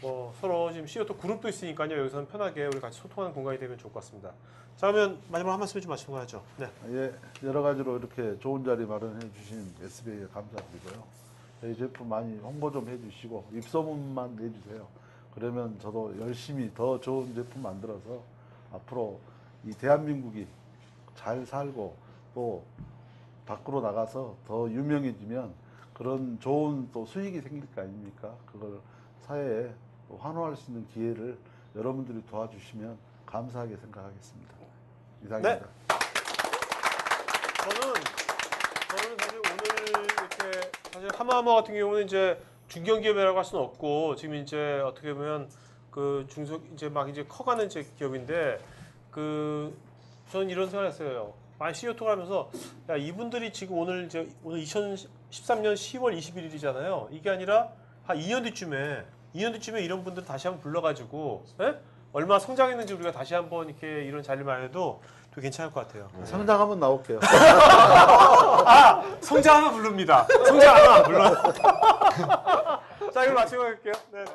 뭐 서로 지금 CEO톡 그룹도 있으니까요. 여기서는 편하게 우리 같이 소통하는 공간이 되면 좋을 것 같습니다. 자, 그러면 마지막으로 한 말씀 좀 마치고 가야죠. 네. 예, 여러 가지로 이렇게 좋은 자리 마련해 주신 SBA에 감사드리고요. 저희 제품 많이 홍보 좀 해주시고 입소문만 내주세요. 그러면 저도 열심히 더 좋은 제품 만들어서 앞으로 이 대한민국이 잘 살고 또 밖으로 나가서 더 유명해지면 그런 좋은 또 수익이 생길 거 아닙니까? 그걸 사회에 또 환호할 수 있는 기회를 여러분들이 도와주시면 감사하게 생각하겠습니다. 이상입니다. 네. 저는 사실 오늘 이렇게 사실 하마하마 같은 경우는 이제 중견기업이라고 할 수는 없고 지금 이제 어떻게 보면 그 중소 이제 막 이제 커가는 이제 기업인데 저는 이런 생각했어요. 많이 CEO톡을 하면서 야 이분들이 지금 오늘 2013년 10월 21일이잖아요. 이게 아니라 한 2년 뒤쯤에 이런 분들 다시 한번 불러가지고 얼마나 성장했는지 우리가 다시 한번 이렇게 이런 자리를 마련해도 되게 괜찮을 것 같아요. 성장하면 나올게요. 성장하면 부릅니다. 성장 안 하면 안 불러요. 자, 이걸 마치고 갈게요. 네.